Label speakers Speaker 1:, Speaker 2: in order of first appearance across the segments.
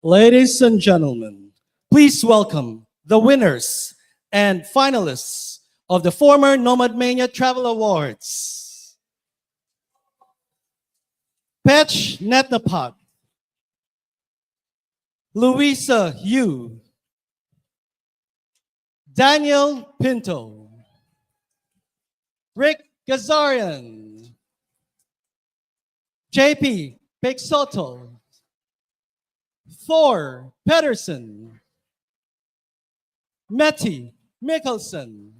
Speaker 1: Ladies and gentlemen, please welcome the winners and finalists of the former Nomad Mania Travel Awards. Petch Netnapag, Louisa Yu, Daniel Pinto, Rick Gazarian, JP Peixoto, Thor Pedersen, Meti Mikkelsen,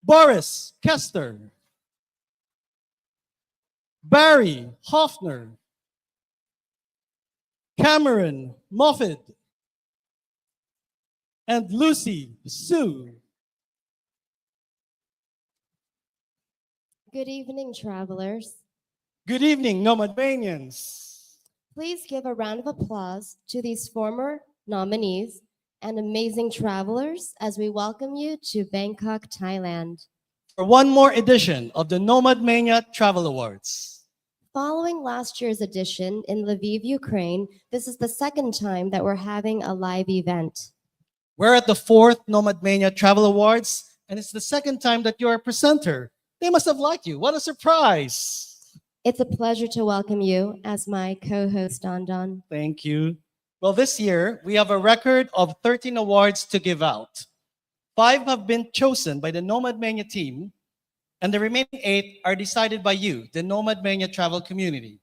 Speaker 1: Boris Kester, Barry Hoffner, Cameron Moffat, and Lucy Sue.
Speaker 2: Good evening, travelers.
Speaker 1: Good evening, NomadManians.
Speaker 2: Please give a round of applause to these former nominees and amazing travelers as we welcome you to Bangkok, Thailand.
Speaker 1: For one more edition of the Nomad Mania Travel Awards.
Speaker 2: Following last year's edition in Lviv, Ukraine, this is the second time that we're having a live event.
Speaker 1: We're at the fourth Nomad Mania Travel Awards, and it's the second time that you're a presenter. They must have liked you. What a surprise!
Speaker 2: It's a pleasure to welcome you as my co-host, Don Don.
Speaker 1: Thank you. Well, this year, we have a record of 13 awards to give out. 5 have been chosen by the Nomad Mania team, and the remaining 8 are decided by you, the Nomad Mania travel community.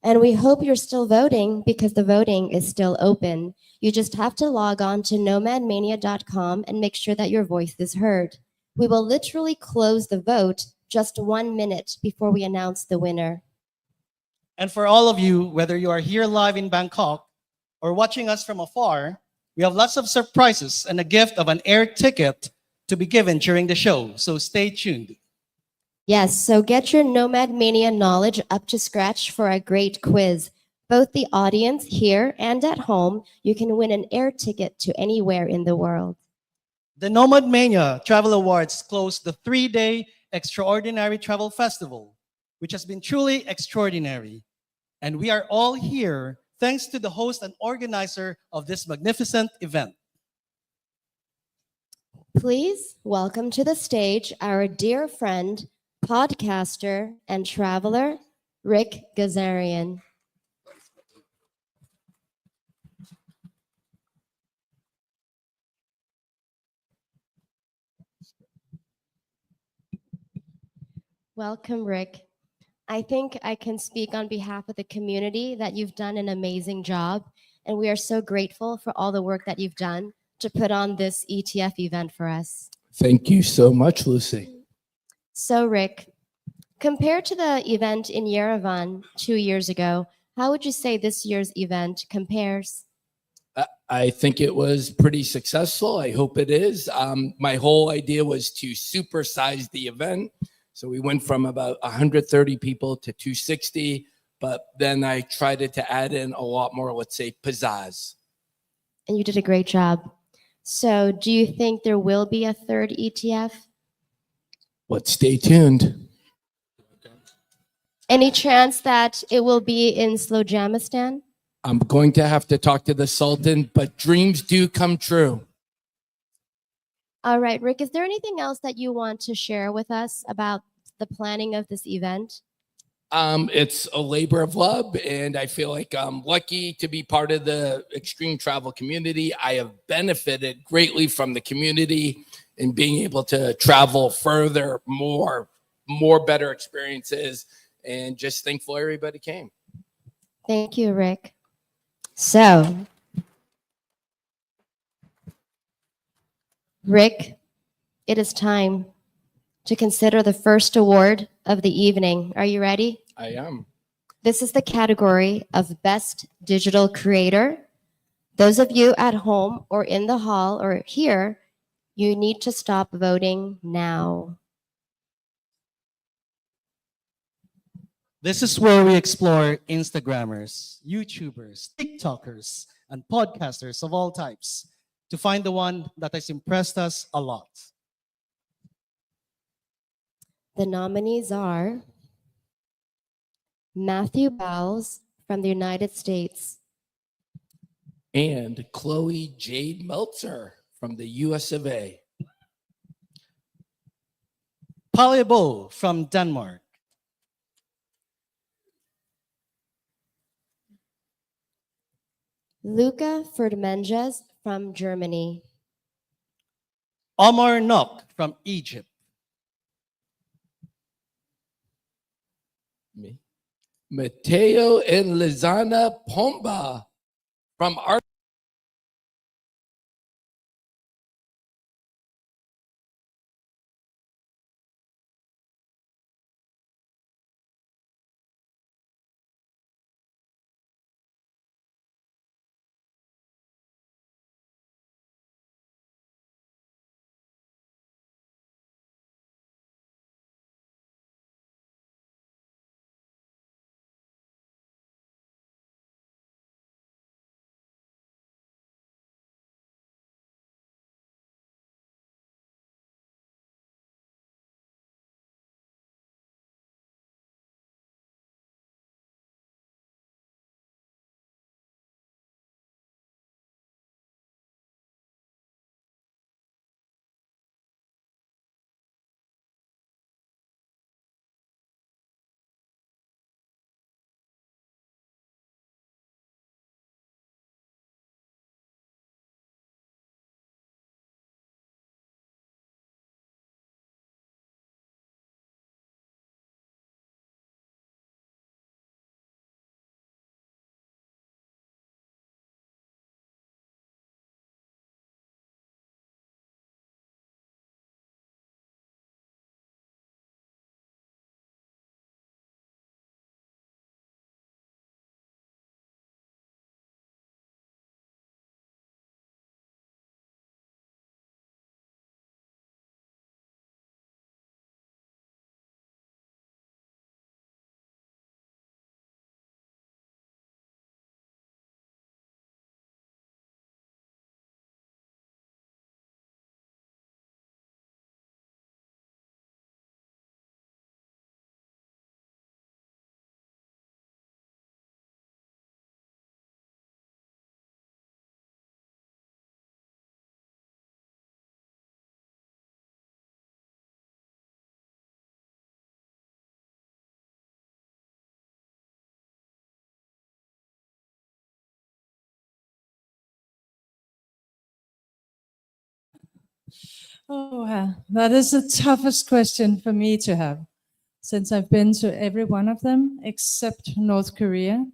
Speaker 2: And we hope you're still voting because the voting is still open. You just have to log on to nomadmania.com and make sure that your voice is heard. We will literally close the vote just 1 minute before we announce the winner.
Speaker 1: And for all of you, whether you are here live in Bangkok or watching us from afar, we have lots of surprises and a gift of an air ticket to be given during the show, so stay tuned.
Speaker 2: Yes, so get your Nomad Mania knowledge up to scratch for a great quiz. Both the audience here and at home, you can win an air ticket to anywhere in the world.
Speaker 1: The Nomad Mania Travel Awards closed the 3-day Extraordinary Travel Festival, which has been truly extraordinary. And we are all here thanks to the host and organizer of this magnificent event.
Speaker 2: Please welcome to the stage our dear friend, podcaster, and traveler, Rick Gazarian. Welcome, Rick. I think I can speak on behalf of the community that you've done an amazing job, and we are so grateful for all the work that you've done to put on this ETF event for us.
Speaker 3: Thank you so much, Lucy.
Speaker 2: So, Rick, compared to the event in Yerevan 2 years ago, how would you say this year's event compares?
Speaker 3: I think it was pretty successful. I hope it is. My whole idea was to supersize the event. So we went from about 130 people to 260, but then I tried to add in a lot more, let's say, pizzazz.
Speaker 2: And you did a great job. So do you think there will be a third ETF?
Speaker 3: Let's stay tuned.
Speaker 2: Any chance that it will be in Slowjamistan?
Speaker 3: I'm going to have to talk to the Sultan, but dreams do come true.
Speaker 2: All right, Rick, is there anything else that you want to share with us about the planning of this event?
Speaker 3: It's a labor of love, and I feel like I'm lucky to be part of the extreme travel community. I have benefited greatly from the community and being able to travel further, more better experiences, and just thankful everybody came.
Speaker 2: Thank you, Rick. So, Rick, it is time to consider the first award of the evening. Are you ready?
Speaker 3: I am.
Speaker 2: This is the category of Best Digital Creator. Those of you at home or in the hall or here, you need to stop voting now.
Speaker 1: This is where we explore Instagrammers, YouTubers, TikTokers, and podcasters of all types to find the one that has impressed us a lot.
Speaker 2: The nominees are Matthew Bowles from the United States.
Speaker 3: And Chloe Jade Meltzer from the US of A.
Speaker 1: Palle from Denmark.
Speaker 2: Luca Ferdmenges from Germany.
Speaker 1: Omar Nok from Egypt.
Speaker 3: Me. Mateo and Lizana Pomba from Art.
Speaker 4: Oh, that is the toughest question for me to have, since I've been to every one of them except North Korea,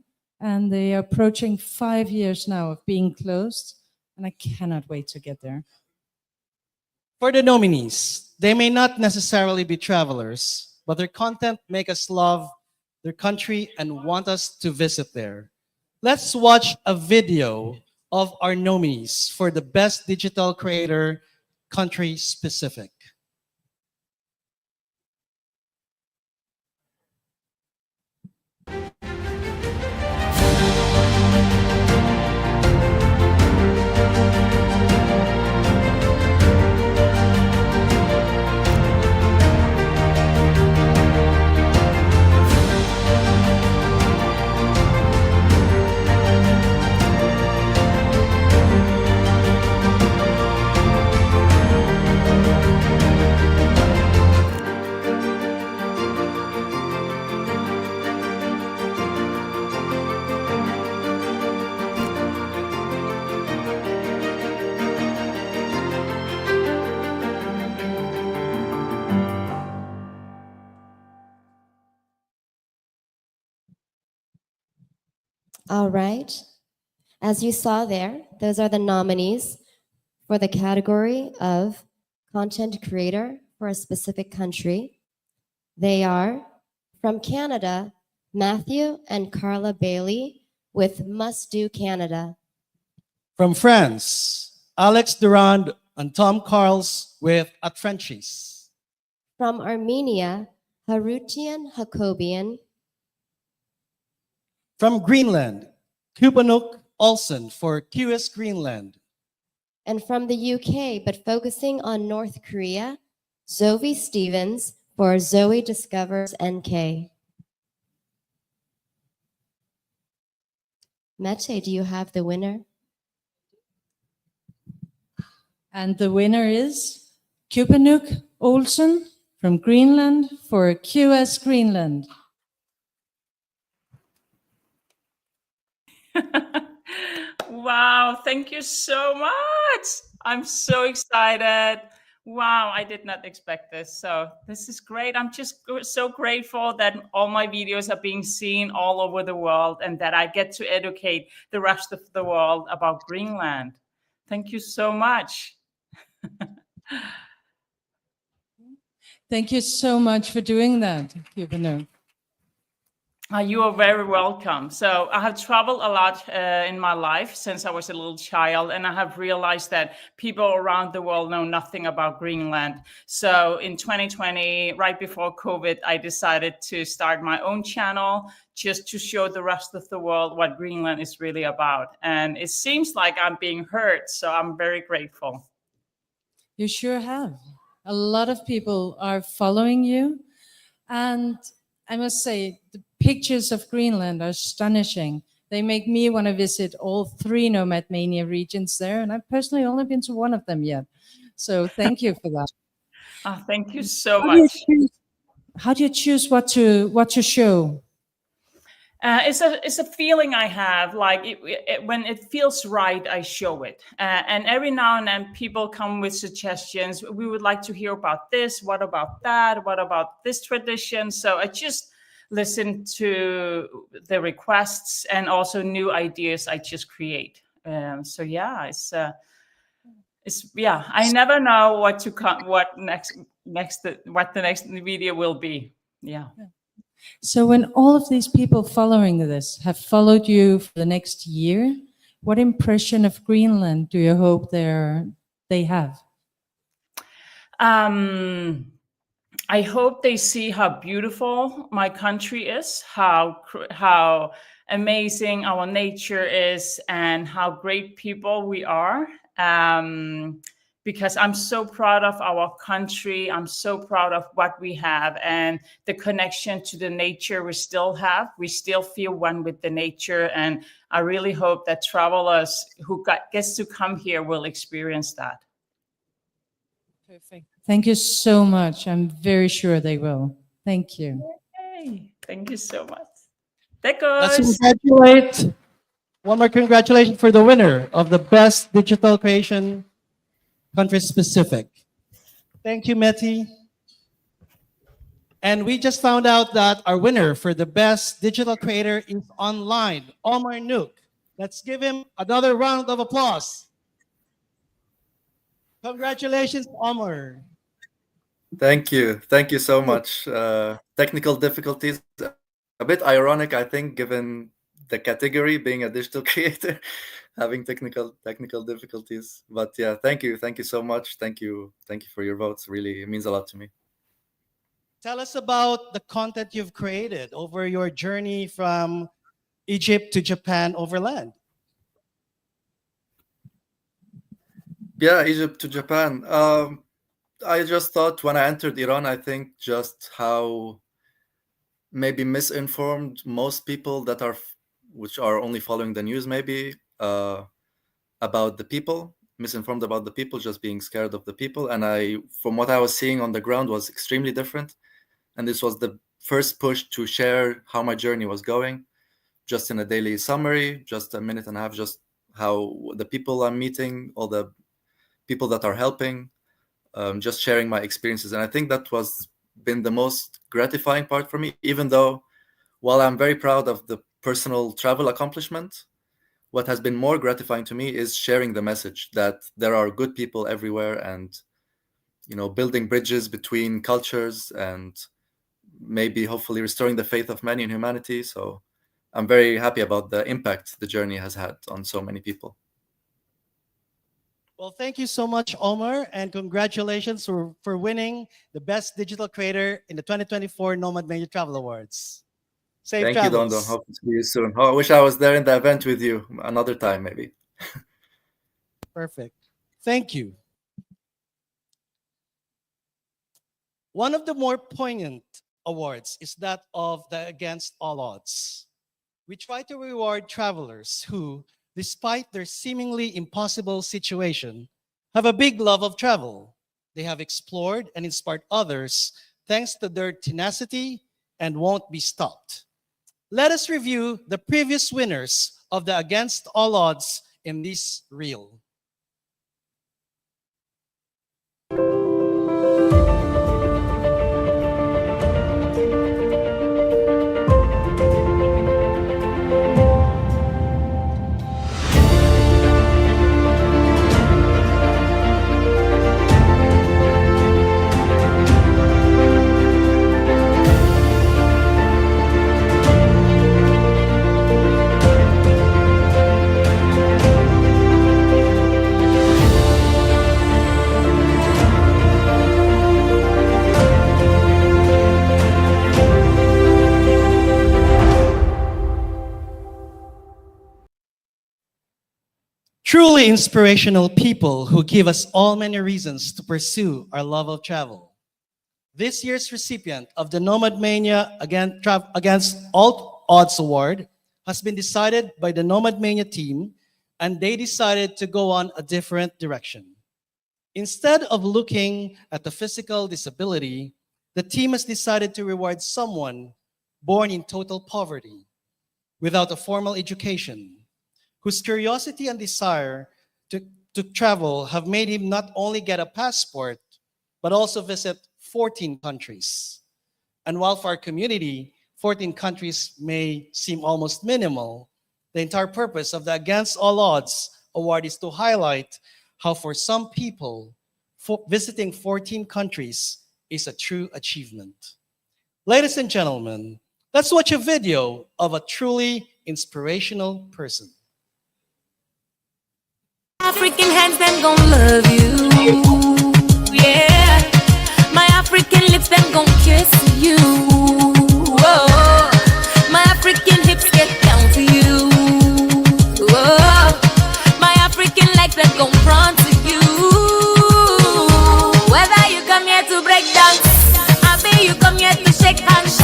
Speaker 4: and they are approaching 5 years now of being closed, and I cannot wait to get there.
Speaker 1: For the nominees, they may not necessarily be travelers, but their content make us love their country and want us to visit there. Let's watch a video of our nominees for the Best Digital Creator Country Specific.
Speaker 2: All right. As you saw there, those are the nominees for the category of content creator for a specific country. They are from Canada, Matthew and Carla Bailey with Must Do Canada.
Speaker 1: From France, Alex Durand and Tom Carls with At Frenchies.
Speaker 2: From Armenia, Harutian Hakobian.
Speaker 1: From Greenland, Kubanuk Olsen for QS Greenland.
Speaker 2: And from the UK, but focusing on North Korea, Zoe Stevens for Zoe Discovers NK. Mette, do you have the winner?
Speaker 4: And the winner is Kupanuk Olsen from Greenland for QS Greenland.
Speaker 5: Wow, thank you so much. I'm so excited. Wow, I did not expect this. So this is great. I'm just so grateful that all my videos are being seen all over the world and that I get to educate the rest of the world about Greenland. Thank you so much.
Speaker 4: Thank you so much for doing that, Kupanuk.
Speaker 5: You are very welcome. So I have traveled a lot in my life since I was a little child, and I have realized that people around the world know nothing about Greenland. So in 2020, right before COVID, I decided to start my own channel just to show the rest of the world what Greenland is really about. And it seems like I'm being heard, so I'm very grateful.
Speaker 4: You sure have. A lot of people are following you. And I must say, the pictures of Greenland are astonishing. They make me want to visit all 3 Nomad Mania regions there. And I've personally only been to one of them yet. So thank you for that.
Speaker 5: Oh, thank you so
Speaker 4: How do you
Speaker 5: much.
Speaker 4: How do you choose what to show?
Speaker 5: It's a feeling I have, like when it feels right, I show it. And every now and then people come with suggestions. We would like to hear about this. What about that? What about this tradition? So I just listen to the requests and also new ideas I just create. So yeah, it's yeah. I never know what to come, what the next video will be. Yeah.
Speaker 4: So when all of these people following this have followed you for the next year, what impression of Greenland do you hope they have?
Speaker 5: I hope they see how beautiful my country is, how amazing our nature is, and how great people we are. Because I'm so proud of our country. I'm so proud of what we have and the connection to the nature we still have. We still feel one with the nature. And I really hope that travelers who gets to come here will experience that.
Speaker 4: Perfect. Thank you so much. I'm very sure they will. Thank you.
Speaker 5: Yay. Thank you so much.
Speaker 1: Let's
Speaker 5: Tekos.
Speaker 1: congratulate. One more congratulations for the winner of the Best Digital Creation Country Specific. Thank you, Meti. And we just found out that our winner for the Best Digital Creator is online, Omar Nook. Let's give him another round of applause. Congratulations, Omar.
Speaker 6: Thank you. Thank you so much. Technical difficulties, a bit ironic, I think, given the category being a digital creator, having technical difficulties. But yeah, thank you. Thank you so much. Thank you. Thank you for your votes. Really, it means a lot to me.
Speaker 1: Tell us about the content you've created over your journey from Egypt to Japan overland.
Speaker 6: Yeah, Egypt to Japan. I just thought when I entered Iran, I think just how maybe misinformed most people that are, which are only following the news, maybe about the people, misinformed about the people, just being scared of the people. And from what I was seeing on the ground, was extremely different. And this was the first push to share how my journey was going, just in a daily summary, just a minute and a half, just how the people I'm meeting, all the people that are helping, just sharing my experiences. And I think that was been the most gratifying part for me, even though while I'm very proud of the personal travel accomplishment, what has been more gratifying to me is sharing the message that there are good people everywhere, and building bridges between cultures and maybe hopefully restoring the faith of many in humanity. So I'm very happy about the impact the journey has had on so many people.
Speaker 1: Well, thank you so much, Omar, and congratulations for winning the Best Digital Creator in the 2024 Nomad Mania Travel Awards. Safe
Speaker 6: Thank
Speaker 1: travels.
Speaker 6: you, Dondon. Hope to see you soon. Oh, I wish I was there in the event with you another time, maybe.
Speaker 1: Perfect. Thank you. One of the more poignant awards is that of the Against All Odds. We try to reward travelers who, despite their seemingly impossible situation, have a big love of travel. They have explored and inspired others thanks to their tenacity and won't be stopped. Let us review the previous winners of the Against All Odds in this reel. Truly inspirational people who give us all many reasons to pursue our love of travel. This year's recipient of the Nomad Mania Against All Odds Award has been decided by the Nomad Mania team, and they decided to go on a different direction. Instead of looking at the physical disability, the team has decided to reward someone born in total poverty, without a formal education, whose curiosity and desire to travel have made him not only get a passport, but also visit 14 countries. And while for our community, 14 countries may seem almost minimal, the entire purpose of the Against All Odds Award is to highlight how for some people, visiting 14 countries is a true achievement. Ladies and gentlemen, let's watch a video of a truly inspirational person.
Speaker 7: African hands, them gon' love you. Yeah, my African lips, them gon' kiss you. Whoa, my African hips get down for you. Whoa, my African legs, that gon' run to you. Whether you come here to break dance, I be you come here to shake hands.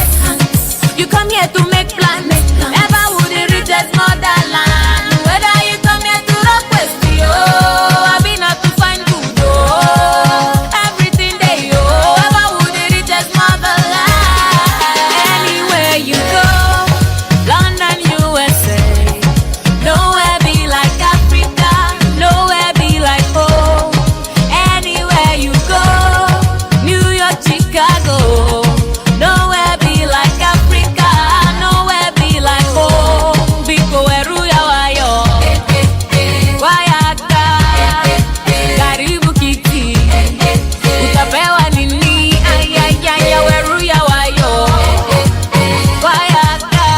Speaker 7: You come here to make plans. Ever would it reach as motherland? Whether you come here to rock West, I be not to find good, everything they ever would it reach as motherland. Anywhere you go, London, USA, nowhere be like Africa, nowhere be like home. Anywhere you go, New York, Chicago, nowhere be like Africa, nowhere be like home. Biko eru ya wayo, wayaka, karibu kiti, utapewa nini? Ayayaya, weru ya wayo, wayaka,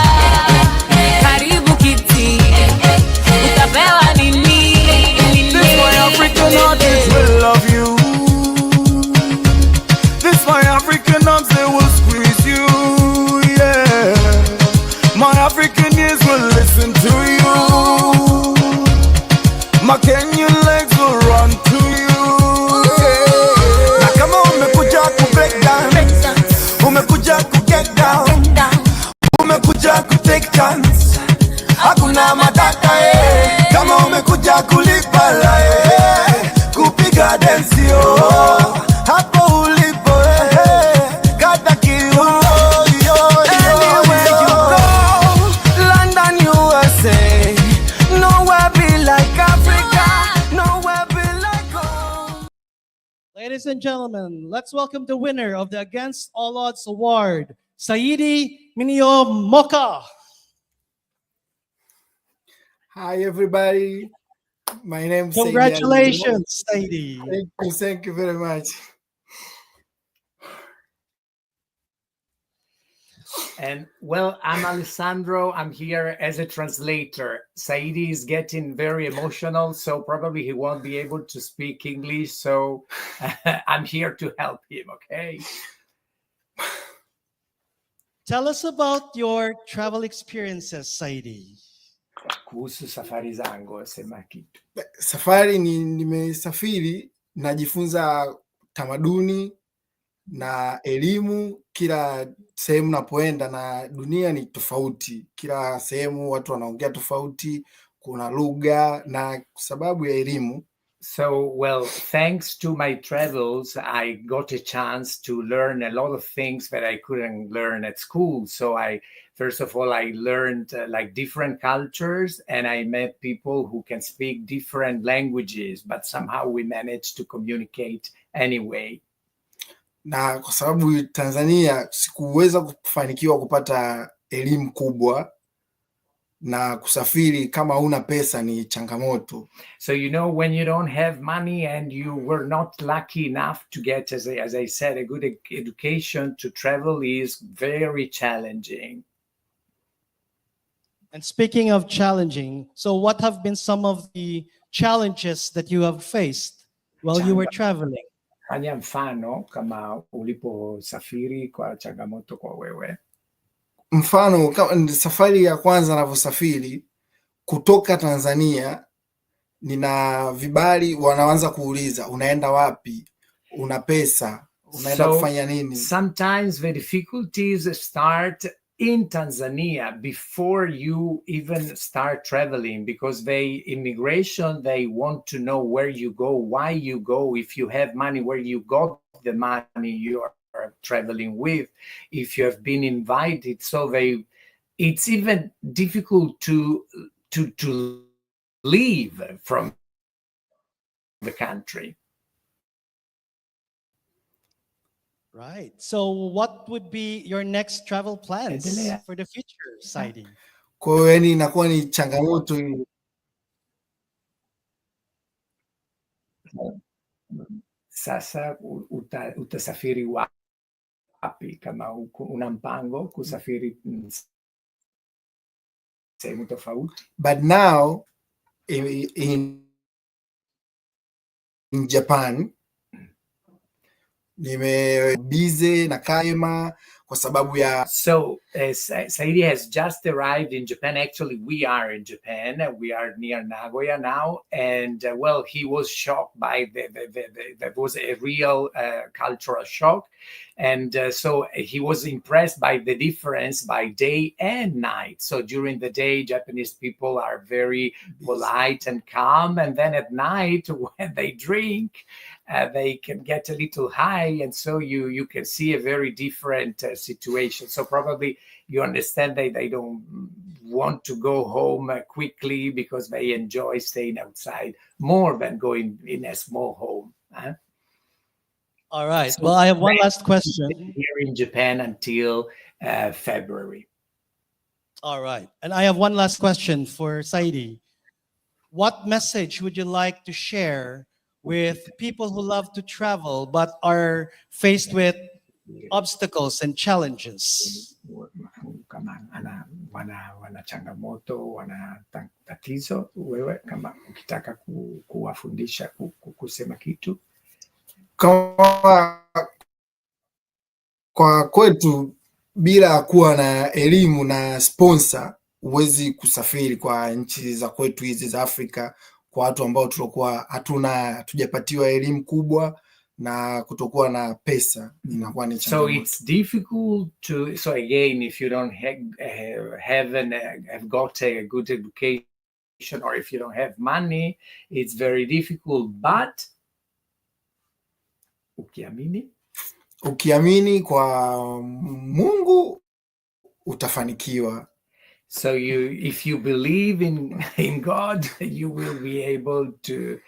Speaker 7: karibu kiti, utapewa nini?
Speaker 8: This my African artists will love you. This my African arms, they will squeeze you. Yeah, my African ears will listen to you. My Kenyan legs will run to you. Yeah. Na kama umekuja ku break down, umekuja ku get down, umekuja ku take chance, hakuna matata eh. Kama umekuja kulipa la eh, kupiga dance yo, hapo ulipo eh, kata kiuno yo. Anywhere you go, London, USA, nowhere be like Africa, nowhere be like home.
Speaker 1: Ladies and gentlemen, let's welcome the winner of the Against All Odds Award, Saidi Minio Moka.
Speaker 9: Hi everybody, my name is
Speaker 1: Congratulations, Saidi.
Speaker 9: Thank you very much.
Speaker 10: And well, I'm Alessandro. I'm here as a translator. Saidi is getting very emotional, so probably he won't be able to speak English. So I'm here to help him, okay?
Speaker 1: Tell us about your travel experiences, Saidi.
Speaker 10: Kuhusu safari zangu, sema kitu.
Speaker 9: Safari nimesafiri, najifunza tamaduni na elimu kila sehemu napoenda, na dunia ni tofauti, kila sehemu watu wanaongea tofauti, kuna lugha, na kwa sababu ya elimu.
Speaker 10: So, well, thanks to my travels, I got a chance to learn a lot of things that I couldn't learn at school. So first of all, I learned like different cultures, and I met people who can speak different languages, but somehow we managed to communicate anyway.
Speaker 9: Na kwa sababu Tanzania sikuweza kufanikiwa kupata elimu kubwa, na kusafiri kama huna pesa ni changamoto.
Speaker 10: So, when you don't have money and you were not lucky enough to get, as I said, a good education, to travel is very challenging.
Speaker 1: And speaking of challenging, so what have been some of the challenges that you have faced while you were traveling?
Speaker 10: Fanya mfano kama uliposafiri kwa changamoto kwa wewe.
Speaker 9: Mfano kama safari ya kwanza ninavyosafiri kutoka Tanzania, nina vibali, wanaanza kuuliza unaenda wapi, una pesa, unaenda kufanya nini?
Speaker 10: Sometimes the difficulties start in Tanzania before you even start traveling, because immigration, they want to know where you go, why you go, if you have money, where you got the money you are traveling with, if you have been invited. So it's even difficult to leave from the country.
Speaker 1: Right. So what would be your next travel plans for the future, Saidi?
Speaker 9: Kwa hiyo yani inakuwa ni changamoto hii.
Speaker 10: Sasa utasafiri wapi kama una mpango kusafiri sehemu tofauti?
Speaker 9: But now in Japan nime busy na Kaima kwa sababu ya.
Speaker 10: So Saidi has just arrived in Japan. Actually, we are in Japan. We are near Nagoya now, and well, he was shocked by there was a real cultural shock, and so he was impressed by the difference by day and night. So during the day, Japanese people are very polite and calm, and then at night, when they drink, they can get a little high, and so you can see a very different situation. So probably you understand they don't want to go home quickly because they enjoy staying outside more than going in a small home.
Speaker 1: All right.
Speaker 10: So
Speaker 1: well, I have one last question.
Speaker 10: Here in Japan until February.
Speaker 1: All right. And I have one last question for Saidi. What message would you like to share with people who love to travel but are faced with obstacles and challenges?
Speaker 10: Kama wana changamoto, wana tatizo, wewe kama ukitaka kuwafundisha kusema kitu.
Speaker 9: Kwa kwetu, bila kuwa na elimu na sponsor huwezi kusafiri kwa nchi za kwetu hizi za Afrika, kwa watu ambao tulikuwa hatujapatiwa elimu kubwa na kutokuwa na pesa, inakuwa ni changamoto.
Speaker 10: So it's difficult to, so again, if you don't have got a good education, or if you don't have money, it's very difficult. But
Speaker 9: ukiamini kwa Mungu utafanikiwa.
Speaker 10: So if you believe in God, you will be able to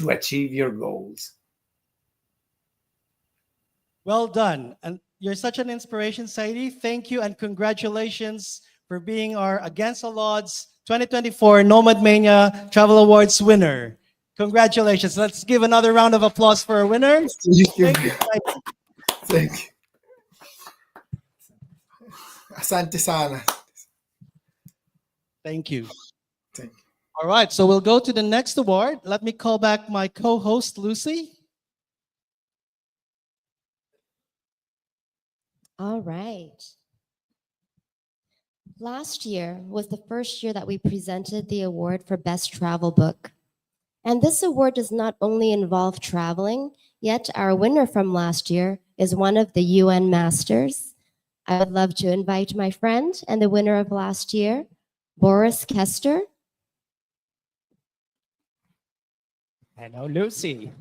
Speaker 10: achieve your goals.
Speaker 1: Well done. And you're such an inspiration, Saidi. Thank you and congratulations for being our Against All Odds 2024 Nomad Mania Travel Awards winner. Congratulations. Let's give another round of applause for our winner.
Speaker 9: Thank you. Thank you. Asante sana.
Speaker 1: Thank you.
Speaker 9: Thank you.
Speaker 1: All right, so we'll go to the next award. Let me call back my co-host, Lucy.
Speaker 2: All right. Last year was the first year that we presented the award for Best Travel Book. And this award does not only involve traveling, yet our winner from last year is one of the UN Masters. I would love to invite my friend and the winner of last year, Boris Kester.
Speaker 11: Hello, Lucy.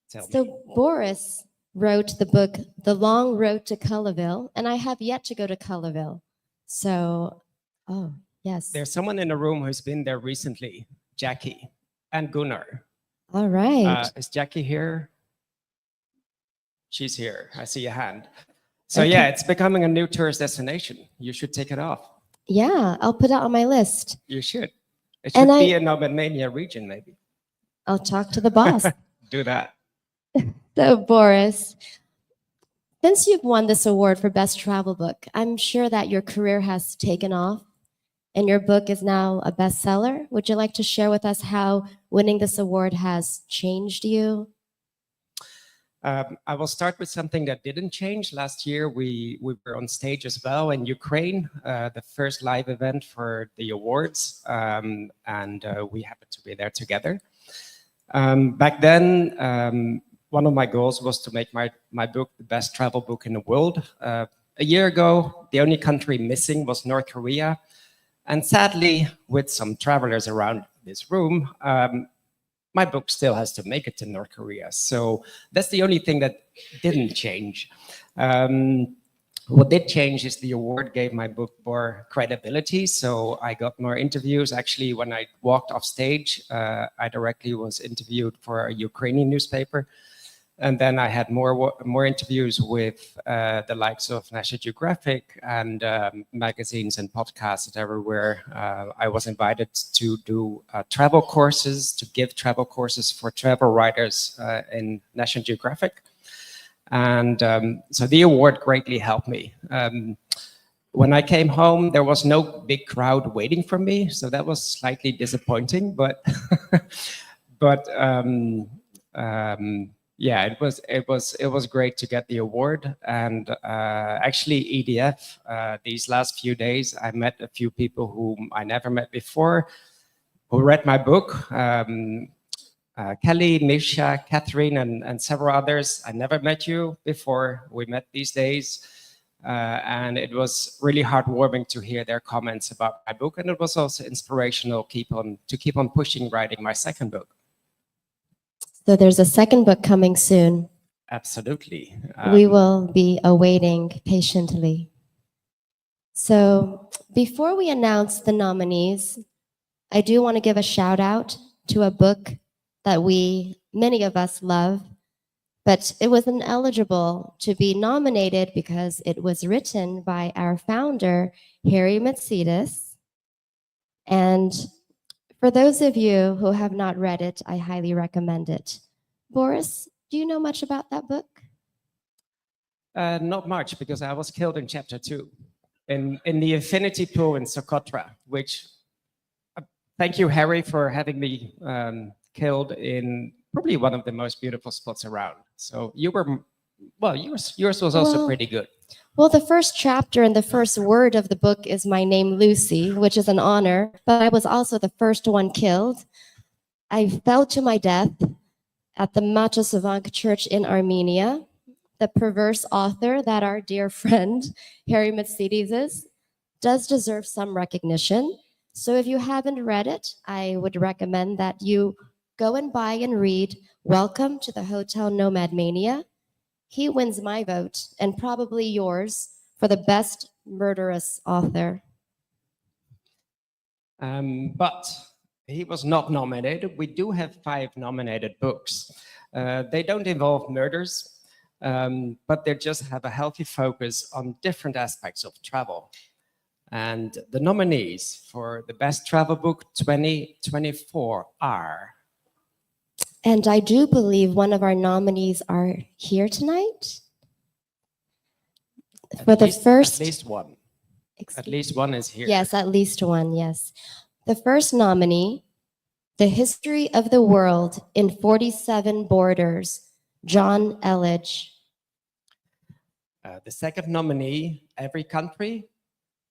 Speaker 11: Tell me.
Speaker 2: So Boris wrote the book, The Long Road to Cullerville, and I have yet to go to Cullerville. So, oh, yes.
Speaker 11: There's someone in the room who's been there recently, Jackie and Gunnar.
Speaker 2: All right.
Speaker 11: Is Jackie here? She's here. I see a hand. So
Speaker 2: Okay.
Speaker 11: yeah, it's becoming a new tourist destination. You should take it off.
Speaker 2: Yeah, I'll put it on my list.
Speaker 11: You should. It
Speaker 2: And
Speaker 11: should be
Speaker 2: I-
Speaker 11: a Nomad Mania region, maybe.
Speaker 2: I'll talk to the boss.
Speaker 11: Do that.
Speaker 2: So, Boris, since you've won this award for Best Travel Book, I'm sure that your career has taken off and your book is now a bestseller. Would you like to share with us how winning this award has changed you?
Speaker 11: I will start with something that didn't change. Last year, we were on stage as well in Ukraine, the first live event for the awards, and we happened to be there together. Back then, one of my goals was to make my book the best travel book in the world. A year ago, the only country missing was North Korea. And sadly, with some travelers around this room, my book still has to make it to North Korea. So that's the only thing that didn't change. What did change is the award gave my book more credibility. So I got more interviews. Actually, when I walked off stage, I directly was interviewed for a Ukrainian newspaper. And then I had more interviews with the likes of National Geographic and magazines and podcasts and everywhere. I was invited to do travel courses, to give travel courses for travel writers in National Geographic. And so the award greatly helped me. When I came home, there was no big crowd waiting for me, so that was slightly disappointing. But yeah, it was great to get the award. And actually, EDF, these last few days, I met a few people whom I never met before, who read my book. Kelly, Misha, Catherine, and several others. I never met you before. We met these days. And it was really heartwarming to hear their comments about my book. And it was also inspirational to keep on pushing writing my second book.
Speaker 2: So there's a second book coming soon.
Speaker 11: Absolutely.
Speaker 2: We will be awaiting patiently. So before we announce the nominees, I do want to give a shout out to a book that many of us love, but it was ineligible to be nominated because it was written by our founder, Harry Matsidis. And for those of you who have not read it, I highly recommend it. Boris, do you know much about that book?
Speaker 11: Not much, because I was killed in chapter 2 in the infinity pool in Socotra, which thank you, Harry, for having me killed in probably one of the most beautiful spots around. So yours was also pretty good.
Speaker 2: Well, the first chapter and the first word of the book is my name, Lucy, which is an honor, but I was also the first one killed. I fell to my death at the Machasovank Church in Armenia. The perverse author that our dear friend, Harry Matsidis is, does deserve some recognition. So if you haven't read it, I would recommend that you go and buy and read Welcome to the Hotel Nomad Mania. He wins my vote and probably yours for the best murderous author.
Speaker 11: But he was not nominated. We do have 5 nominated books. They don't involve murders, but they just have a healthy focus on different aspects of travel. And the nominees for the best travel book 2024 are...
Speaker 2: And I do believe one of our nominees are here tonight. For the first...
Speaker 11: At least one. At least one is here.
Speaker 2: Yes, at least one, yes. The first nominee, The History of the World in 47 Borders, John Elledge.
Speaker 11: The second nominee, Every Country,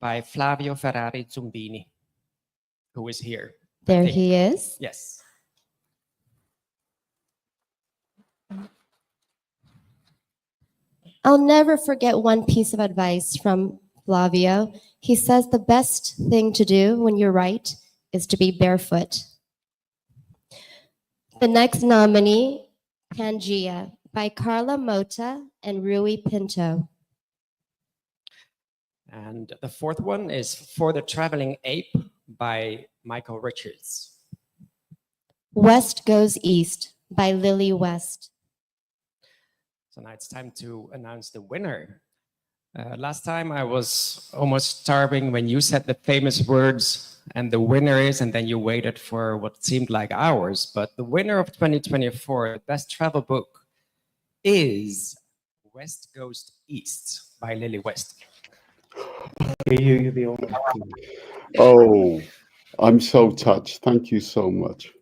Speaker 11: by Flavio Ferrari Zumbini, who is here.
Speaker 2: There he is.
Speaker 11: Yes.
Speaker 2: I'll never forget one piece of advice from Flavio. He says the best thing to do when you're right is to be barefoot. The next nominee, Pangea, by Carla Mota and Rui Pinto.
Speaker 11: And the fourth one is For the Traveling Ape by Michael Richards.
Speaker 2: West Goes East by Lily West.
Speaker 11: So now it's time to announce the winner. Last time I was almost starving when you said the famous words and the winner is, and then you waited for what seemed like hours. But the winner of 2024, the best travel book, is West Goes East by Lily West.
Speaker 12: Oh, I'm so touched. Thank you so much.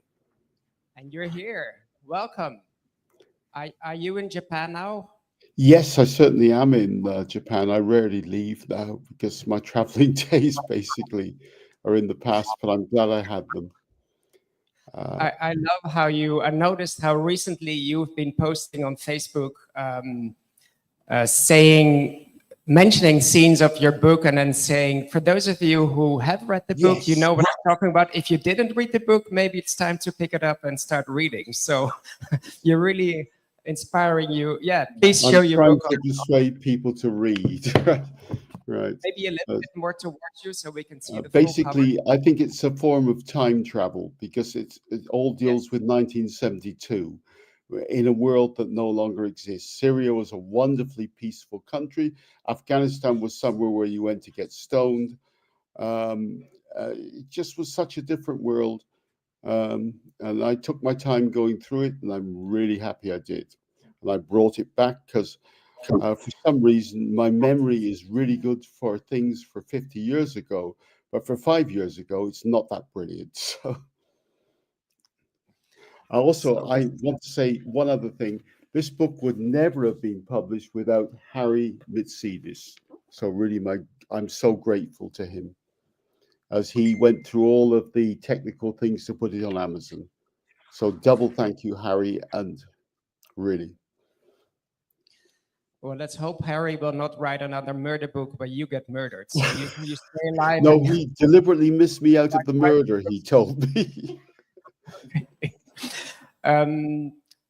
Speaker 11: And you're here. Welcome. Are you in Japan now?
Speaker 12: Yes, I certainly am in Japan. I rarely leave now because my traveling days basically are in the past, but I'm glad I had them.
Speaker 11: I love how I noticed how recently you've been posting on Facebook mentioning scenes of your book and then saying, for those of you who have read the book, you know what I'm talking about. If you didn't read the book, maybe it's time to pick it up and start reading. So you're really inspiring you. Yeah, please show your book.
Speaker 12: I'm trying to persuade people to read. Right.
Speaker 11: Maybe a little bit more towards you so we can see the
Speaker 12: basically,
Speaker 11: full cover.
Speaker 12: I think it's a form of time travel because it all deals with 1972 in a world that no longer exists. Syria was a wonderfully peaceful country. Afghanistan was somewhere where you went to get stoned. It just was such a different world. And I took my time going through it, and I'm really happy I did. And I brought it back because for some reason, my memory is really good for things for 50 years ago, but for 5 years ago, it's not that brilliant. So I want to say one other thing. This book would never have been published without Harry Mitsidis. So really, I'm so grateful to him as he went through all of the technical things to put it on Amazon. So double thank you, Harry, and really.
Speaker 11: Well, let's hope Harry will not write another murder book where you get murdered. So you stay alive.
Speaker 12: No, he deliberately missed me out of the murder, he told me.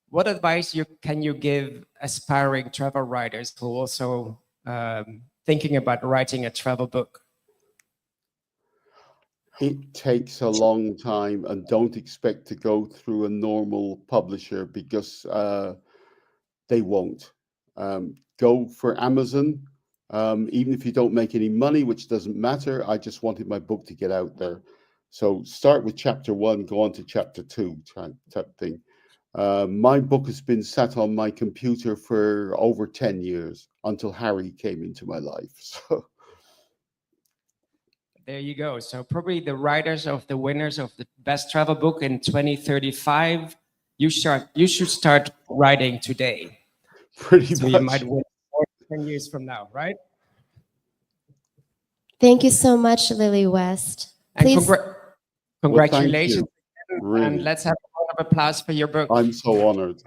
Speaker 11: What advice can you give aspiring travel writers who are also thinking about writing a travel book?
Speaker 12: It takes a long time, and don't expect to go through a normal publisher because they won't. Go for Amazon, even if you don't make any money, which doesn't matter. I just wanted my book to get out there. So start with chapter 1, go on to chapter 2 type thing. My book has been sat on my computer for over 10 years until Harry came into my life. So
Speaker 11: there you go. So probably the writers of the winners of the best travel book in 2035, you should start writing today.
Speaker 12: Pretty
Speaker 11: so
Speaker 12: much.
Speaker 11: You might win 10 years from now, right?
Speaker 2: Thank you so much, Lily West.
Speaker 11: Please. And congratulations.
Speaker 12: Well, really.
Speaker 11: And let's have a round of applause for your book.
Speaker 12: I'm so honored.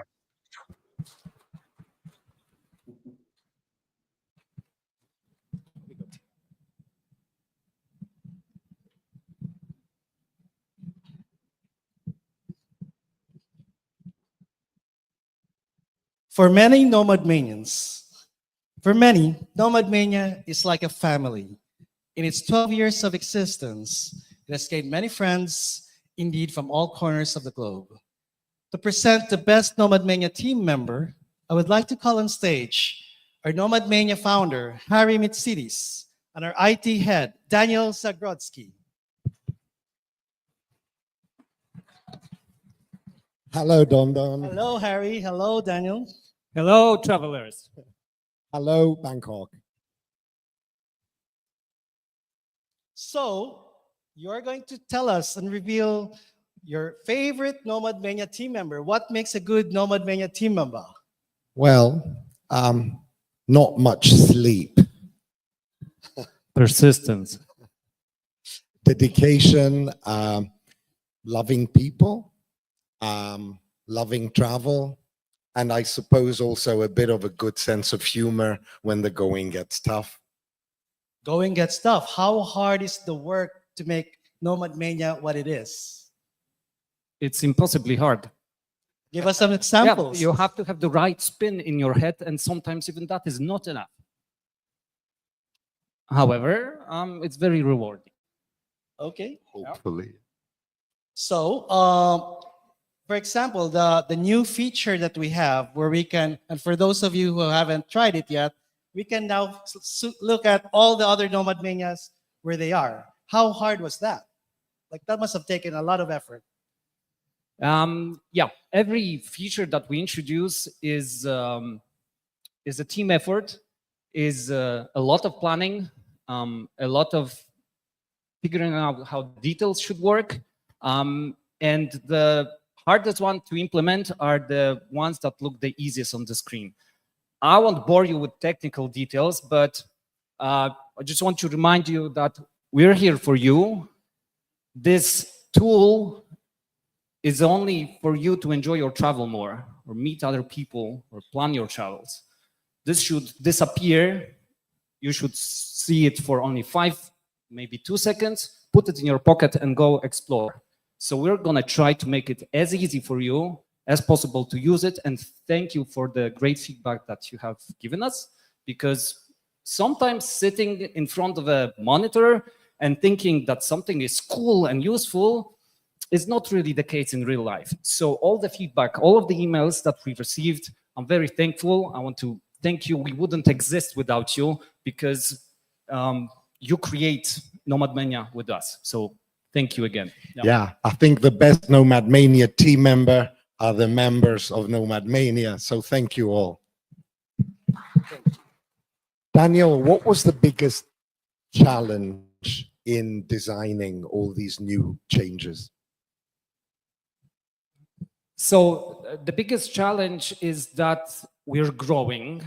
Speaker 1: For many Nomad Manians, Nomad Mania is like a family. In its 12 years of existence, it has gained many friends, indeed from all corners of the globe. To present the best Nomad Mania team member, I would like to call on stage our Nomad Mania founder, Harry Mitsidis, and our IT head, Daniel Zagrodzki.
Speaker 13: Hello, Don Don.
Speaker 1: Hello, Harry. Hello, Daniel.
Speaker 13: Hello, travelers. Hello, Bangkok.
Speaker 1: So, you're going to tell us and reveal your favorite Nomad Mania team member. What makes a good Nomad Mania team member?
Speaker 13: Well, not much sleep.
Speaker 14: Persistence.
Speaker 13: Dedication, loving people, loving travel, and I suppose also a bit of a good sense of humor when the going gets tough.
Speaker 1: Going gets tough. How hard is the work to make Nomad Mania what it is?
Speaker 14: It's impossibly hard.
Speaker 1: Give us some
Speaker 14: Yeah,
Speaker 1: examples.
Speaker 14: you have to have the right spin in your head, and sometimes even that is not enough. However, it's very rewarding.
Speaker 1: Okay.
Speaker 12: Hopefully.
Speaker 1: So, for example, the new feature that we have where we can, and for those of you who haven't tried it yet, we can now look at all the other Nomad Manias where they are. How hard was that? Like that must have taken a lot of effort.
Speaker 14: Yeah, every feature that we introduce is a team effort, is a lot of planning, a lot of figuring out how details should work. And the hardest one to implement are the ones that look the easiest on the screen. I won't bore you with technical details, but I just want to remind you that we're here for you. This tool is only for you to enjoy your travel more, or meet other people, or plan your travels. This should disappear. You should see it for only 5, maybe 2 seconds, put it in your pocket and go explore. So we're gonna try to make it as easy for you as possible to use it, and thank you for the great feedback that you have given us, because sometimes sitting in front of a monitor and thinking that something is cool and useful is not really the case in real life. So all the feedback, all of the emails that we received, I'm very thankful. I want to thank you. We wouldn't exist without you, because you create Nomad Mania with us. So thank you again.
Speaker 13: Yeah, I think the best Nomad Mania team member are the members of Nomad Mania. So thank you all. Daniel, what was the biggest challenge in designing all these new changes?
Speaker 14: So the biggest challenge is that we're growing,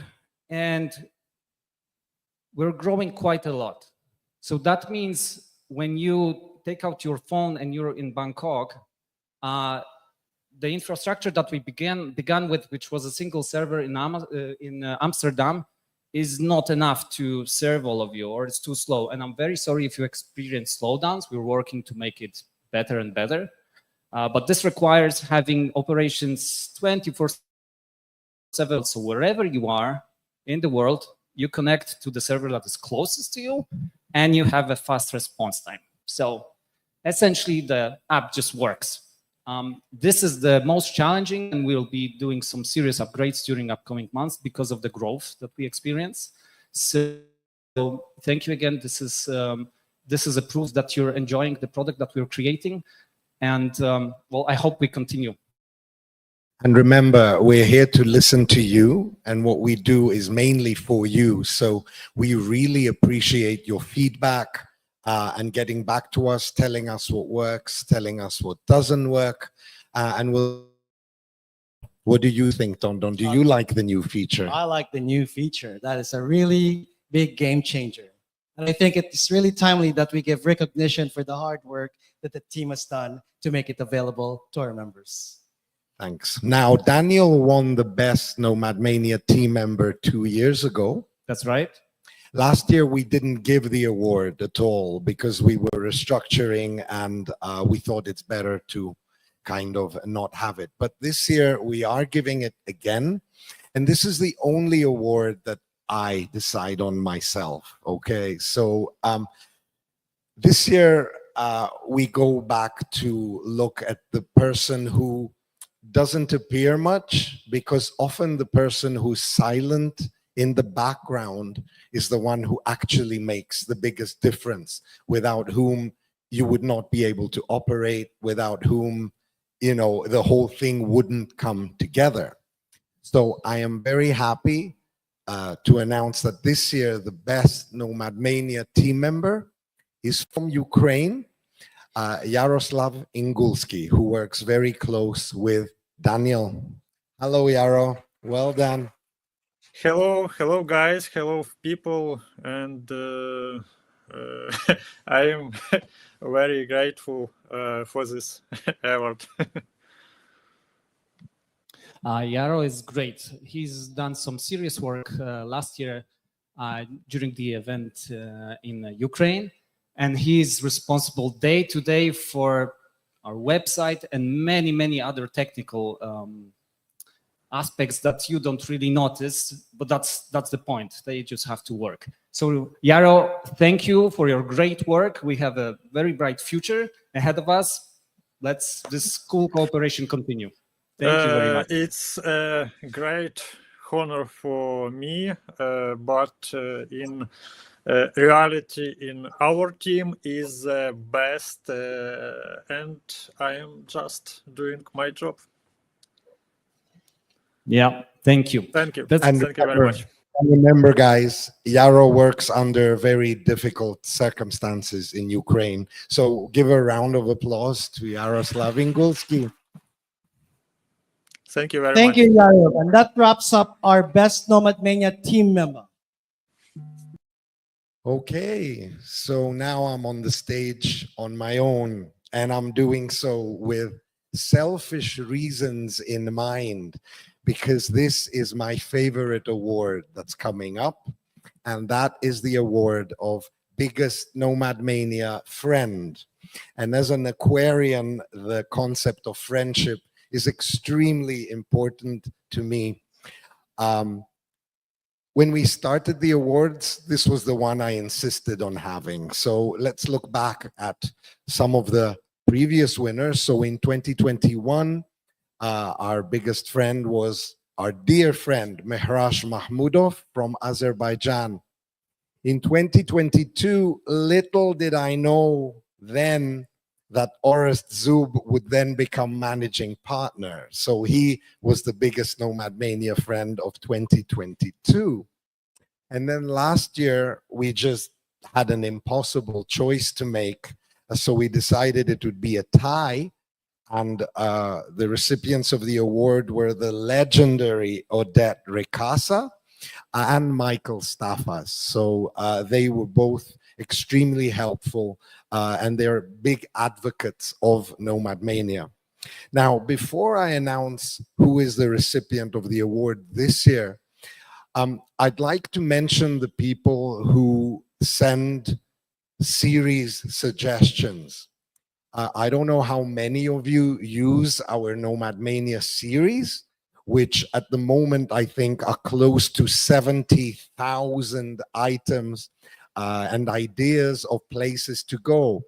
Speaker 14: and we're growing quite a lot. So that means when you take out your phone and you're in Bangkok, the infrastructure that we began with, which was a single server in Amsterdam, is not enough to serve all of you, or it's too slow. And I'm very sorry if you experience slowdowns. We're working to make it better and better. But this requires having operations 24/7. So wherever you are in the world, you connect to the server that is closest to you, and you have a fast response time. So essentially, the app just works. This is the most challenging, and we'll be doing some serious upgrades during upcoming months because of the growth that we experience. So thank you again. This is a proof that you're enjoying the product that we're creating. And well, I hope we continue.
Speaker 13: And remember, we're here to listen to you, and what we do is mainly for you. So we really appreciate your feedback and getting back to us, telling us what works, telling us what doesn't work. What do you think, Don? Do you like the new feature?
Speaker 1: I like the new feature. That is a really big game changer. And I think it's really timely that we give recognition for the hard work that the team has done to make it available to our members.
Speaker 13: Thanks. Now, Daniel won the best Nomad Mania team member 2 years ago.
Speaker 14: That's right.
Speaker 13: Last year, we didn't give the award at all because we were restructuring, and we thought it's better to kind of not have it. But this year, we are giving it again. And this is the only award that I decide on myself. Okay, so this year, we go back to look at the person who doesn't appear much, because often the person who's silent in the background is the one who actually makes the biggest difference, without whom you would not be able to operate, without whom, you know, the whole thing wouldn't come together. So I am very happy to announce that this year the best Nomad Mania team member is from Ukraine, Yaroslav Ingulski, who works very close with Daniel. Hello, Yaro. Well done.
Speaker 15: Hello guys, hello people, and I am very grateful for this award.
Speaker 14: Yaro is great. He's done some serious work last year during the event in Ukraine, and he's responsible day to day for our website and many, many other technical aspects that you don't really notice, but that's the point. They just have to work. So Yaro, thank you for your great work. We have a very bright future ahead of us. Let's this cool cooperation continue. Thank you very much.
Speaker 15: It's a great honor for me, but in reality, in our team is best, and I am just doing my job.
Speaker 14: Yeah, thank you.
Speaker 15: Thank you.
Speaker 13: And
Speaker 15: Thank you very much.
Speaker 13: remember, guys, Yaro works under very difficult circumstances in Ukraine. So give a round of applause to Yaroslav Ingulski.
Speaker 15: Thank you very
Speaker 1: Thank
Speaker 15: much.
Speaker 1: you, Yaro. And that wraps up our best Nomad Mania team member.
Speaker 13: Okay, so now I'm on the stage on my own, and I'm doing so with selfish reasons in mind, because this is my favorite award that's coming up, and that is the award of biggest Nomad Mania friend. And as an Aquarian, the concept of friendship is extremely important to me. When we started the awards, this was the one I insisted on having. So let's look back at some of the previous winners. So in 2021, our biggest friend was our dear friend, Mehrash Mahmudov from Azerbaijan. In 2022, little did I know then that Orest Zub would then become managing partner. So he was the biggest Nomad Mania friend of 2022. And then last year, we just had an impossible choice to make. So we decided it would be a tie. And the recipients of the award were the legendary Odette Ricasa and Michael Staffas. So they were both extremely helpful, and they're big advocates of Nomad Mania. Now, before I announce who is the recipient of the award this year, I'd like to mention the people who send series suggestions. I don't know how many of you use our Nomad Mania series, which at the moment I think are close to 70,000 items and ideas of places to go.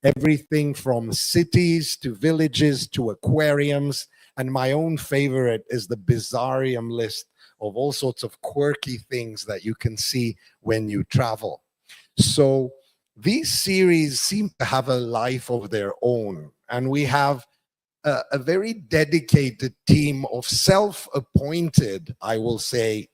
Speaker 13: Everything from cities to villages to aquariums. And my own favorite is the Bizarrium list of all sorts of quirky things that you can see when you travel. So these series seem to have a life of their own. And we have a very dedicated team of self-appointed, I will say,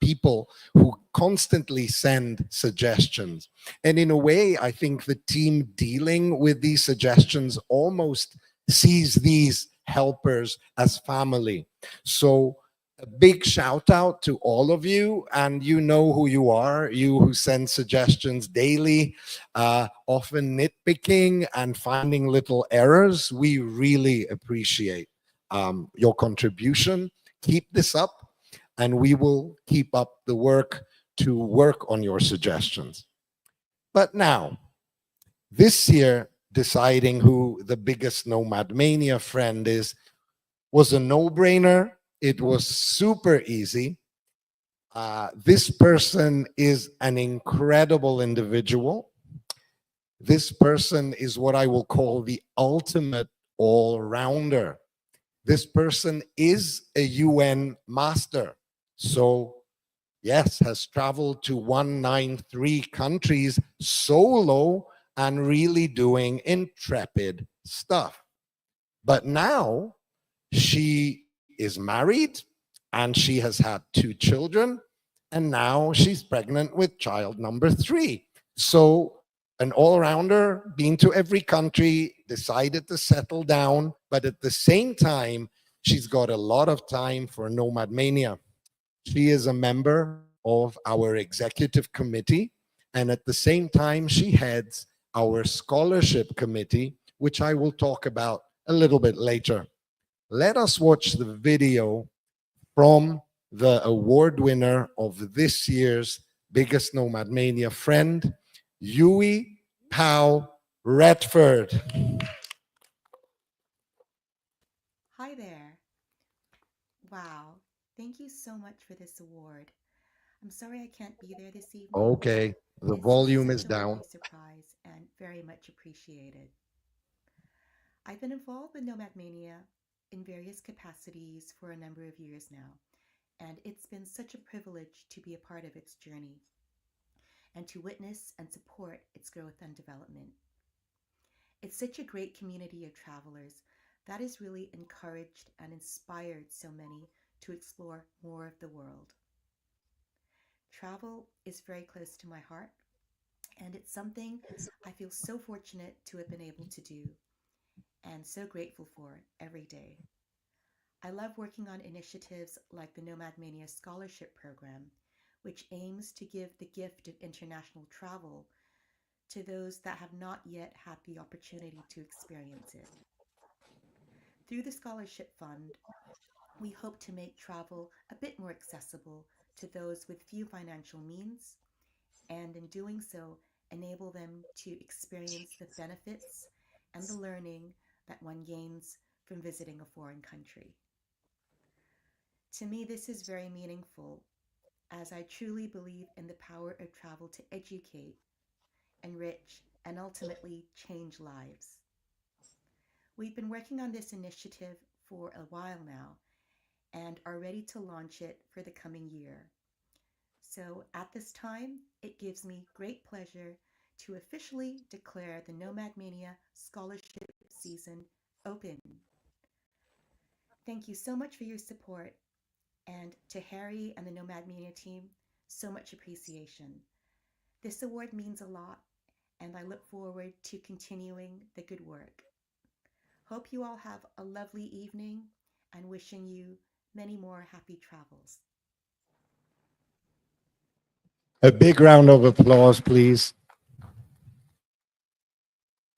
Speaker 13: people who constantly send suggestions. And in a way, I think the team dealing with these suggestions almost sees these helpers as family. So a big shout out to all of you, and you know who you are, you who send suggestions daily, often nitpicking and finding little errors. We really appreciate your contribution. Keep this up, and we will keep up the work to work on your suggestions. But now, this year, deciding who the biggest Nomad Mania friend is was a no-brainer. It was super easy. This person is an incredible individual. This person is what I will call the ultimate all-rounder. This person is a UN master. So yes, has traveled to 193 countries solo and really doing intrepid stuff. But now she is married and she has had 2 children, and now she's pregnant with child number 3. So an all-rounder, been to every country, decided to settle down, but at the same time, she's got a lot of time for Nomad Mania. She is a member of our executive committee, and at the same time, she heads our scholarship committee, which I will talk about a little bit later. let us watch the video from the award winner of this year's biggest Nomad Mania friend, Yui Pao Redford.
Speaker 16: Hi there. Wow. Thank you so much for this award. I'm sorry I can't be there this evening.
Speaker 13: Okay, the
Speaker 16: This
Speaker 13: volume is
Speaker 16: such a
Speaker 13: down.
Speaker 16: lovely surprise and very much appreciated. I've been involved with Nomad Mania in various capacities for a number of years now, and it's been such a privilege to be a part of its journey and to witness and support its growth and development. It's such a great community of travelers that has really encouraged and inspired so many to explore more of the world. Travel is very close to my heart, and it's something I feel so fortunate to have been able to do and so grateful for every day. I love working on initiatives like the Nomad Mania Scholarship Program, which aims to give the gift of international travel to those that have not yet had the opportunity to experience it. Through the Scholarship Fund, we hope to make travel a bit more accessible to those with few financial means, and in doing so, enable them to experience the benefits and the learning that one gains from visiting a foreign country. To me, this is very meaningful, as I truly believe in the power of travel to educate, enrich, and ultimately change lives. We've been working on this initiative for a while now and are ready to launch it for the coming year. So at this time, it gives me great pleasure to officially declare the Nomad Mania Scholarship Season open. Thank you so much for your support, and to Harry and the Nomad Mania team, so much appreciation. This award means a lot, and I look forward to continuing the good work. Hope you all have a lovely evening, and wishing you many more happy travels.
Speaker 13: A big round of applause, please.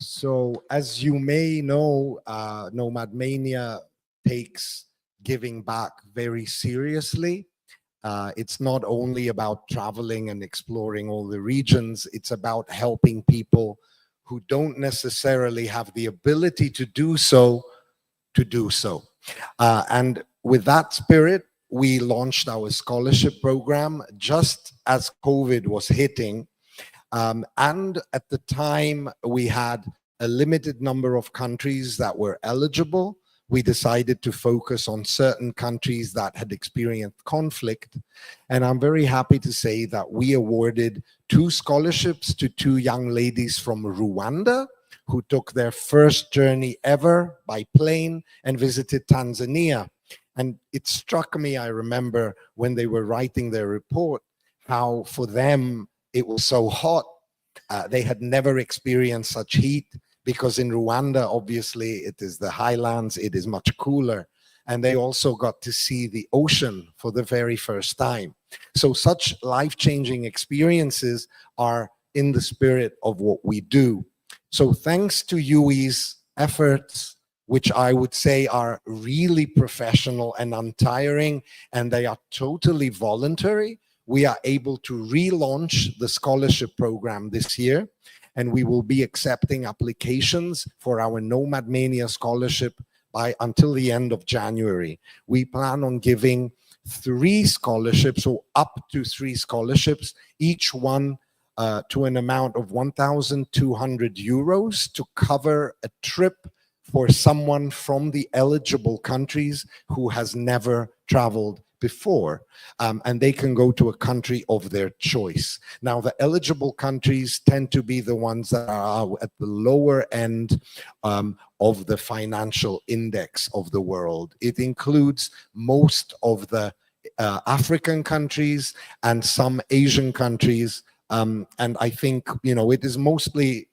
Speaker 13: So, as you may know, Nomad Mania takes giving back very seriously. It's not only about traveling and exploring all the regions, it's about helping people who don't necessarily have the ability to do so, to do so. And with that spirit, we launched our scholarship program just as COVID was hitting. And at the time, we had a limited number of countries that were eligible. We decided to focus on certain countries that had experienced conflict. And I'm very happy to say that we awarded 2 scholarships to 2 young ladies from Rwanda who took their first journey ever by plane and visited Tanzania. And it struck me, I remember when they were writing their report, how for them it was so hot. They had never experienced such heat, because in Rwanda, obviously, it is the highlands, it is much cooler. And they also got to see the ocean for the very first time. So such life-changing experiences are in the spirit of what we do. So thanks to Yui's efforts, which I would say are really professional and untiring, and they are totally voluntary, we are able to relaunch the scholarship program this year, and we will be accepting applications for our Nomad Mania scholarship until the end of January. We plan on giving 3 scholarships, or up to 3 scholarships, each one to an amount of 1,200 euros to cover a trip for someone from the eligible countries who has never traveled before, and they can go to a country of their choice. Now, the eligible countries tend to be the ones that are at the lower end of the financial index of the world. It includes most of the African countries and some Asian countries, and I think, you know, it is mostly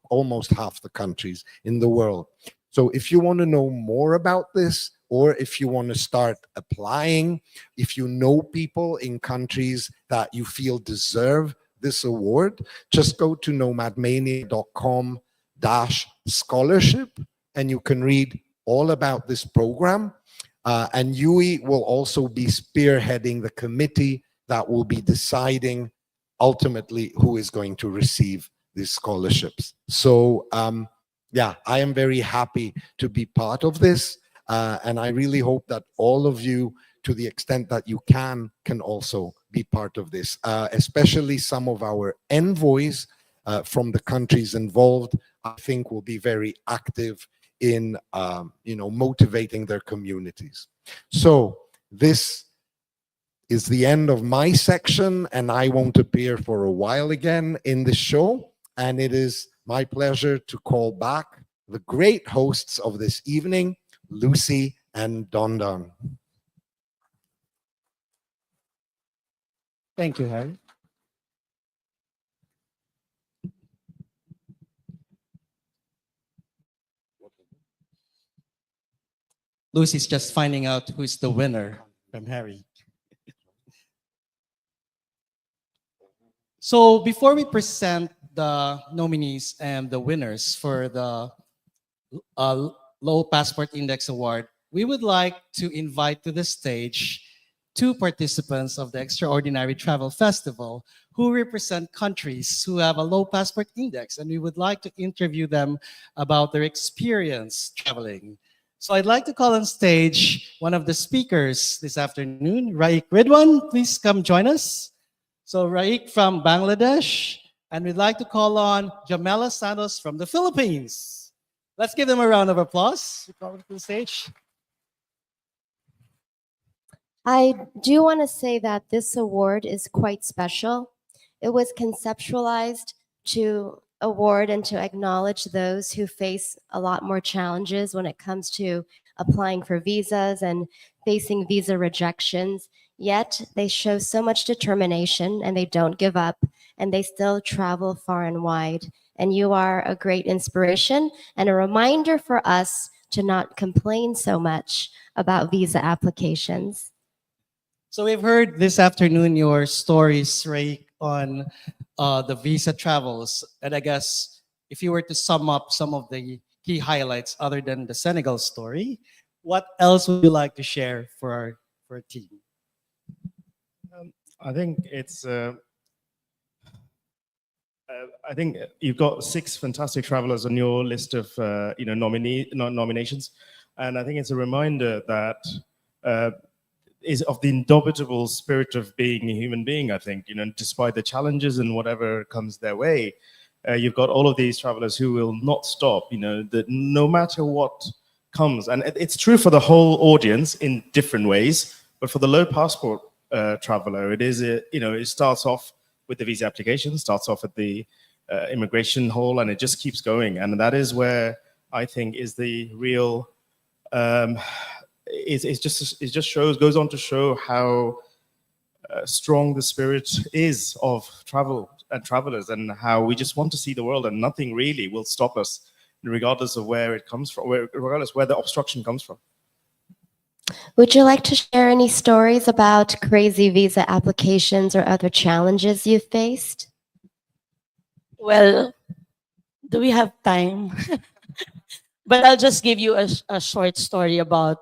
Speaker 13: almost half the countries in the world. So if you want to know more about this, or if you want to start applying, if you know people in countries that you feel deserve this award, just go to nomadmania.com/scholarship and you can read all about this program. And Yui will also be spearheading the committee that will be deciding ultimately who is going to receive these scholarships. So yeah, I am very happy to be part of this. And I really hope that all of you, to the extent that you can also be part of this, especially some of our envoys from the countries involved, I think will be very active in motivating their communities. So this is the end of my section, and I won't appear for a while again in the show. And it is my pleasure to call back the great hosts of this evening, Lucy and Don Don.
Speaker 1: Thank you, Harry. Lucy's just finding out who's the winner from Harry. So before we present the nominees and the winners for the Low Passport Index Award, we would like to invite to the stage two participants of the Extraordinary Travel Festival who represent countries who have a low passport index, and we would like to interview them about their experience traveling. So I'd like to call on stage one of the speakers this afternoon, Raik Ridwan. Please come join us. So Raik from Bangladesh, and we'd like to call on Jamela Santos from the Philippines. Let's give them a round of applause. Welcome to the stage.
Speaker 2: I do want to say that this award is quite special. It was conceptualized to award and to acknowledge those who face a lot more challenges when it comes to applying for visas and facing visa rejections. Yet they show so much determination and they don't give up and they still travel far and wide. And you are a great inspiration and a reminder for us to not complain so much about visa applications.
Speaker 1: So we've heard this afternoon your stories, Ray, on the visa travels. And I guess if you were to sum up some of the key highlights other than the Senegal story, what else would you like to share for our team?
Speaker 17: I think it's. I think you've got 6 fantastic travelers on your list of nominations, and I think it's a reminder that is of the indomitable spirit of being a human being. I think despite the challenges and whatever comes their way, you've got all of these travelers who will not stop. That no matter what comes, and it's true for the whole audience in different ways, but for the low passport traveler, it starts off with the visa application, starts off at the immigration hall, and it just keeps going. And that is where I think is the real. It just goes on to show how strong the spirit is of travel and travelers, and how we just want to see the world, and nothing really will stop us, regardless of where it comes from, regardless where the obstruction comes from.
Speaker 2: Would you like to share any stories about crazy visa applications or other challenges you've faced?
Speaker 18: Well, do we have time? But I'll just give you a short story about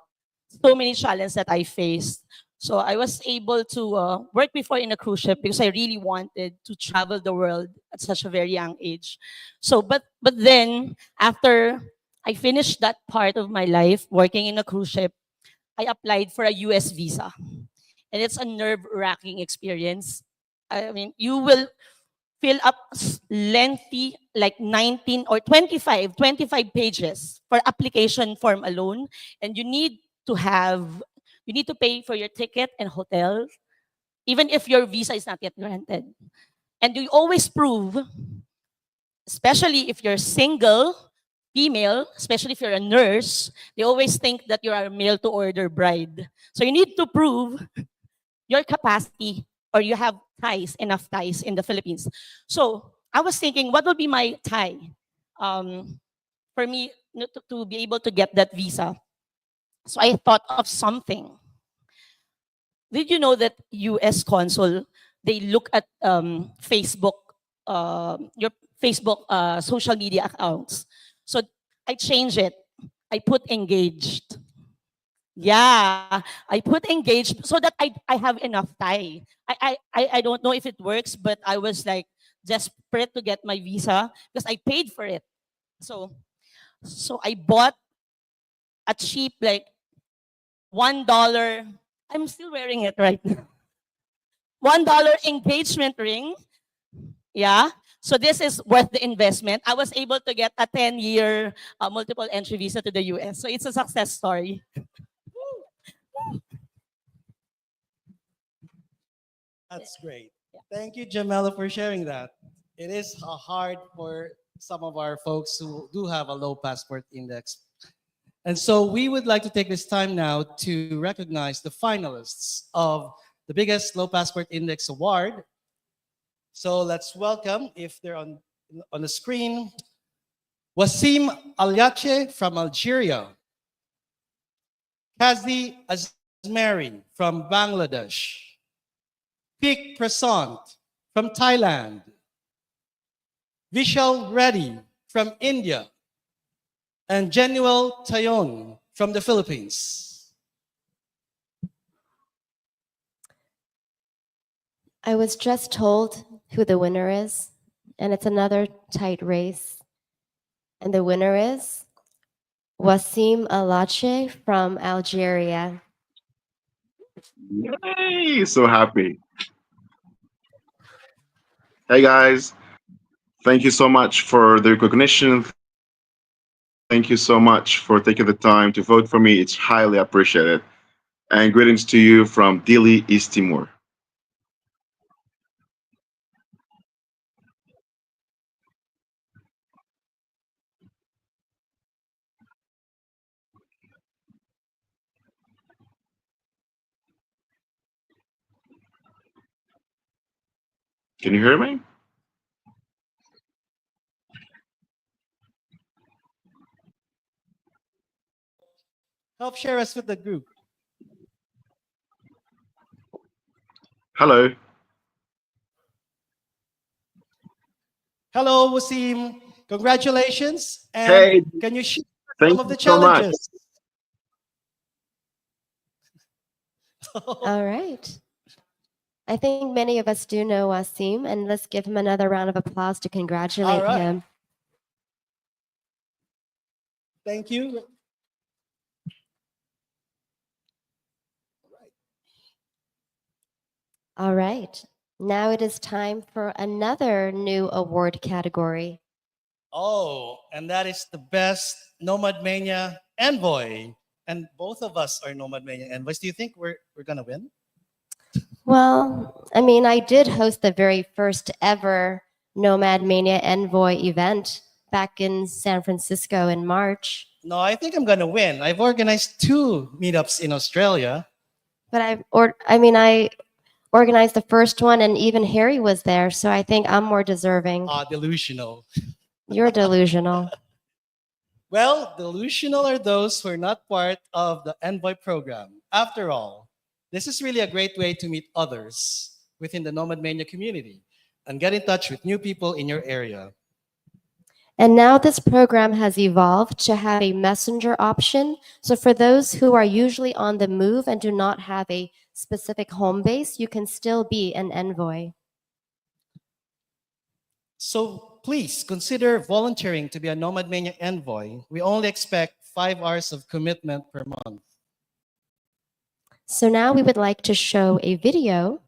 Speaker 18: so many challenges that I faced. So I was able to work before in a cruise ship because I really wanted to travel the world at such a very young age. So, but then after I finished that part of my life working in a cruise ship, I applied for a US visa. And it's a nerve-wracking experience. I mean, you will fill up lengthy, like 19 or 25 pages for application form alone. And you need to pay for your ticket and hotel, even if your visa is not yet granted. And you always prove, especially if you're single, female, especially if you're a nurse, they always think that you are a mail-to-order bride. So you need to prove your capacity, or you have enough ties in the Philippines. So I was thinking, what would be my tie for me to be able to get that visa? So I thought of something. Did you know that US consul, they look at Facebook, your Facebook social media accounts? So I changed it. I put engaged. Yeah, I put engaged so that I have enough time. I don't know if it works, but I was like desperate to get my visa because I paid for it. So I bought a cheap like $1. I'm still wearing it right now. $1 engagement ring. Yeah. So this is worth the investment. I was able to get a 10-year multiple entry visa to the US. So it's a success story.
Speaker 1: That's great. Thank you, Jamela, for sharing that. It is hard for some of our folks who do have a low passport index. And so we would like to take this time now to recognize the finalists of the biggest low passport index award. So let's welcome, if they're on the screen, Wasim Alyache from Algeria, Kazi Azmari from Bangladesh, Pik Prasant from Thailand, Vishal Reddy from India, and Genuel Tayon from the Philippines.
Speaker 2: I was just told who the winner is, and it's another tight race. And the winner is Wasim Alache from Algeria.
Speaker 19: Yay! So happy. Hey guys, thank you so much for the recognition. Thank you so much for taking the time to vote for me. It's highly appreciated. And greetings to you from Dili, East Timor. Can you hear me?
Speaker 1: Help share us with the group.
Speaker 19: Hello.
Speaker 1: Hello, Wasim. Congratulations. And
Speaker 19: Hey,
Speaker 1: can you share
Speaker 19: thank
Speaker 1: some of
Speaker 19: you
Speaker 1: the
Speaker 19: so much.
Speaker 1: challenges?
Speaker 2: All right. I think many of us do know Wasim, and let's give him another round of applause to congratulate
Speaker 1: All right.
Speaker 2: him.
Speaker 1: Thank you.
Speaker 2: All right. Now it is time for another new award category.
Speaker 1: Oh, and that is the best Nomad Mania envoy. And both of us are Nomad Mania envoys. Do you think we're going to win?
Speaker 2: Well, I mean, I did host the very first ever Nomad Mania envoy event back in San Francisco in March.
Speaker 1: No, I think I'm going to win. I've organized 2 meetups in Australia.
Speaker 2: But I organized the first one, and even Harry was there, so I think I'm more deserving.
Speaker 1: Delusional.
Speaker 2: You're delusional.
Speaker 1: Well, delusional are those who are not part of the envoy program. After all, this is really a great way to meet others within the Nomad Mania community and get in touch with new people in your area.
Speaker 2: And now this program has evolved to have a messenger option. So for those who are usually on the move and do not have a specific home base, you can still be an envoy.
Speaker 1: So please consider volunteering to be a Nomad Mania envoy. We only expect 5 hours of commitment per month.
Speaker 2: So now we would like to show a video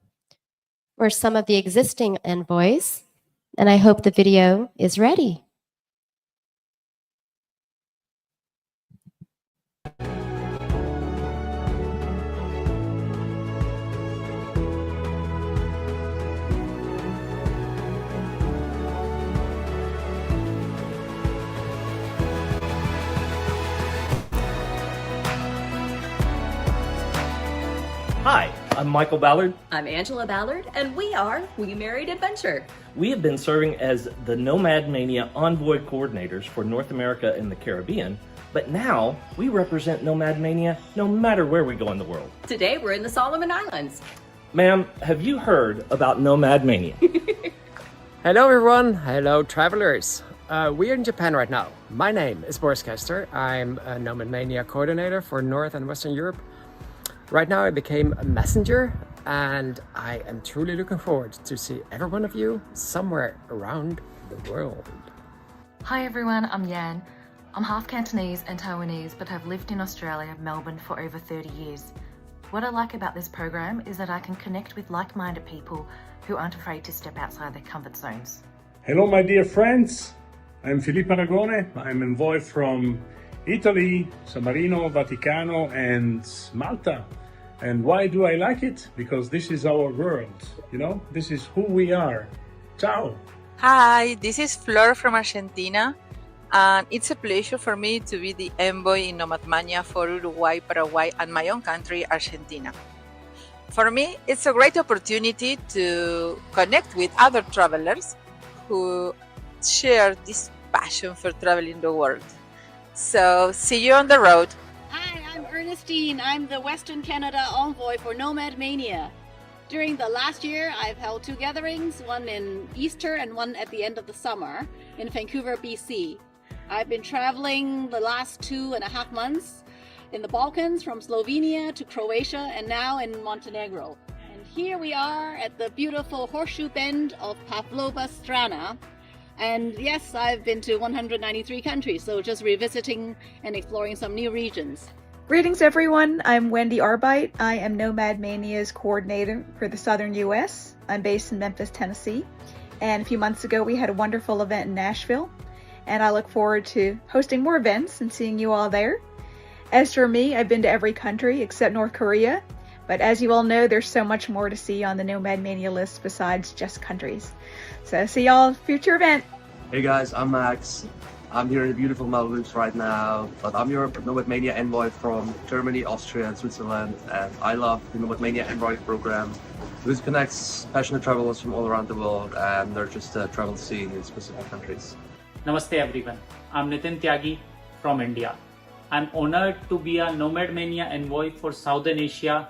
Speaker 2: for some of the existing envoys, and I hope the video is ready.
Speaker 20: Hi, I'm Michael Ballard.
Speaker 21: I'm Angela Ballard, and we are We Married Adventure.
Speaker 20: We have been serving as the Nomad Mania envoy coordinators for North America and the Caribbean, but now we represent Nomad Mania no matter where we go in the world.
Speaker 21: Today we're in the Solomon Islands.
Speaker 20: Ma'am, have you heard about Nomad Mania?
Speaker 22: Hello everyone, hello travelers.
Speaker 3: We are in Japan right now. My name is Boris Kester. I'm a Nomad Mania coordinator for North and Western Europe. Right now I became a messenger, and I am truly looking forward to see every one of you somewhere around the world.
Speaker 22: Hi everyone, I'm Yan. I'm half Cantonese and Taiwanese, but have lived in Australia, Melbourne, for over 30 years. What I like about this program is that I can connect with like-minded people who aren't afraid to step outside their comfort zones.
Speaker 23: Hello, my dear friends. I'm Filippo Aragone. I'm envoy from Italy, San Marino, Vaticano, and Malta. And why do I like it? Because this is our world, you know? This is who we are. Ciao.
Speaker 24: Hi, this is Flor from Argentina, and it's a pleasure for me to be the envoy in Nomad Mania for Uruguay, Paraguay, and my own country, Argentina. For me, it's a great opportunity to connect with other travelers who share this passion for traveling the world. So, see you on the road.
Speaker 25: Hi, I'm Ernestine. I'm the Western Canada envoy for Nomad Mania. During the last year, I've held 2 gatherings, one in Easter and one at the end of the summer in Vancouver, BC. I've been traveling the last 2.5 months in the Balkans, from Slovenia to Croatia, and now in Montenegro. And here we are at the beautiful horseshoe bend of Pavlova Strana. And yes, I've been to 193 countries, so just revisiting and exploring some new regions.
Speaker 26: Greetings everyone, I'm Wendy Arbite. I am Nomad Mania's coordinator for the Southern US. I'm based in Memphis, Tennessee. And a few months ago we had a wonderful event in Nashville. And I look forward to hosting more events and seeing you all there. As for me, I've been to every country except North Korea. But as you all know, there's so much more to see on the Nomad Mania list besides just countries. So see y'all at future event.
Speaker 27: Hey guys, I'm Max. I'm here in the beautiful Maldives right now, but I'm your Nomad Mania envoy from Germany, Austria, and Switzerland, and I love the Nomad Mania envoy program, which connects passionate travelers from all around the world and nurtures the travel scene in specific countries.
Speaker 28: Namaste everyone. I'm Nitin Tyagi from India. I'm honored to be a Nomad Mania envoy for Southern Asia.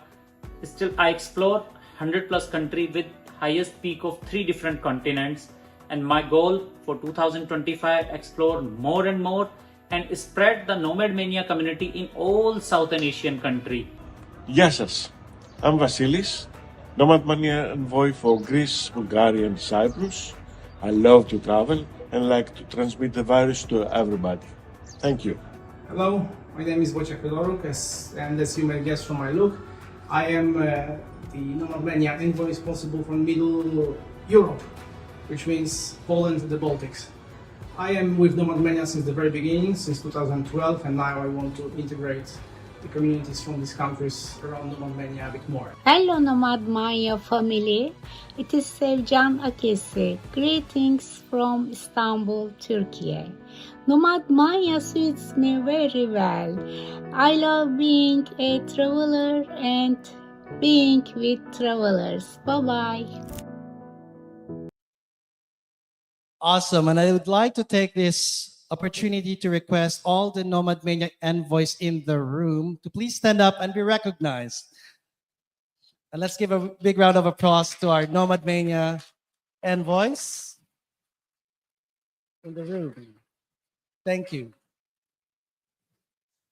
Speaker 28: Still, I explore 100+ countries with highest peak of 3 different continents. And my goal for 2025, explore more and more and spread the Nomad Mania community in all Southern Asian countries.
Speaker 29: Γεια σας. I'm Vasilis, Nomad Mania envoy for Greece, Bulgaria and Cyprus. I love to travel and like to transmit the virus to everybody. Thank you.
Speaker 30: Hello, my name is Wojciech Fedoruk, and as you may guess from my look, I am the Nomad Mania envoy responsible for Middle Europe, which means Poland and the Baltics. I am with Nomad Mania since the very beginning, since 2012, and now I want to integrate the communities from these countries around Nomad Mania a bit more.
Speaker 31: Hello Nomad Mania family, it is Sevcan Akesi. Greetings from Istanbul, Turkey. Nomad Mania suits me very well. I love being a traveler and being with travelers. Bye-bye.
Speaker 1: Awesome. And I would like to take this opportunity to request all the Nomad Mania envoys in the room to please stand up and be recognized. And let's give a big round of applause to our Nomad Mania envoys in the room. Thank you.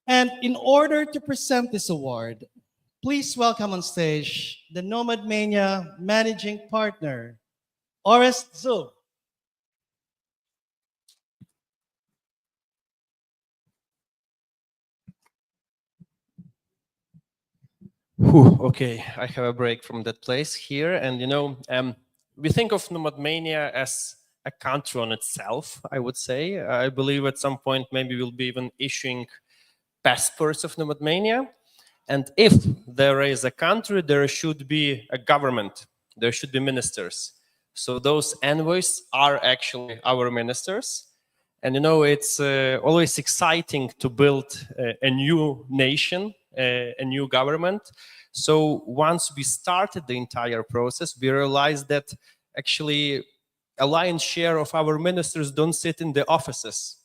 Speaker 1: And in order to present this award, please welcome on stage the Nomad Mania managing partner, Orest Zub.
Speaker 32: Whew, okay, I have a break from that place here. And you know, we think of Nomad Mania as a country on itself, I would say. I believe at some point maybe we'll be even issuing passports of Nomad Mania. And if there is a country, there should be a government, there should be ministers. So those envoys are actually our ministers. And you know, it's always exciting to build a new nation, a new government. So once we started the entire process, we realized that actually a lion's share of our ministers don't sit in the offices.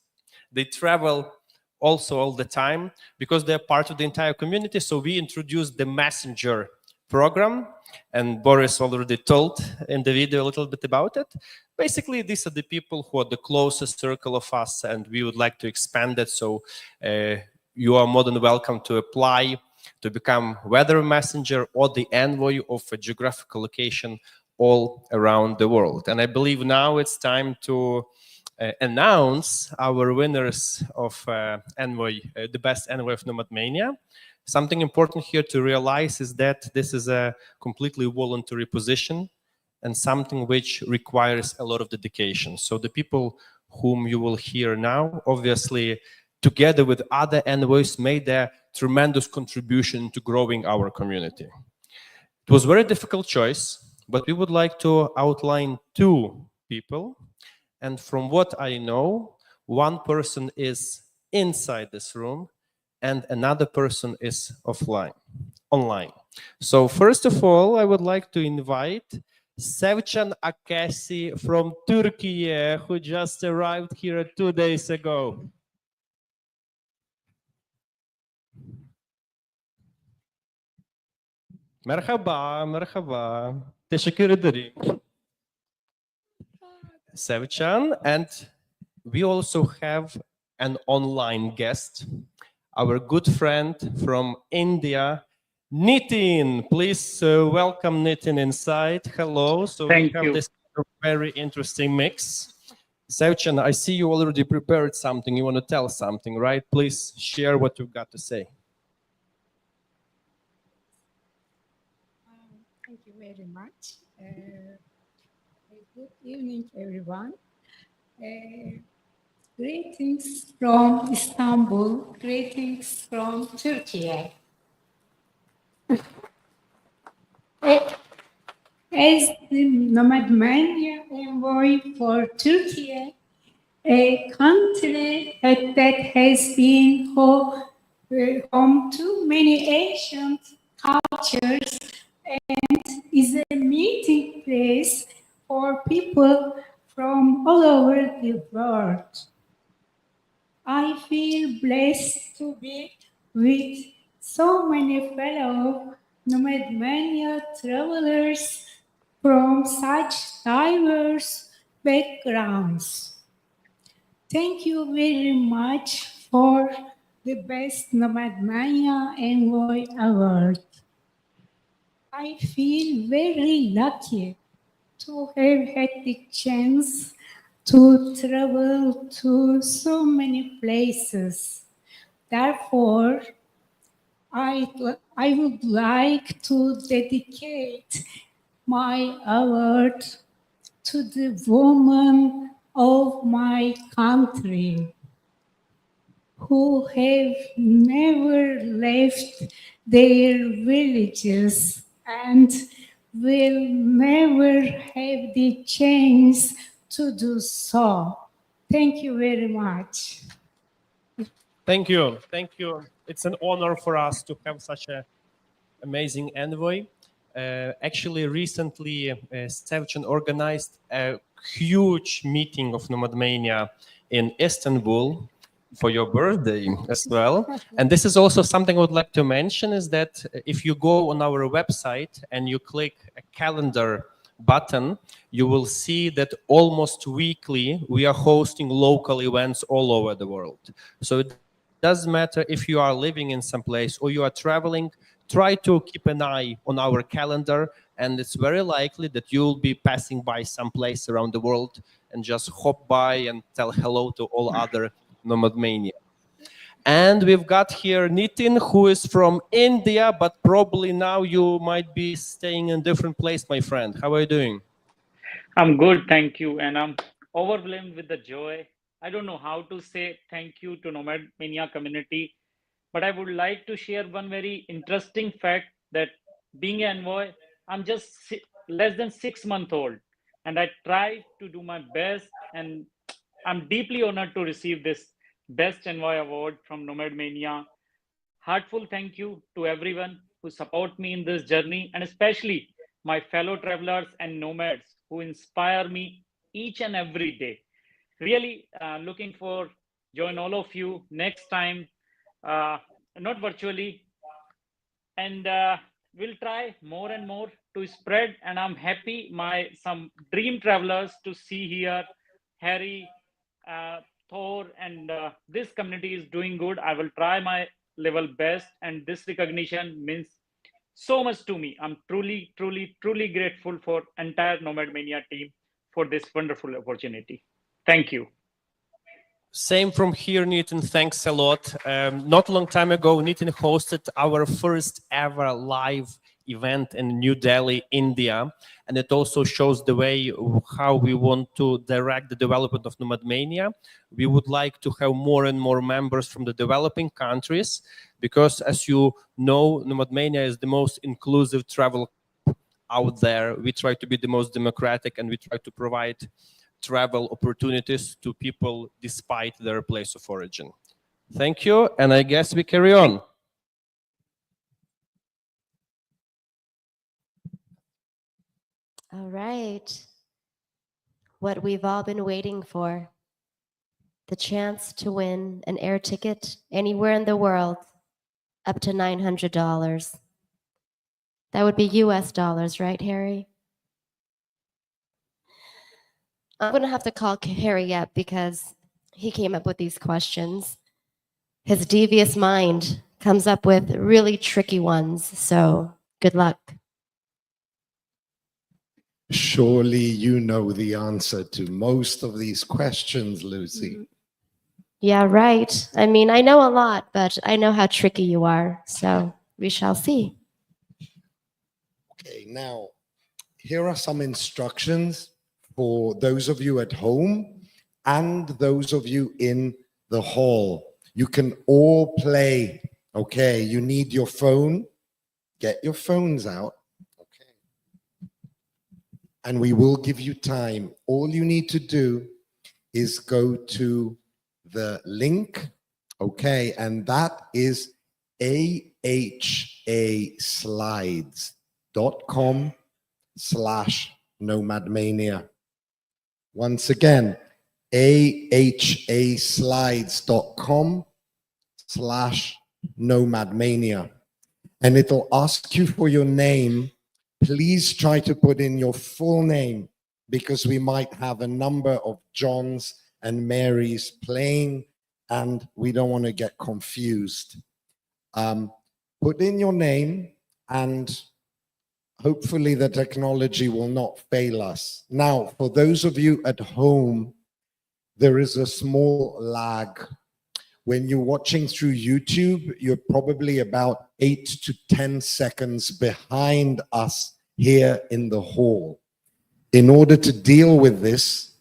Speaker 32: They travel also all the time because they're part of the entire community. So we introduced the messenger program, and Boris already told in the video a little bit about it. Basically, these are the people who are the closest circle of us, and we would like to expand it. So you are more than welcome to apply to become weather messenger or the envoy of a geographical location all around the world. And I believe now it's time to announce our winners of envoy, the best envoy of Nomad Mania. Something important here to realize is that this is a completely voluntary position and something which requires a lot of dedication. So the people whom you will hear now, obviously, together with other envoys, made a tremendous contribution to growing our community. It was a very difficult choice, but we would like to outline two people. And from what I know, one person is inside this room and another person is online. So first of all, I would like to invite Sevcan Akesi from Turkey, who just arrived here 2 days ago. Merhaba, merhaba. Teşekkür ederim. Sevcan, and we also have an online guest, our good friend from India, Nitin. Please welcome Nitin inside. Hello. So
Speaker 28: Thank we have you. this
Speaker 32: very interesting mix. Sevcan, I see you already prepared something. You want to tell something, right? Please share what you've got to say.
Speaker 31: Thank you very much. Good evening, everyone. Greetings from Istanbul. Greetings from Turkey. As the Nomad Mania envoy for Turkey, a country that has been home to many ancient cultures and is a meeting place for people from all over the world. I feel blessed to be with so many fellow Nomad Mania travelers from such diverse backgrounds. Thank you very much for the Best Nomad Mania Envoy Award. I feel very lucky to have had the chance to travel to so many places. Therefore, I would like to dedicate my award to the women of my country who have never left their villages and will never have the chance to do so. Thank you very much.
Speaker 32: Thank you. Thank you. It's an honor for us to have such an amazing envoy. Actually, recently, Sevcan organized a huge meeting of Nomad Mania in Istanbul for your birthday as well. And this is also something I would like to mention is that if you go on our website and you click a calendar button, you will see that almost weekly we are hosting local events all over the world. So it doesn't matter if you are living in some place or you are traveling, try to keep an eye on our calendar, and it's very likely that you'll be passing by some place around the world and just hop by and tell hello to all other Nomad Mania. And we've got here Nitin, who is from India, but probably now you might be staying in a different place, my friend. How are you doing?
Speaker 28: I'm good, thank you, and I'm overwhelmed with the joy. I don't know how to say thank you to Nomad Mania community, but I would like to share one very interesting fact that being an envoy, I'm just less than 6 months old, and I try to do my best, and I'm deeply honored to receive this Best Envoy Award from Nomad Mania. Heartful thank you to everyone who support me in this journey, and especially my fellow travelers and nomads who inspire me each and every day. Really looking for join all of you next time, not virtually. And we'll try more and more to spread. And I'm happy my some dream travelers to see here, Harry, Thor, and this community is doing good. I will try my level best, and this recognition means so much to me. I'm truly, truly, truly grateful for entire Nomad Mania team for this wonderful opportunity. Thank you.
Speaker 32: Same from here, Nitin. Thanks a lot. Not a long time ago, Nitin hosted our first ever live event in New Delhi, India. And it also shows the way how we want to direct the development of Nomad Mania. We would like to have more and more members from the developing countries, because as you know, Nomad Mania is the most inclusive travel out there. We try to be the most democratic, and we try to provide travel opportunities to people despite their place of origin. Thank you, and I guess we carry on.
Speaker 2: All right. What we've all been waiting for. The chance to win an air ticket anywhere in the world, up to $900. That would be US dollars, right, Harry? I'm going to have to call Harry up because he came up with these questions. His devious mind comes up with really tricky ones, so good luck.
Speaker 13: Surely you know the answer to most of these questions, Lucy.
Speaker 2: Yeah, right. I mean, I know a lot, but I know how tricky you are, so we shall see.
Speaker 13: Okay, now, here are some instructions for those of you at home and those of you in the hall. You can all play, okay? You need your phone. Get your phones out, okay? And we will give you time. All you need to do is go to the link, okay? And that is ahaslides.com/nomadmania. Once again, ahaslides.com/nomadmania. And it'll ask you for your name. Please try to put in your full name, because we might have a number of Johns and Marys playing, and we don't want to get confused. Put in your name, and hopefully the technology will not fail us. Now, for those of you at home, there is a small lag. When you're watching through YouTube, you're probably about 8 to 10 seconds behind us here in the hall. In order to deal with this,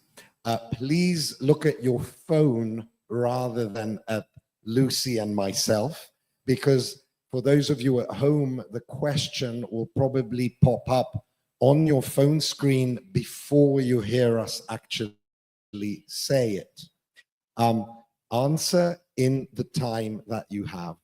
Speaker 13: please look at your phone rather than at Lucy and myself, because for those of you at home, the question will probably pop up on your phone screen before you hear us actually say it. Answer in the time that you have.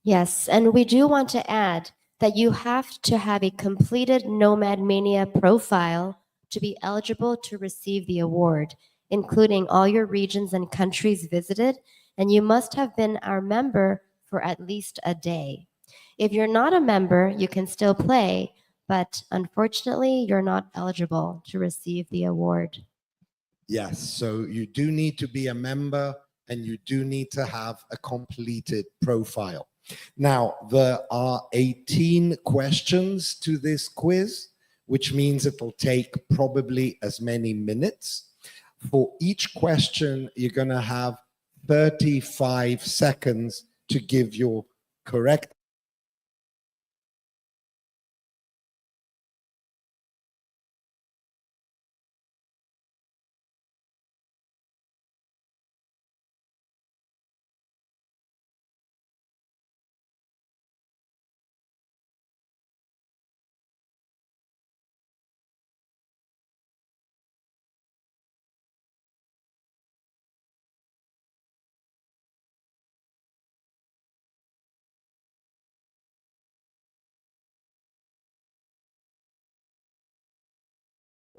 Speaker 2: Yes, and we do want to add that you have to have a completed Nomad Mania profile to be eligible to receive the award, including all your regions and countries visited, and you must have been our member for at least a day. If you're not a member, you can still play, but unfortunately, you're not eligible to receive the award.
Speaker 13: Yes, so you do need to be a member, and you do need to have a completed profile. Now, there are 18 questions to this quiz, which means it'll take probably as many minutes. For each question, you're going to have 35 seconds to give your correct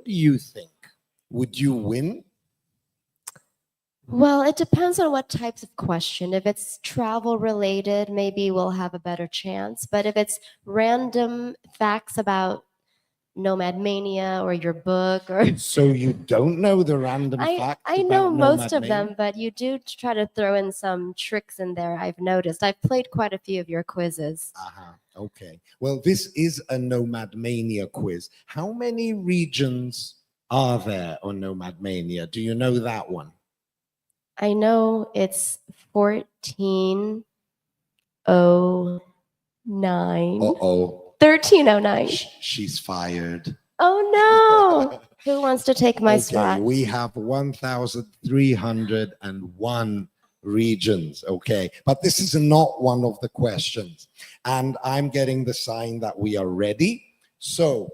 Speaker 13: do you think? Would you win?
Speaker 2: Well, it depends on what types of question. If it's travel related, maybe we'll have a better chance. But if it's random facts about Nomad Mania or your book or
Speaker 13: So you don't know the random facts
Speaker 2: I
Speaker 13: about
Speaker 2: know most
Speaker 13: Nomad
Speaker 2: of
Speaker 13: Mania?
Speaker 2: them, but you do try to throw in some tricks in there, I've noticed. I've played quite a few of your quizzes.
Speaker 13: Okay. Well, this is a Nomad Mania quiz. How many regions are there on Nomad Mania? Do you know that one?
Speaker 2: I know it's 1409.
Speaker 13: Uh-oh.
Speaker 2: 1309.
Speaker 13: She's fired.
Speaker 2: Oh no! Who wants to take my
Speaker 13: Okay,
Speaker 2: spot?
Speaker 13: we have 1,301 regions. Okay, but this is not one of the questions. And I'm getting the sign that we are ready. So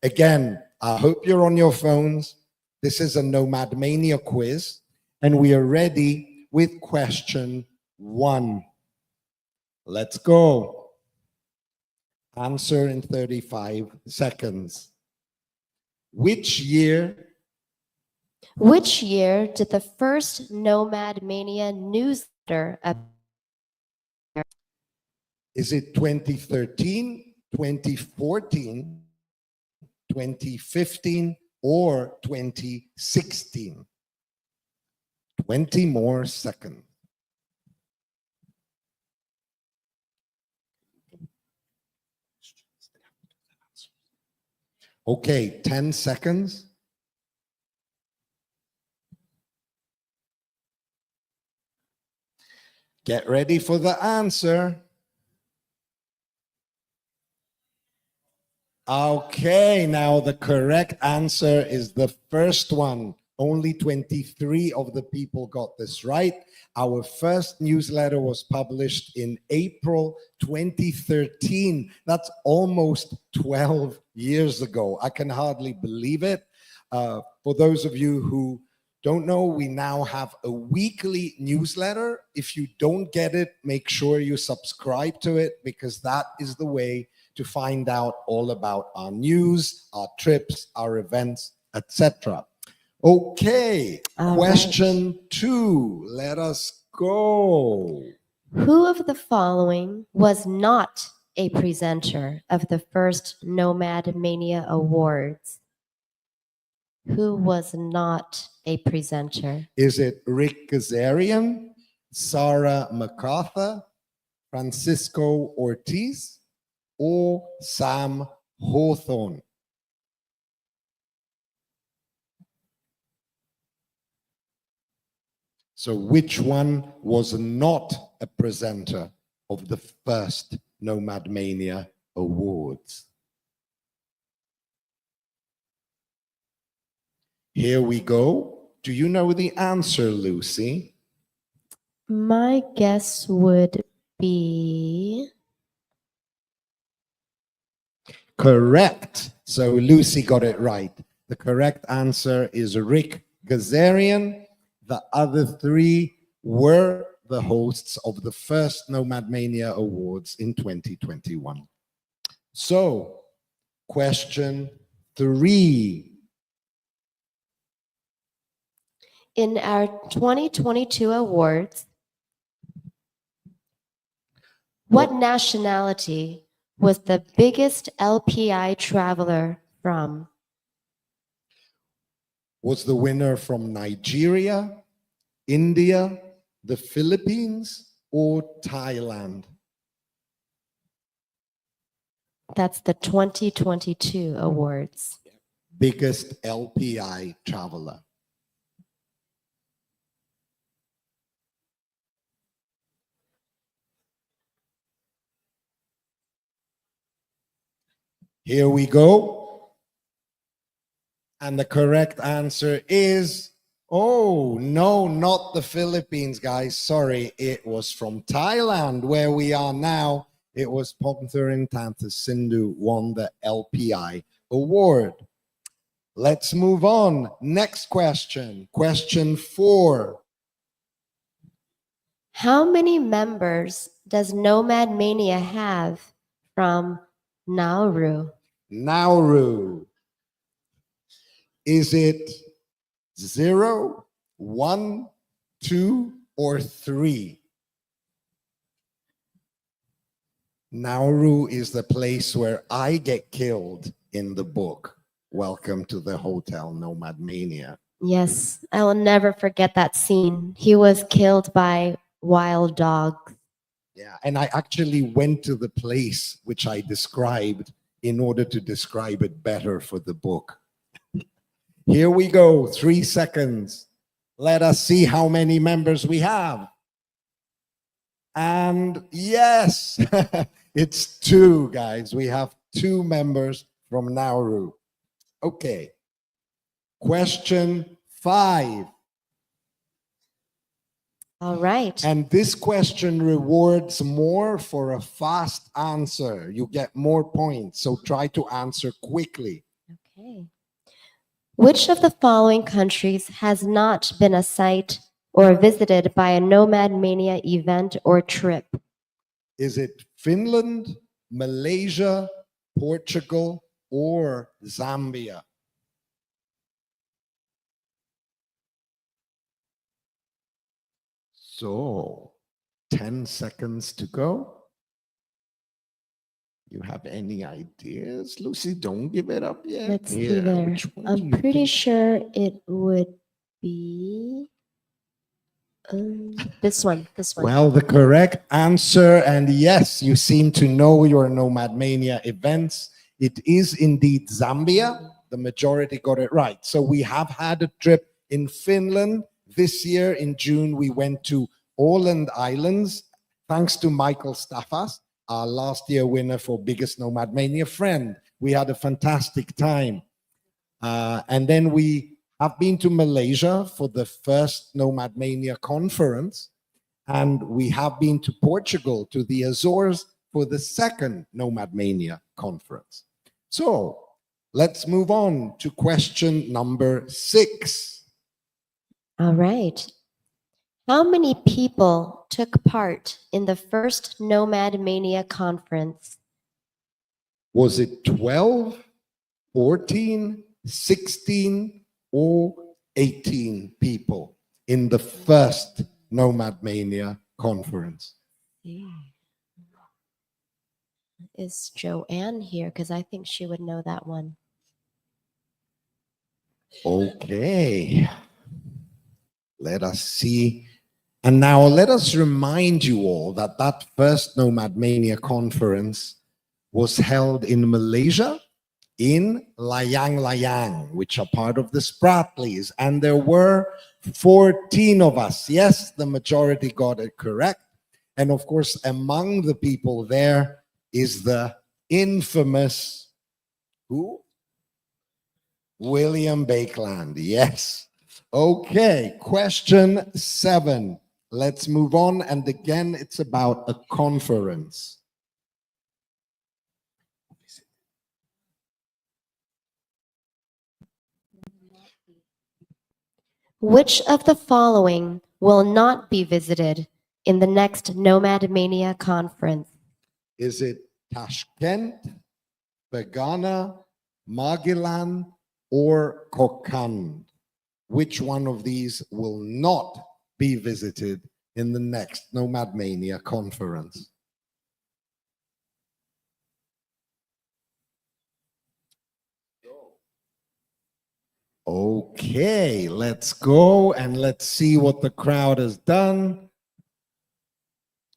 Speaker 13: again, I hope you're on your phones. This is a Nomad Mania quiz, and we are ready with question 1. Let's go. Answer in 35 seconds. Which year
Speaker 2: did the first Nomad Mania newsletter appear?
Speaker 13: is it 2013, 2014, 2015, or 2016? 20 more seconds. Okay, 10 seconds. Get ready for the answer. Okay, now the correct answer is the first one. Only 23 of the people got this right. Our first newsletter was published in April 2013. That's almost 12 years ago. I can hardly believe it. For those of you who don't know, we now have a weekly newsletter. If you don't get it, make sure you subscribe to it, because that is the way to find out all about our news, our trips, our events, etc. Okay, question 2. Let us go.
Speaker 2: Who of the following was not a presenter of the first Nomad Mania Awards? Who was not a presenter?
Speaker 13: Is it Rick Kazarian, Sarah MacArthur, Francisco Ortiz, or Sam Hawthorne? So which one was not a presenter of the first Nomad Mania Awards? Here we go. Do you know the answer, Lucy?
Speaker 2: My guess would be...
Speaker 13: Correct. So Lucy got it right. The correct answer is Rick Kazarian. The other 3 were the hosts of the first Nomad Mania Awards in 2021. So, question 3.
Speaker 2: In our 2022 awards, what nationality was the biggest LPI traveler from?
Speaker 13: Was the winner from Nigeria, India, the Philippines, or Thailand?
Speaker 2: That's the 2022 awards.
Speaker 13: Biggest LPI traveler. Here we go. And the correct answer is, oh, no, not the Philippines, guys. Sorry, it was from Thailand, where we are now. It was Pomthurin Tantasindu won the LPI award. Let's move on. Next question. Question 4.
Speaker 2: How many members does Nomad Mania have from Nauru?
Speaker 13: Nauru. Is it 0, 1, 2, or 3? Nauru is the place where I get killed in the book. Welcome to the Hotel Nomad Mania.
Speaker 2: Yes, I will never forget that scene. He was killed by wild dogs.
Speaker 13: Yeah, and I actually went to the place which I described in order to describe it better for the book. Here we go, 3 seconds. Let us see how many members we have. And yes, it's 2, guys. We have 2 members from Nauru. Okay. Question 5.
Speaker 2: All right.
Speaker 13: And this question rewards more for a fast answer. You get more points, so try to answer quickly.
Speaker 2: Okay. Which of the following countries has not been a site or visited by a Nomad Mania event or trip?
Speaker 13: Is it Finland, Malaysia, Portugal, or Zambia? So, 10 seconds to go. You have any ideas? Lucy, don't give it up yet.
Speaker 2: Let's see there.
Speaker 13: Which one do
Speaker 2: I'm
Speaker 13: you
Speaker 2: pretty
Speaker 13: think?
Speaker 2: sure it would be this one.
Speaker 13: Well, the correct answer, and yes, you seem to know your Nomad Mania events. It is indeed Zambia. The majority got it right. So we have had a trip in Finland. This year in June, we went to Åland Islands, thanks to Michael Staffas, our last year winner for Biggest Nomad Mania friend. We had a fantastic time. And then we have been to Malaysia for the first Nomad Mania conference. And we have been to Portugal, to the Azores, for the second Nomad Mania conference. So let's move on to question number 6.
Speaker 2: All right. How many people took part in the first Nomad Mania conference?
Speaker 13: Was it 12, 14, 16, or 18 people in the first Nomad Mania conference?
Speaker 2: Is Joanne here? Because I think she would know that one.
Speaker 13: Okay. Let us see. And now let us remind you all that that first Nomad Mania conference was held in Malaysia, in Layang Layang, which are part of the Spratlys. And there were 14 of us. Yes, the majority got it correct. And of course, among the people there is the infamous, who? William Bakeland. Yes. Okay, question 7. Let's move on. And again, it's about a conference.
Speaker 2: Which of the following will not be visited in the next Nomad Mania conference?
Speaker 13: Is it Tashkent, Fergana, Magellan, or Kokand? Which one of these will not be visited in the next Nomad Mania conference? Okay, let's go and let's see what the crowd has done.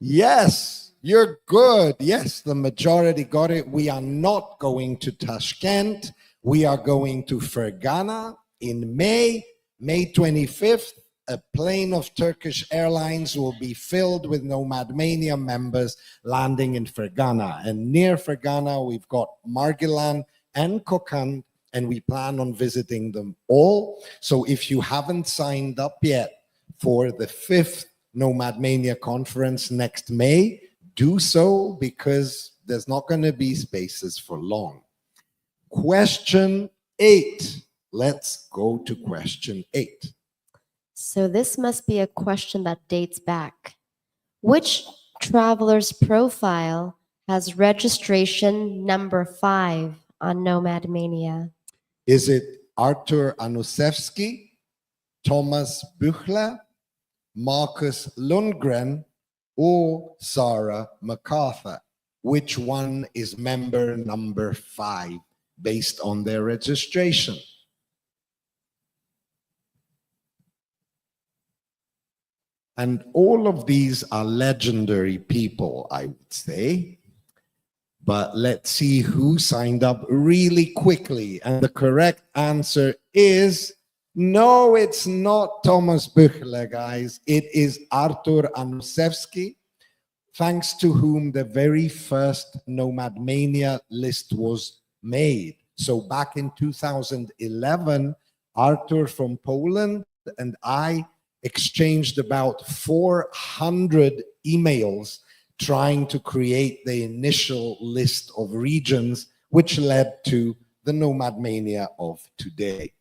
Speaker 13: Yes, you're good. Yes, the majority got it. We are not going to Tashkent. We are going to Fergana in May 25th. A plane of Turkish Airlines will be filled with Nomad Mania members landing in Fergana. And near Fergana, we've got Margilan and Kokand, and we plan on visiting them all. So if you haven't signed up yet for the 5th Nomad Mania conference next May, do so, because there's not going to be spaces for long. Question 8. Let's go to question 8.
Speaker 2: So this must be a question that dates back. Which traveler's profile has registration number 5 on Nomad Mania?
Speaker 13: Is it Artur Anusevsky, Thomas Buchler, Marcus Lundgren, or Sarah MacArthur? Which one is member number 5 based on their registration? And all of these are legendary people, I would say. But let's see who signed up really quickly. And the correct answer is no, it's not Thomas Buchler, guys. It is Artur Anusevsky, thanks to whom the very first Nomad Mania list was made. So back in 2011, Artur from Poland and I exchanged about 400 emails trying to create the initial list of regions, which led to the Nomad Mania of today.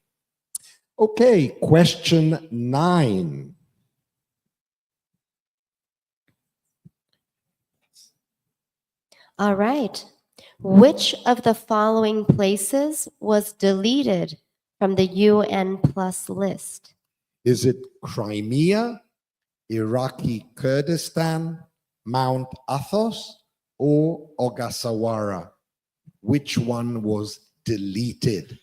Speaker 13: Okay, question 9.
Speaker 2: All right. Which of the following places was deleted from the UN Plus list?
Speaker 13: Is it Crimea, Iraqi Kurdistan, Mount Athos, or Ogasawara? Which one was deleted?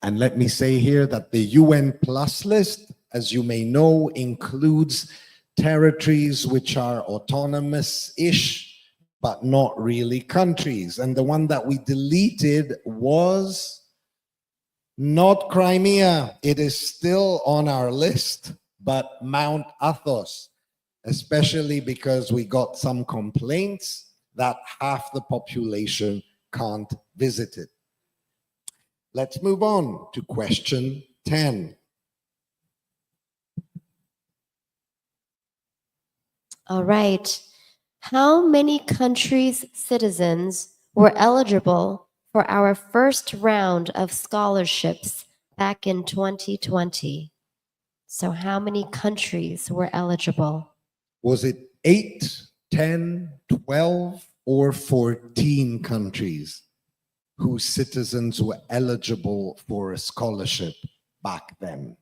Speaker 13: And let me say here that the UN Plus list, as you may know, includes territories which are autonomous-ish, but not really countries. And the one that we deleted was not Crimea. It is still on our list, but Mount Athos, especially because we got some complaints that half the population can't visit it. Let's move on to question 10.
Speaker 2: All right. How many countries' citizens were eligible for our first round of scholarships back in 2020? So how many countries were eligible?
Speaker 13: Was it 8, 10, 12, or 14 countries whose citizens were eligible for a scholarship back then?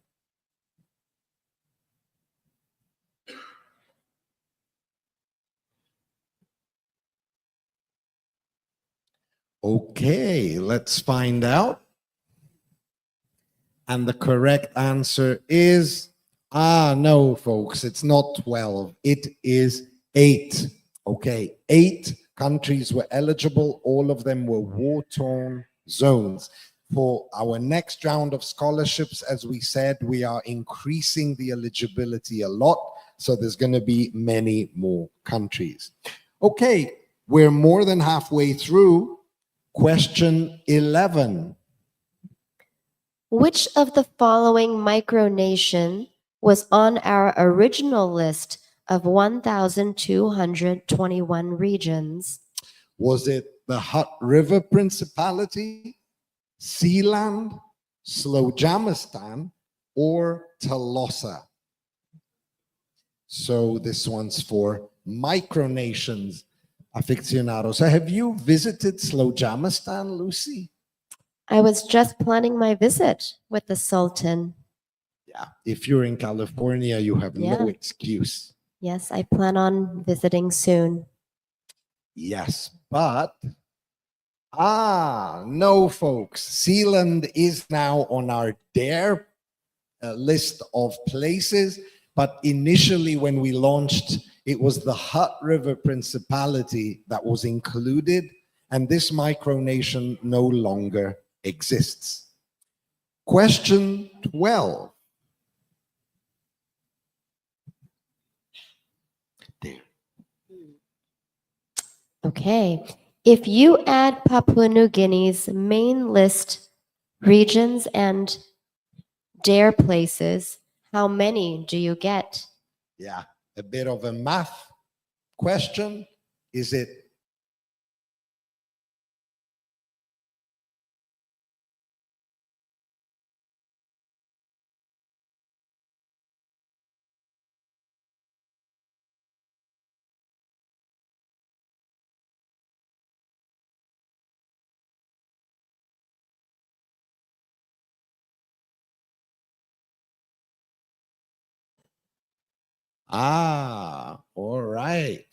Speaker 13: Okay, let's find out. And the correct answer is, no, folks, it's not 12. It is 8. Okay, 8 countries were eligible. All of them were war-torn zones. For our next round of scholarships, as we said, we are increasing the eligibility a lot. So there's going to be many more countries. Okay, we're more than halfway through. Question 11.
Speaker 2: Which of the following micronation was on our original list of 1,221 regions?
Speaker 13: Was it the Hutt River Principality, Sealand, Slowjamistan, or Talosa? So this one's for micronations aficionados. So have you visited Slowjamistan, Lucy?
Speaker 2: I was just planning my visit with the Sultan.
Speaker 13: Yeah, if you're in California, you have no excuse.
Speaker 2: Yes, I plan on visiting soon.
Speaker 13: Yes, but no, folks. Sealand is now on our DARE list of places, but initially when we launched, it was the Hutt River Principality that was included, and this micronation no longer exists. Question 12. There.
Speaker 2: Okay. If you add Papua New Guinea's main list regions and DARE places, how many do you get?
Speaker 13: Yeah, a bit of a math question. Is it Ah, all right.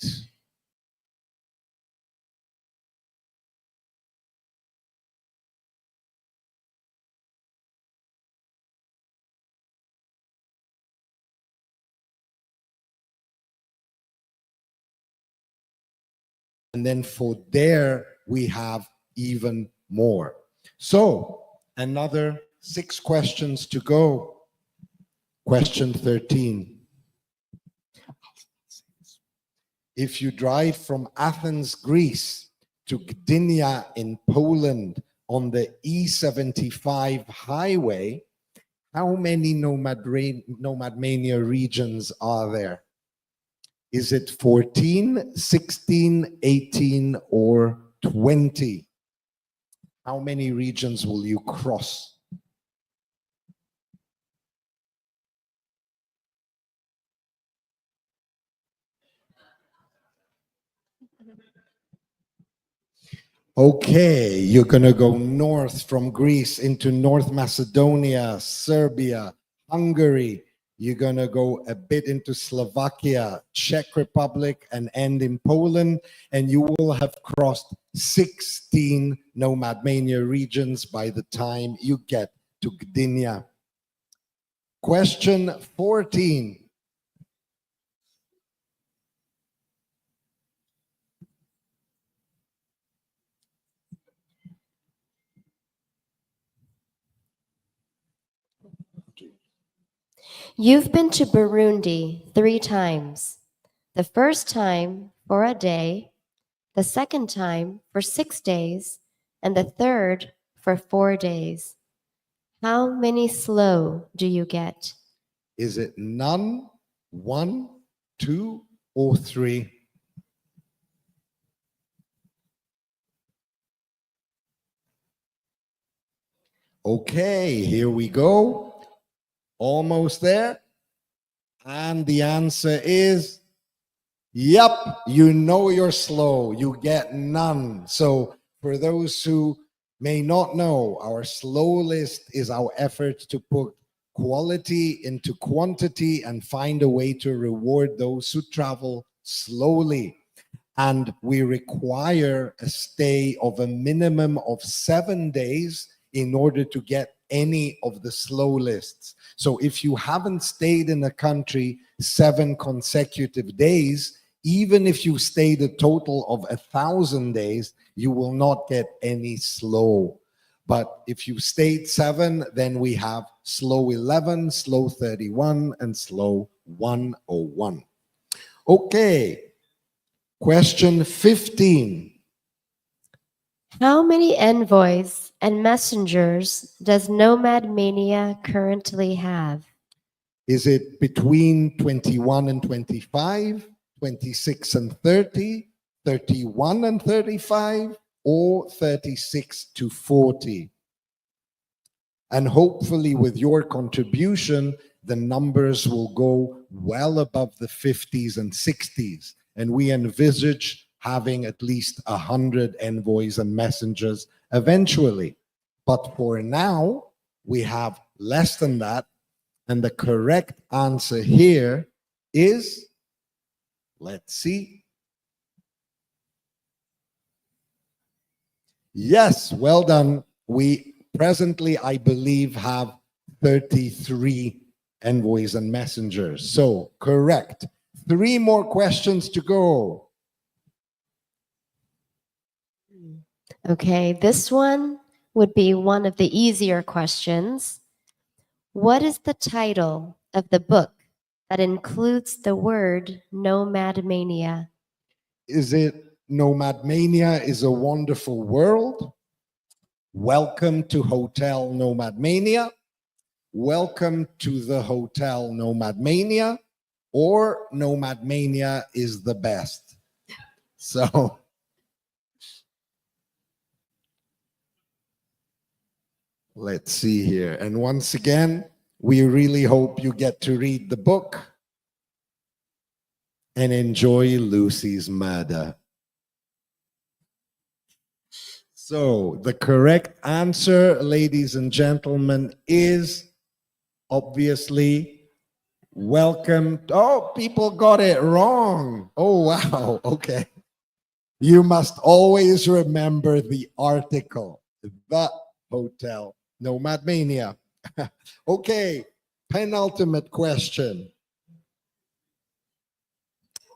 Speaker 13: And then for there, we have even more. So another 6 questions to go. Question 13. If you drive from Athens, Greece to Gdynia in Poland on the E75 highway, how many Nomad Mania regions are there? Is it 14, 16, 18, or 20? How many regions will you cross? Okay, you're going to go north from Greece into North Macedonia, Serbia, Hungary. You're going to go a bit into Slovakia, Czech Republic, and end in Poland. And you will have crossed 16 Nomad Mania regions by the time you get to Gdynia. Question 14.
Speaker 2: You've been to Burundi 3 times. The first time for a day, the second time for 6 days, and the third for 4 days. How many slow do you get?
Speaker 13: Is it none, 1, 2, or 3? Okay, here we go. Almost there. And the answer is, yep, you know you're slow. You get none. So for those who may not know, our slow list is our effort to put quality into quantity and find a way to reward those who travel slowly. And we require a stay of a minimum of 7 days in order to get any of the slow lists. So if you haven't stayed in a country 7 consecutive days, even if you stayed a total of 1,000 days, you will not get any slow. But if you stayed 7, then we have slow 11, slow 31, and slow 101. Okay, question 15.
Speaker 2: How many envoys and messengers does Nomad Mania currently have?
Speaker 13: Is it between 21 and 25, 26 and 30, 31 and 35, or 36 to 40? And hopefully with your contribution, the numbers will go well above the 50s and 60s. And we envisage having at least 100 envoys and messengers eventually. But for now, we have less than that. And the correct answer here is, let's see. Yes, well done. We presently, I believe, have 33 envoys and messengers. So correct. 3 more questions to go.
Speaker 2: Okay, this one would be one of the easier questions. What is the title of the book that includes the word Nomad Mania?
Speaker 13: Is it Nomad Mania is a Wonderful World? Welcome to Hotel Nomad Mania. Welcome to the Hotel Nomad Mania, or Nomad Mania is the best. So let's see here. And once again, we really hope you get to read the book and enjoy Lucy's murder. So the correct answer, ladies and gentlemen, is obviously Welcome. Oh, people got it wrong. Oh, wow. Okay. You must always remember the article, the hotel, Nomad Mania. Okay, penultimate question.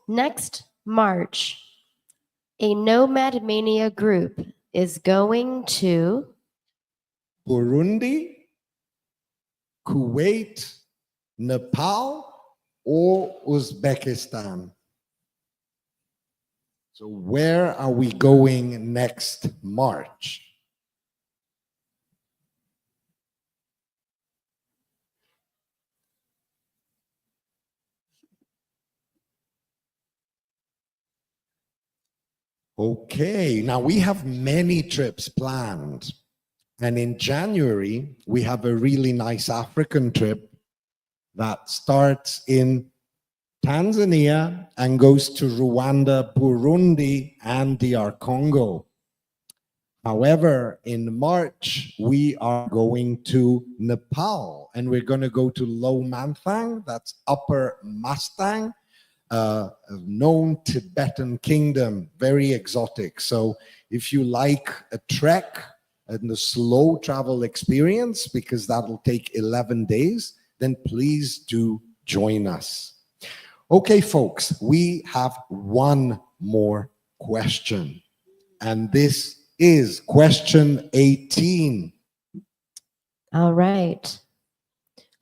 Speaker 2: Next March, a Nomad Mania group is going to
Speaker 13: Burundi, Kuwait, Nepal, or Uzbekistan? So where are we going next March? Okay, now we have many trips planned. And in January, we have a really nice African trip that starts in Tanzania and goes to Rwanda, Burundi, and DR Congo. However, in March, we are going to Nepal and we're going to go to Low Manthang, that's Upper Mustang, a known Tibetan kingdom, very exotic. So if you like a trek and a slow travel experience, because that'll take 11 days, then please do join us. Okay, folks, we have one more question. And this is question 18.
Speaker 2: All right.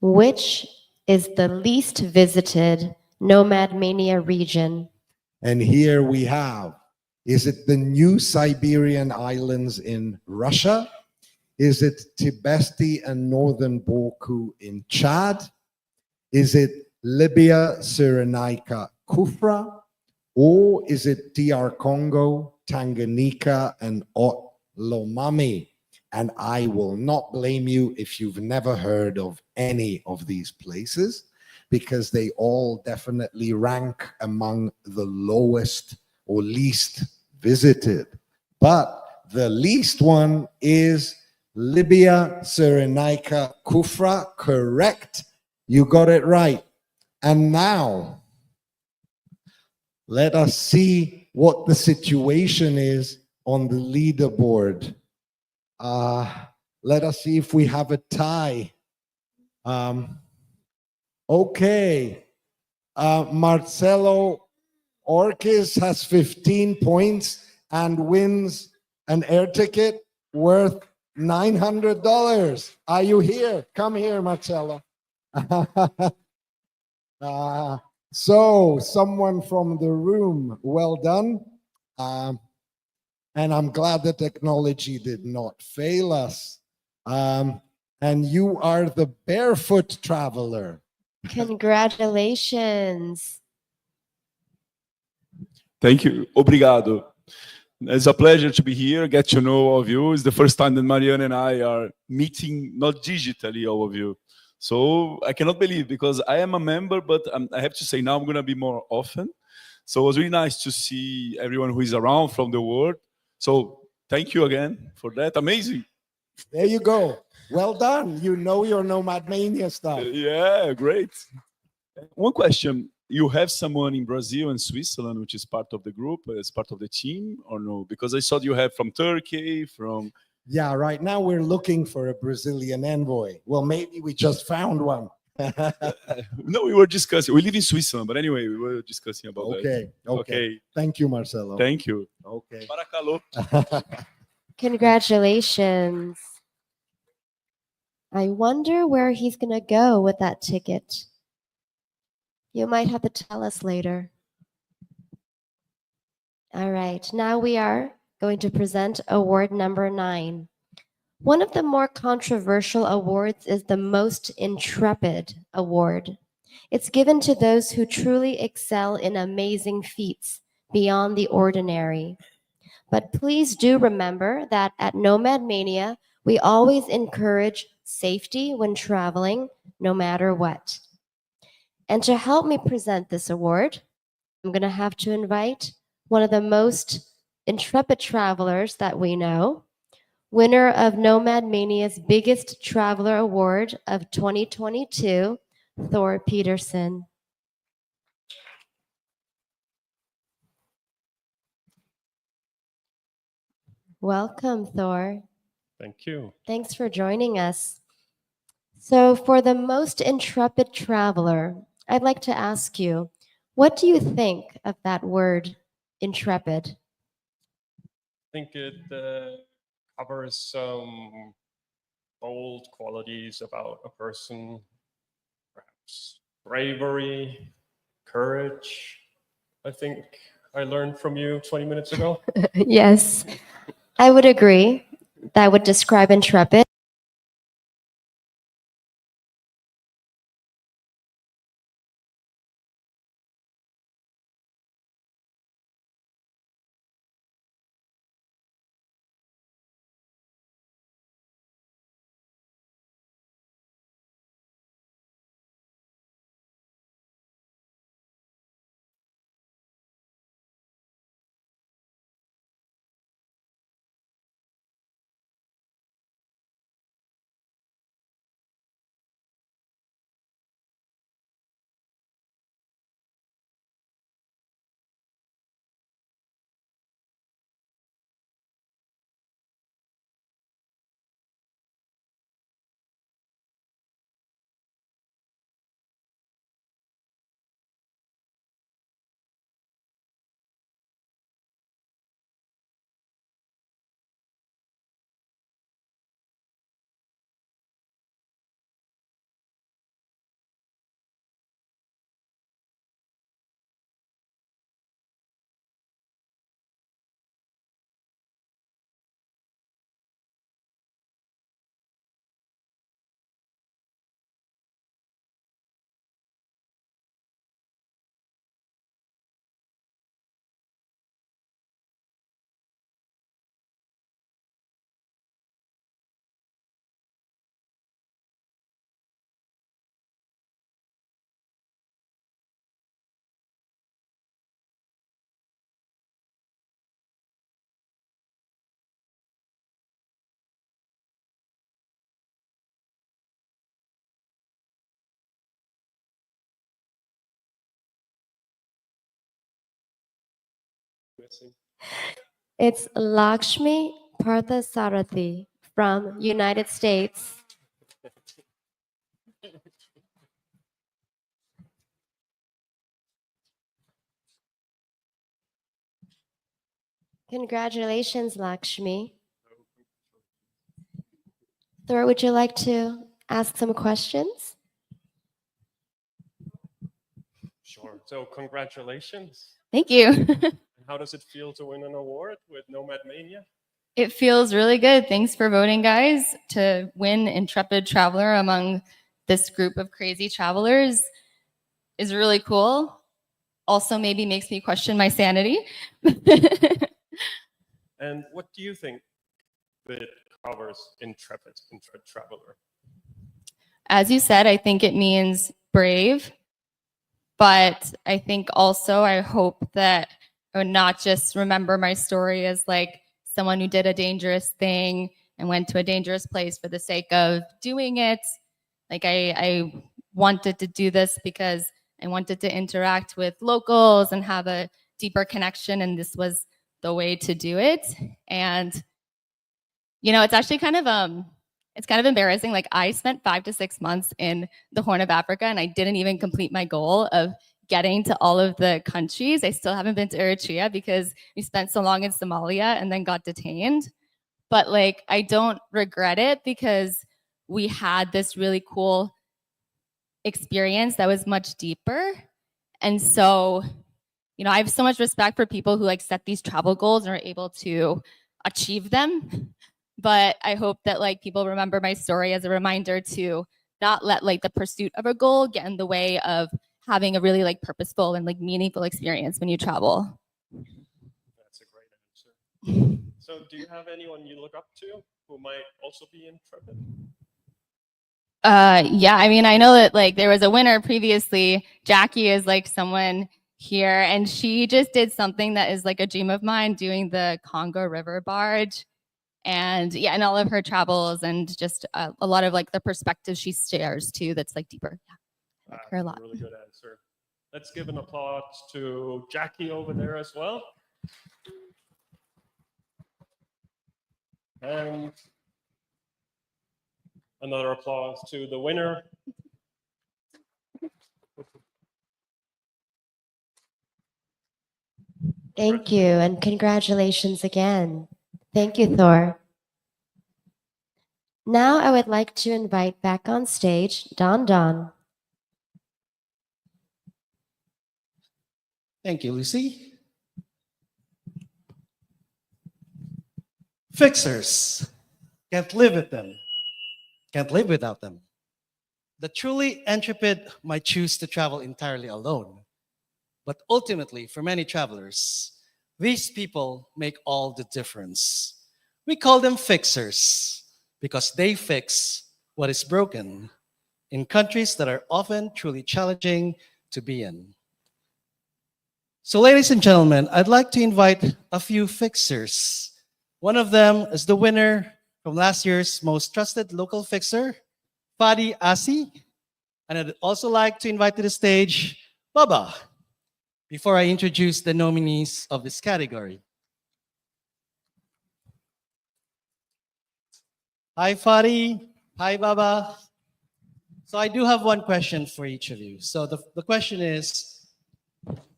Speaker 2: Which is the least visited Nomad Mania region?
Speaker 13: And here we have, is it the New Siberian Islands in Russia? Is it Tibesti and Northern Baku in Chad? Is it Libya, Cyrenaica, Kufra? Or is it DR Congo, Tanganyika, and Lomami? And I will not blame you if you've never heard of any of these places, because they all definitely rank among the lowest or least visited. But the least one is Libya, Cyrenaica, Kufra, correct? You got it right. And now, let us see what the situation is on the leaderboard. Let us see if we have a tie. Okay. Marcelo Orkis has 15 points and wins an air ticket worth $900. Are you here? Come here, Marcelo. So someone from the room, well done. And I'm glad the technology did not fail us. And you are the barefoot traveler.
Speaker 2: Congratulations.
Speaker 4: Thank you. Obrigado. It's a pleasure to be here, get to know all of you. It's the first time that Marianne and I are meeting, not digitally, all of you. So I cannot believe, because I am a member, but I have to say now I'm going to be more often. So it was really nice to see everyone who is around from the world. So thank you again for that. Amazing.
Speaker 13: There you go. Well done. You know your Nomad Mania stuff.
Speaker 4: Yeah, great. One question. You have someone in Brazil and Switzerland, which is part of the group, as part of the team, or no? Because I saw you have from Turkey, from...
Speaker 13: Yeah, right now we're looking for a Brazilian envoy. Well, maybe we just found one.
Speaker 4: No, we were discussing. We live in Switzerland, but anyway, we were discussing about
Speaker 13: that. Okay. Thank you, Marcelo.
Speaker 4: Thank you.
Speaker 13: Okay.
Speaker 4: Paracalo.
Speaker 2: Congratulations. I wonder where he's going to go with that ticket. You might have to tell us later. All right, now we are going to present award number 9. One of the more controversial awards is the Most Intrepid Award. It's given to those who truly excel in amazing feats beyond the ordinary. But please do remember that at Nomad Mania, we always encourage safety when traveling, no matter what. And to help me present this award, I'm going to have to invite one of the most intrepid travelers that we know, winner of Nomad Mania's Biggest Traveler Award of 2022, Thor Peterson. Welcome, Thor.
Speaker 32: Thank you.
Speaker 2: Thanks for joining us. So, for the most intrepid traveler, I'd like to ask you, what do you think of that word, intrepid?
Speaker 32: I think it covers some bold qualities about a person, perhaps bravery, courage. I think I learned from you 20 minutes ago.
Speaker 2: Yes, I would agree. That would describe intrepid. It's Lakshmi Parthasarathi from United States. Congratulations, Lakshmi. Thor, would you like to ask some questions?
Speaker 32: Sure. So congratulations.
Speaker 5: Thank you.
Speaker 32: And how does it feel to win an award with Nomad Mania?
Speaker 5: It feels really good. Thanks for voting, guys, to win Intrepid Traveler among this group of crazy travelers is really cool. Also maybe makes me question my sanity.
Speaker 32: And what do you think that covers intrepid traveler?
Speaker 5: As you said, I think it means brave, but I think also I hope that I would not just remember my story as like someone who did a dangerous thing and went to a dangerous place for the sake of doing it. Like I wanted to do this because I wanted to interact with locals and have a deeper connection, and this was the way to do it. And you know, it's actually kind of embarrassing. Like I spent 5 to 6 months in the Horn of Africa and I didn't even complete my goal of getting to all of the countries. I still haven't been to Eritrea because we spent so long in Somalia and then got detained. But like, I don't regret it because we had this really cool experience that was much deeper. And so, you know, I have so much respect for people who like set these travel goals and are able to achieve them. But I hope that like people remember my story as a reminder to not let like the pursuit of a goal get in the way of having a really like purposeful and like meaningful experience when you travel.
Speaker 32: That's a great answer. So do you have anyone you look up to who might also be intrepid?
Speaker 5: Yeah, I mean, I know that like there was a winner previously. Jackie is like someone here, and she just did something that is like a dream of mine, doing the Congo River barge. And yeah, and all of her travels and just a lot of like the perspective she shares too that's like deeper. Yeah.
Speaker 2: like her a lot.
Speaker 32: Really good answer. Let's give an applause to Jackie over there as well. And another applause to the winner.
Speaker 2: Thank you, and congratulations again. Thank you, Thor. Now I would like to invite back on stage Don Don.
Speaker 1: Thank you, Lucy. Fixers. Can't live with them. Can't live without them. The truly intrepid might choose to travel entirely alone. But ultimately, for many travelers, these people make all the difference. We call them fixers because they fix what is broken in countries that are often truly challenging to be in. So, ladies and gentlemen, I'd like to invite a few fixers. One of them is the winner from last year's Most Trusted Local Fixer, Fadi Asi. And I'd also like to invite to the stage Baba, before I introduce the nominees of this category. Hi, Fadi. Hi, Baba. So I do have one question for each of you. So the question is,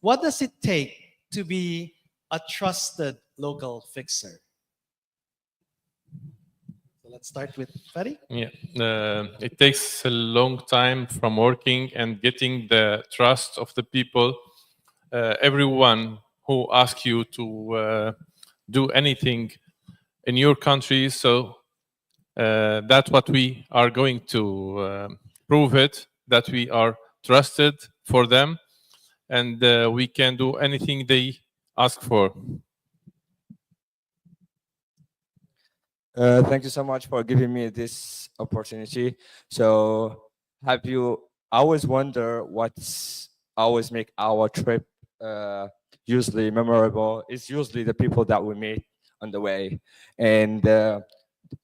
Speaker 1: what does it take to be a trusted local fixer? So let's start with Fadi.
Speaker 6: Yeah, it takes a long time from working and getting the trust of the people. Everyone who asks you to do anything in your country, so that's what we are going to prove it, that we are trusted for them, and we can do anything they ask for.
Speaker 7: Thank you so much for giving me this opportunity. So, have you always wonder what's always make our trip usually memorable? It's usually the people that we meet on the way. And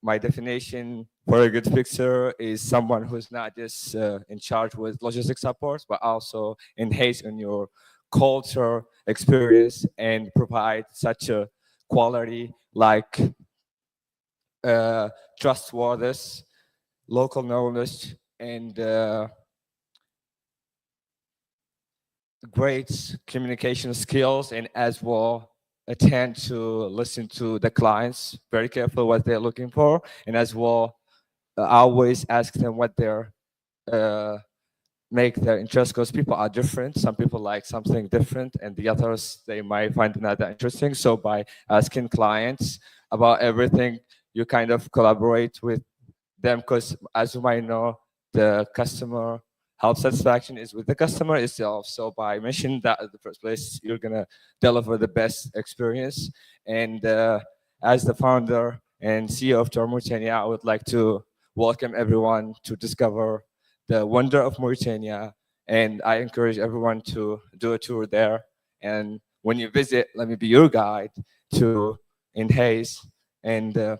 Speaker 7: my definition for a good fixer is someone who's not just in charge with logistics support, but also enhance in your culture, experience, and provide such a quality like trustworthy, local knowledge, and great communication skills, and as well attend to listen to the clients, very careful what they're looking for, and as well always ask them what they're make their interest, because people are different. Some people like something different and the others they might find another interesting. So by asking clients about everything, you kind of collaborate with them, because as you might know, the customer help satisfaction is with the customer itself. So by mentioning that at the first place, you're gonna deliver the best experience. And as the founder and CEO of Mauritania, I would like to welcome everyone to discover the wonder of Mauritania. And I encourage everyone to do a tour there. And when you visit, let me be your guide to enhance and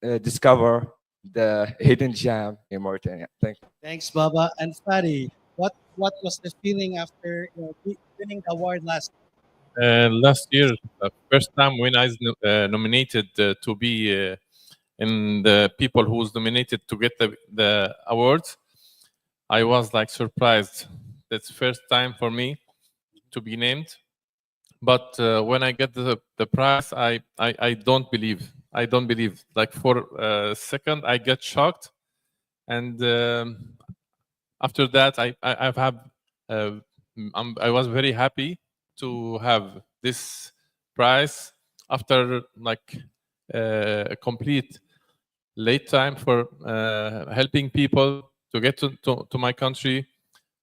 Speaker 7: discover the hidden gem in Mauritania. Thank you.
Speaker 1: Thanks, Baba. And Fadi, what was the feeling after winning the award last year?
Speaker 6: Last year, the first time when I was nominated to be in the people who was nominated to get the award, I was like surprised. That's first time for me to be named. But when I get the prize, I don't believe. I don't believe. Like for a second, I get shocked, and after that, I was very happy to have this prize after like a complete late time for helping people to get to my country.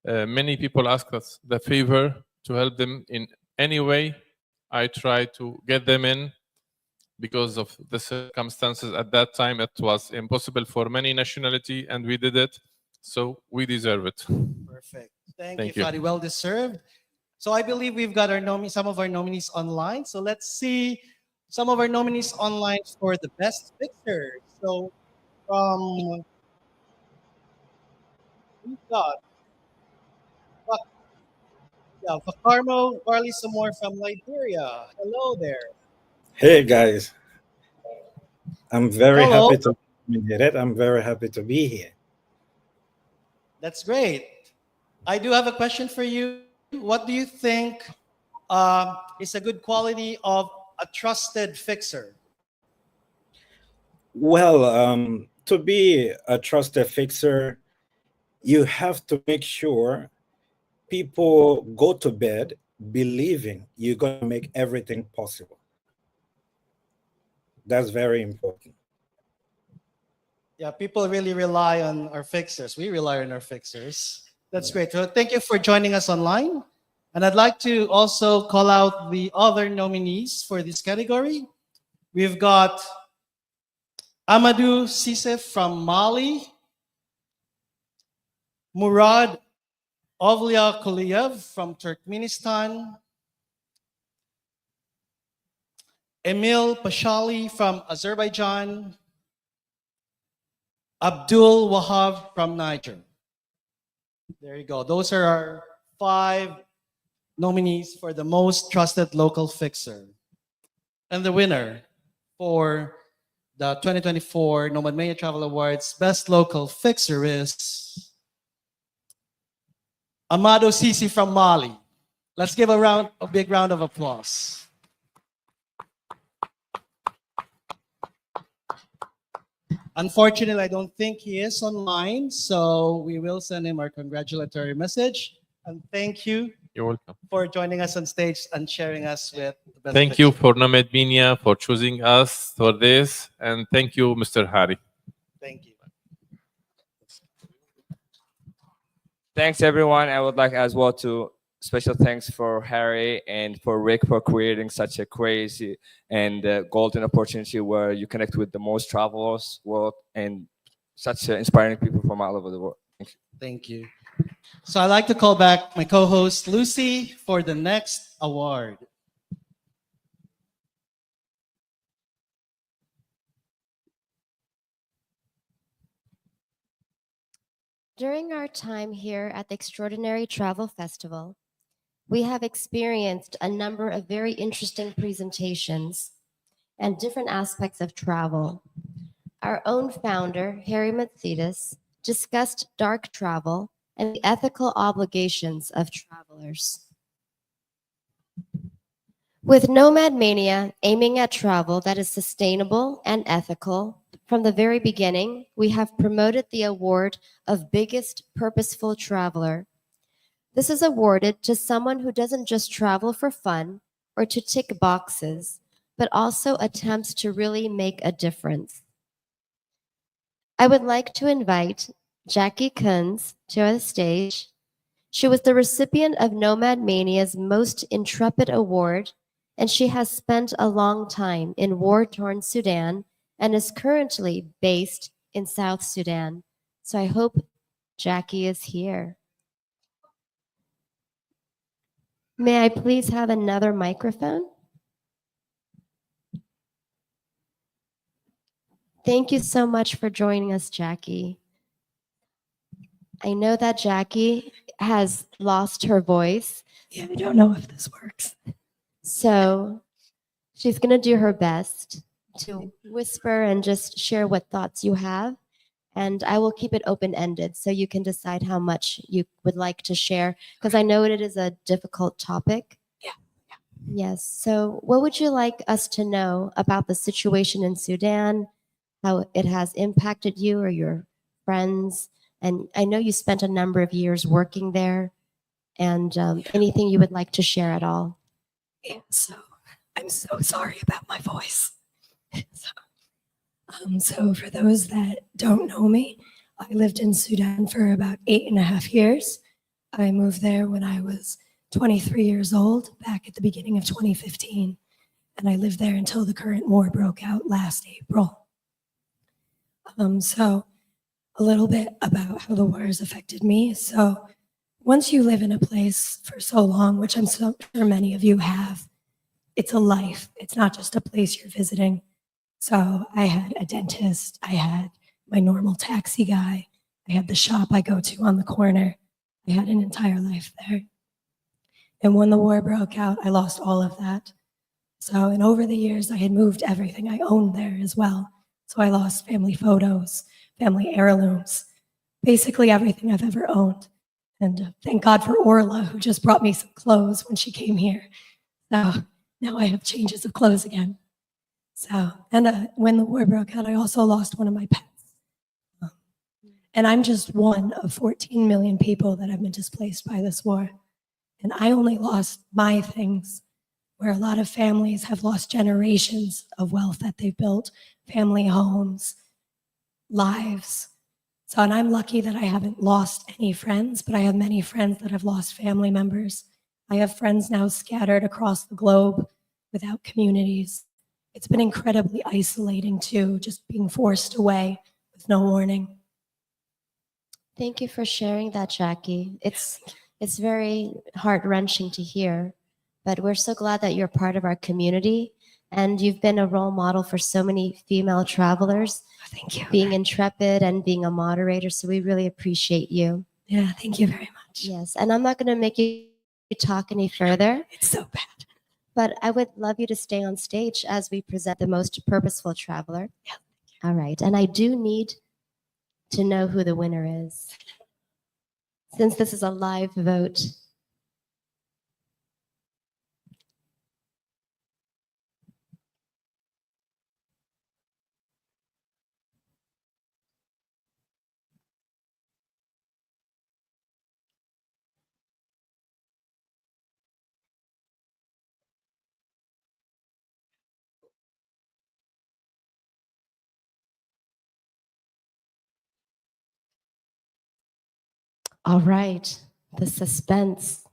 Speaker 6: Many people ask us the favor to help them in any way. I try to get them in because of the circumstances at that time. It was impossible for many nationality, and we did it. So we deserve it.
Speaker 1: Perfect. Thank
Speaker 6: Thank
Speaker 1: you,
Speaker 6: you.
Speaker 1: Fadi. Well deserved. So I believe we've got our some of our nominees online. So let's see some of our nominees online for the best fixer. So we've got got Fakarmo Barley Samor from Liberia. Hello there.
Speaker 8: Hey guys, I'm very
Speaker 1: Hello.
Speaker 8: happy to be here. I'm very happy to be here.
Speaker 1: That's great. I do have a question for you. What do you think is a good quality of a trusted fixer?
Speaker 8: Well, to be a trusted fixer, you have to make sure people go to bed believing you're going to make everything possible. That's very important.
Speaker 1: Yeah, people really rely on our fixers. We rely on our fixers. That's great. So thank you for joining us online. And I'd like to also call out the other nominees for this category. We've got Amadou Sisef from Mali, Murad Ovlia Kuliyev from Turkmenistan, Emil Pashali from Azerbaijan, Abdul Wahab from Niger. There you go. Those are our 5 nominees for the most trusted local fixer. And the winner for the 2024 Nomad Mania Travel Awards Best Local Fixer is Amado Sisi from Mali. Let's give a big round of applause. Unfortunately, I don't think he is online, so we will send him our congratulatory message. And thank you
Speaker 6: You're welcome.
Speaker 1: for joining us on stage and sharing us with the best
Speaker 6: Thank
Speaker 1: fixer.
Speaker 6: you for Nomad Mania for choosing us for this, and thank you, Mr. Harry.
Speaker 1: Thank you.
Speaker 7: Thanks, everyone. I would like as well to special thanks for Harry and for Rick for creating such a crazy and golden opportunity where you connect with the most travelers world and such inspiring people from all over the world. Thank you.
Speaker 1: Thank you. So I'd like to call back my co-host Lucy for the next award.
Speaker 2: During our time here at the Extraordinary Travel Festival, we have experienced a number of very interesting presentations and different aspects of travel. Our own founder, Harry Matsidis, discussed dark travel and the ethical obligations of travelers. With Nomad Mania aiming at travel that is sustainable and ethical, from the very beginning, we have promoted the award of Biggest Purposeful Traveler. This is awarded to someone who doesn't just travel for fun or to tick boxes, but also attempts to really make a difference. I would like to invite Jackie Kunz to the stage. She was the recipient of Nomad Mania's Most Intrepid Award, and she has spent a long time in war-torn Sudan and is currently based in South Sudan. So I hope Jackie is here. May I please have another microphone? Thank you so much for joining us, Jackie. I know that Jackie has lost her voice.
Speaker 9: Yeah, I don't know if this works.
Speaker 2: So she's going to do her best to whisper and just share what thoughts you have. And I will keep it open-ended so you can decide how much you would like to share, because I know it is a difficult topic.
Speaker 9: Yeah.
Speaker 2: Yes. So what would you like us to know about the situation in Sudan, how it has impacted you or your friends? And I know you spent a number of years working there, and anything you would like to share at all.
Speaker 9: Yeah, so I'm so sorry about my voice. So for those that don't know me, I lived in Sudan for about 8.5 years. I moved there when I was 23 years old, back at the beginning of 2015. And I lived there until the current war broke out last April. So a little bit about how the war has affected me. So once you live in a place for so long, which I'm so sure many of you have, it's a life. It's not just a place you're visiting. So I had a dentist, I had my normal taxi guy, I had the shop I go to on the corner. I had an entire life there. And when the war broke out, I lost all of that. So, and over the years, I had moved everything I owned there as well. So I lost family photos, family heirlooms, basically everything I've ever owned. And thank God for Orla, who just brought me some clothes when she came here. So now I have changes of clothes again. So, and when the war broke out, I also lost one of my pets. And I'm just one of 14 million people that have been displaced by this war. And I only lost my things, where a lot of families have lost generations of wealth that they've built, family homes, lives. So, and I'm lucky that I haven't lost any friends, but I have many friends that have lost family members. I have friends now scattered across the globe without communities. It's been incredibly isolating too, just being forced away with no warning.
Speaker 2: Thank you for sharing that, Jackie. It's very heart-wrenching to hear, but we're so glad that you're part of our community, and you've been a role model for so many female travelers.
Speaker 9: Thank you.
Speaker 2: Being intrepid and being a moderator, so we really appreciate you.
Speaker 9: Yeah, thank you very much.
Speaker 2: Yes, and I'm not going to make you talk any further.
Speaker 9: It's so bad.
Speaker 2: But I would love you to stay on stage as we present the most purposeful traveler.
Speaker 9: Yeah.
Speaker 2: All right, and I do need to know who the winner is, since this is a live vote. All right, the suspense.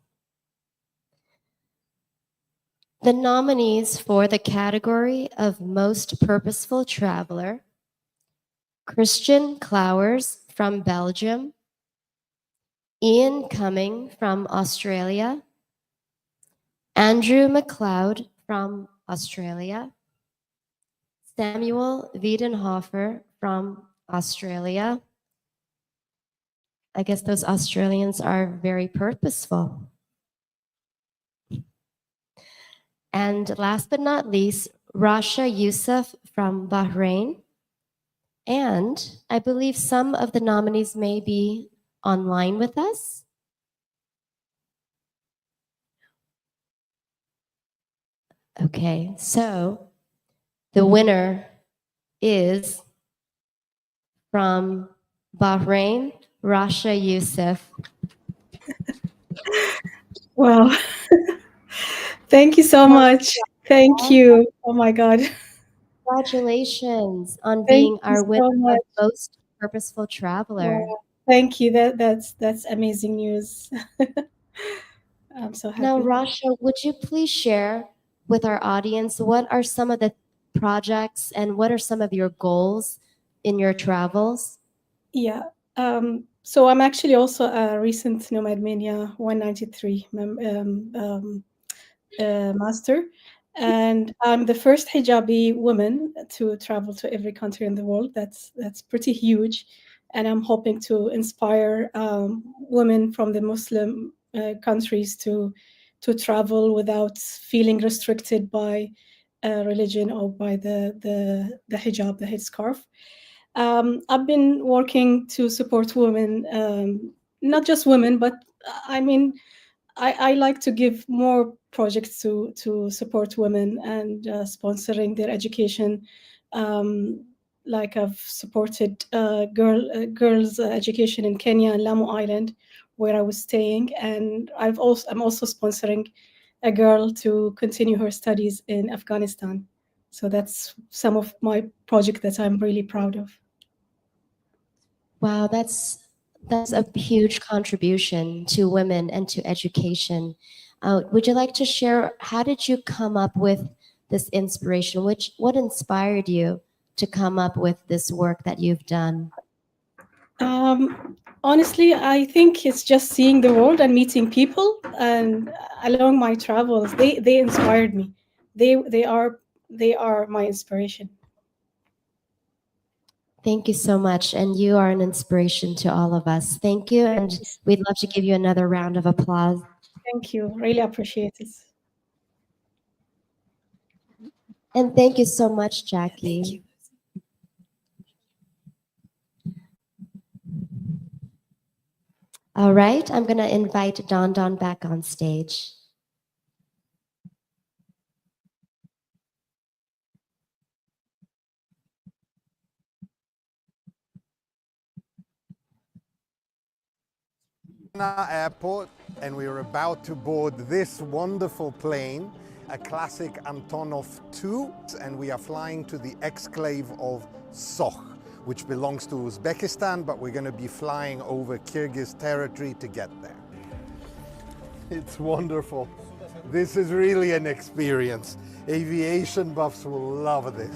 Speaker 2: The nominees for the category of Most Purposeful Traveler: Christian Clowers from Belgium, Ian Cumming from Australia, Andrew McLeod from Australia, Samuel Wiedenhofer from Australia. I guess those Australians are very purposeful. And last but not least, Rasha Youssef from Bahrain. And I believe some of the nominees may be online with us. Okay, so the winner is from Bahrain, Rasha Youssef.
Speaker 3: Wow. Thank you so much. Thank you. Oh my God.
Speaker 2: Congratulations on
Speaker 3: Thank
Speaker 2: being
Speaker 3: you
Speaker 2: our
Speaker 3: so
Speaker 2: winner
Speaker 3: much.
Speaker 2: of Most Purposeful Traveler.
Speaker 3: Wow. Thank you. That's amazing news. I'm so happy.
Speaker 2: Now, Rasha, would you please share with our audience what are some of the projects and what are some of your goals in your travels?
Speaker 3: Yeah. So I'm actually also a recent Nomad Mania 193 master, and I'm the first hijabi woman to travel to every country in the world. That's pretty huge, and I'm hoping to inspire women from the Muslim countries to travel without feeling restricted by religion or by the hijab, the headscarf. I've been working to support women, not just women, but I mean, I like to give more projects to support women and sponsoring their education. Like I've supported girls' education in Kenya and Lamu Island, where I was staying, and I'm also sponsoring a girl to continue her studies in Afghanistan. So that's some of my project that I'm really proud of.
Speaker 2: Wow, that's a huge contribution to women and to education. Would you like to share, how did you come up with this inspiration? What inspired you to come up with this work that you've done?
Speaker 3: Honestly, I think it's just seeing the world and meeting people, and along my travels, they inspired me. They are my inspiration.
Speaker 2: Thank you so much. And you are an inspiration to all of us. Thank you. And we'd love to give you another round of applause.
Speaker 3: Thank you. Really appreciate it.
Speaker 2: And thank you so much, Jackie.
Speaker 9: Thank you.
Speaker 2: All right, I'm going to invite Don Don back on stage.
Speaker 13: Airport, and we are about to board this wonderful plane, a classic Antonov 2, and we are flying to the exclave of Soch, which belongs to Uzbekistan, but we're going to be flying over Kyrgyz territory to get there. It's wonderful. This is really an experience. Aviation buffs will love this.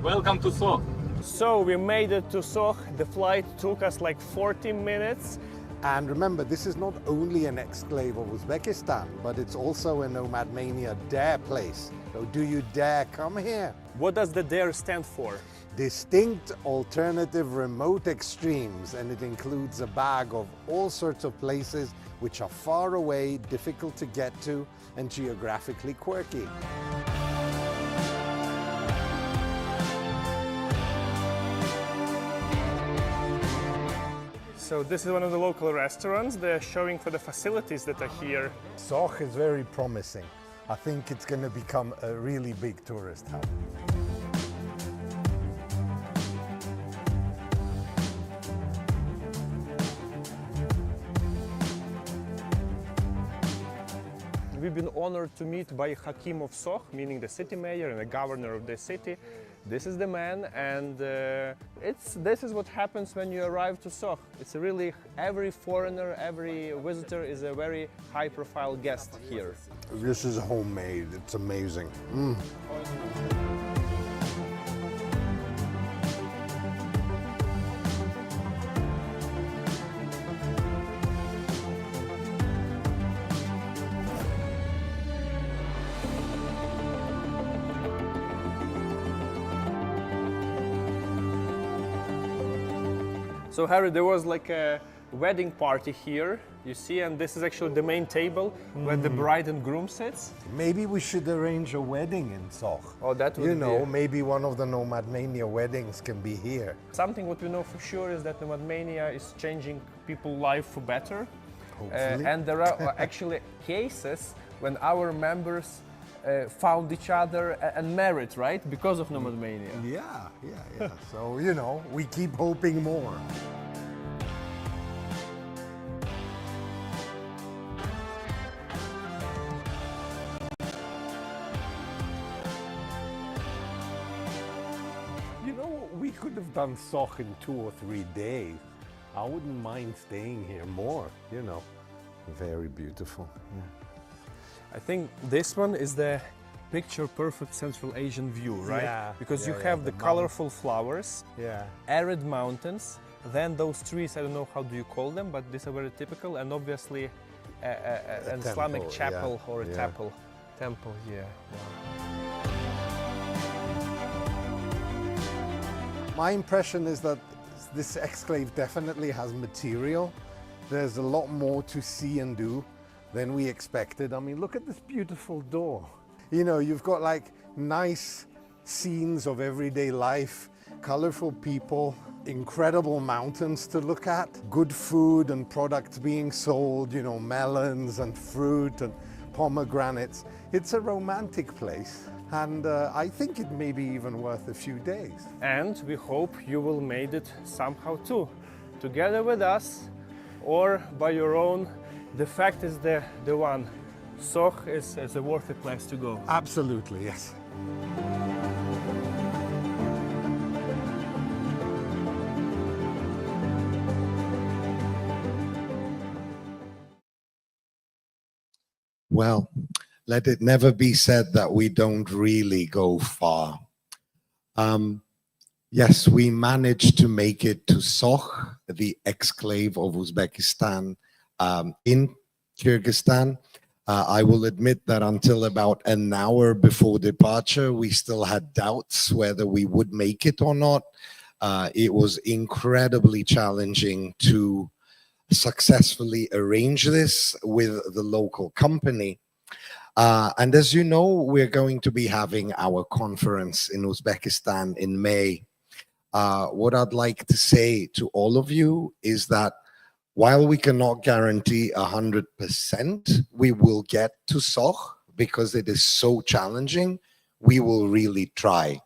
Speaker 10: Welcome to Soch.
Speaker 11: So we made it to Soch. The flight took us like 40 minutes.
Speaker 13: And remember, this is not only an exclave of Uzbekistan, but it's also a Nomad Mania Dare place. So do you dare come here?
Speaker 11: What does the DARE stand for?
Speaker 13: Distinct Alternative Remote Extremes, and it includes a bag of all sorts of places which are far away, difficult to get to, and geographically quirky.
Speaker 11: So this is one of the local restaurants. They're showing for the facilities that are here.
Speaker 13: Soch is very promising. I think it's going to become a really big tourist hub.
Speaker 11: We've been honored to meet by Hakim of Soch, meaning the city mayor and the governor of the city. This is the man, and this is what happens when you arrive to Soch. It's really, every foreigner, every visitor is a very high-profile guest here.
Speaker 13: This is homemade. It's amazing.
Speaker 11: So Harry, there was like a wedding party here, you see, and this is actually the main table where the bride and groom sits.
Speaker 13: Maybe we should arrange a wedding in Soch.
Speaker 11: Oh, that would
Speaker 13: You know,
Speaker 11: be...
Speaker 13: maybe one of the Nomad Mania weddings can be here.
Speaker 11: Something what we know for sure is that Nomad Mania is changing people's life for better.
Speaker 13: Hopefully.
Speaker 11: And there are actually cases when our members found each other and married, right? Because of Nomad Mania.
Speaker 13: Yeah. So, you know, we keep hoping more. You know, we could have done Soch in 2 or 3 days. I wouldn't mind staying here more, you know. Very beautiful. Yeah.
Speaker 11: I think this one is the picture-perfect Central Asian view, right?
Speaker 13: Yeah,
Speaker 11: because you
Speaker 13: yeah,
Speaker 11: have
Speaker 13: the
Speaker 11: the colorful flowers,
Speaker 13: Yeah.
Speaker 11: arid mountains, then those trees, I don't know how do you call them, but these are very typical, and obviously an Islamic
Speaker 13: temple,
Speaker 11: chapel
Speaker 13: yeah,
Speaker 11: or a
Speaker 13: yeah.
Speaker 11: temple, yeah.
Speaker 13: My impression is that this exclave definitely has material. There's a lot more to see and do than we expected. I mean, look at this beautiful door. You know, you've got like nice scenes of everyday life, colorful people, incredible mountains to look at, good food and products being sold, you know, melons and fruit and pomegranates. It's a romantic place, and I think it may be even worth a few days.
Speaker 11: And we hope you will made it somehow too, together with us or by your own. The fact is the one. Soch is a worthy place to go.
Speaker 13: Absolutely, yes. Well, let it never be said that we don't really go far. Yes, we managed to make it to Soch, the exclave of Uzbekistan, in Kyrgyzstan. I will admit that until about an hour before departure, we still had doubts whether we would make it or not. It was incredibly challenging to successfully arrange this with the local company. And as you know, we're going to be having our conference in Uzbekistan in May. What I'd like to say to all of you is that while we cannot guarantee 100% we will get to Soch because it is so challenging, we will really try.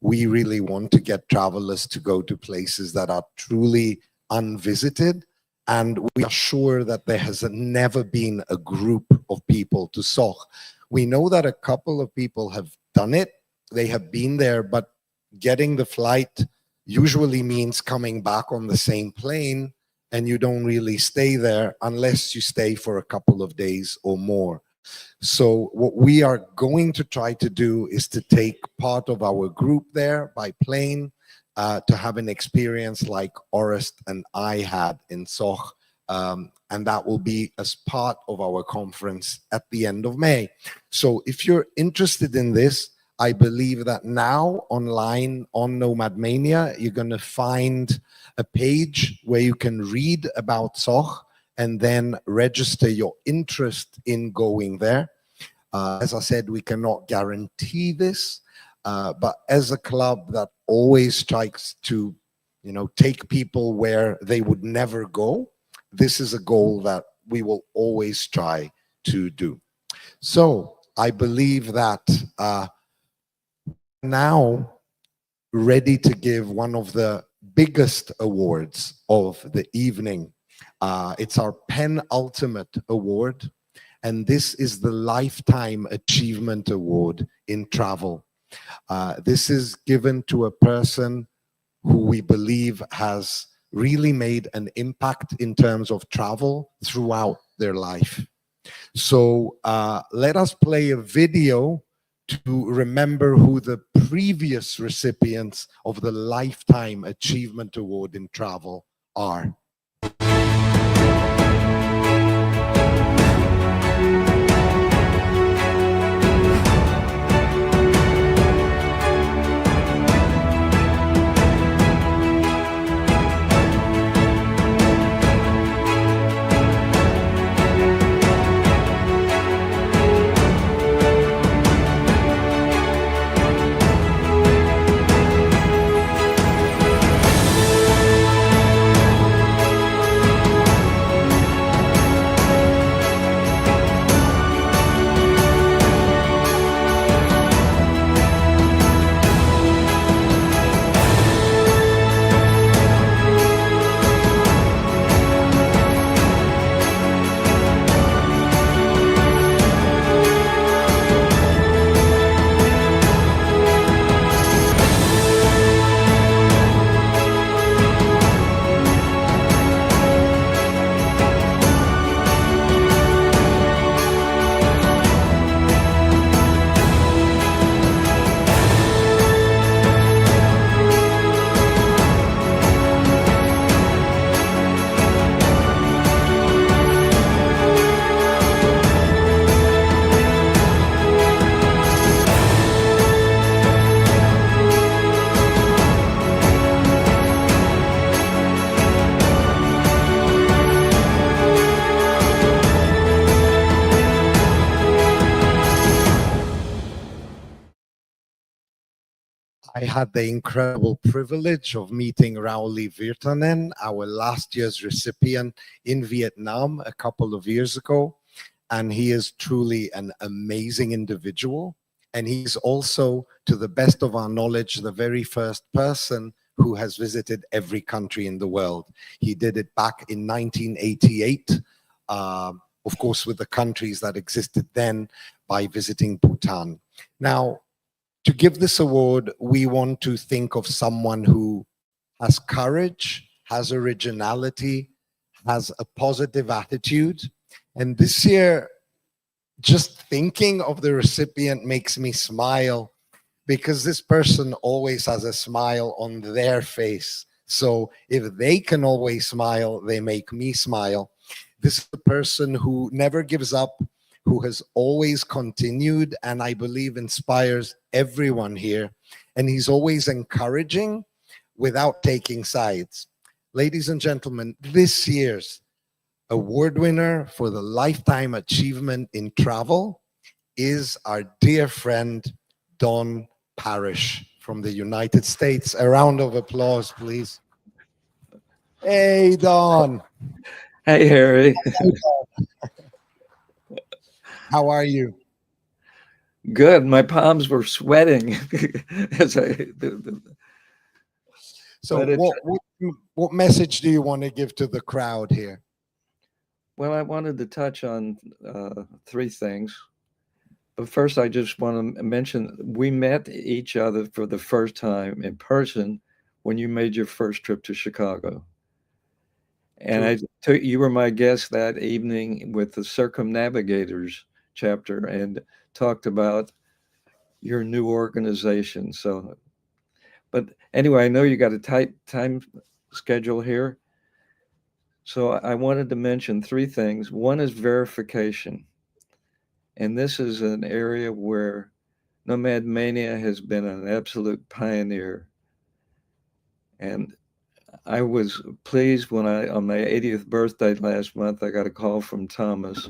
Speaker 13: We really want to get travelers to go to places that are truly unvisited, and we are sure that there has never been a group of people to Soch. We know that a couple of people have done it. They have been there, but getting the flight usually means coming back on the same plane, and you don't really stay there unless you stay for a couple of days or more. So what we are going to try to do is to take part of our group there by plane, to have an experience like Orest and I had in Soch, and that will be as part of our conference at the end of May. So if you're interested in this, I believe that now online on Nomad Mania, you're going to find a page where you can read about Soch and then register your interest in going there. As I said, we cannot guarantee this, but as a club that always tries to, take people where they would never go, this is a goal that we will always try to do. So I believe that now ready to give one of the biggest awards of the evening. It's our penultimate award, and this is the Lifetime Achievement Award in travel. This is given to a person who we believe has really made an impact in terms of travel throughout their life. So let us play a video to remember who the previous recipients of the Lifetime Achievement Award in travel are. I had the incredible privilege of meeting Rauli Virtanen, our last year's recipient in Vietnam a couple of years ago. And he is truly an amazing individual. And he's also, to the best of our knowledge, the very first person who has visited every country in the world. He did it back in 1988, of course, with the countries that existed then, by visiting Bhutan. Now, to give this award, we want to think of someone who has courage, has originality, has a positive attitude. And this year, just thinking of the recipient makes me smile, because this person always has a smile on their face. So if they can always smile, they make me smile. This is a person who never gives up, who has always continued, and I believe inspires everyone here. And he's always encouraging without taking sides. Ladies and gentlemen, this year's award winner for the Lifetime Achievement in Travel is our dear friend, Don Parrish from the United States. A round of applause, please. Hey, Don.
Speaker 10: Hey, Harry.
Speaker 13: How are you?
Speaker 10: Good. My palms were sweating as
Speaker 13: So what message do you want to give to the crowd here?
Speaker 10: Well, I wanted to touch on three things. But first, I just want to mention we met each other for the first time in person when you made your first trip to Chicago. And you were my guest that evening with the Circumnavigators chapter and talked about your new organization. So, but anyway, I know you got a tight time schedule here. So I wanted to mention three things. One is verification. And this is an area where Nomad Mania has been an absolute pioneer. And I was pleased when on my 80th birthday last month, I got a call from Thomas.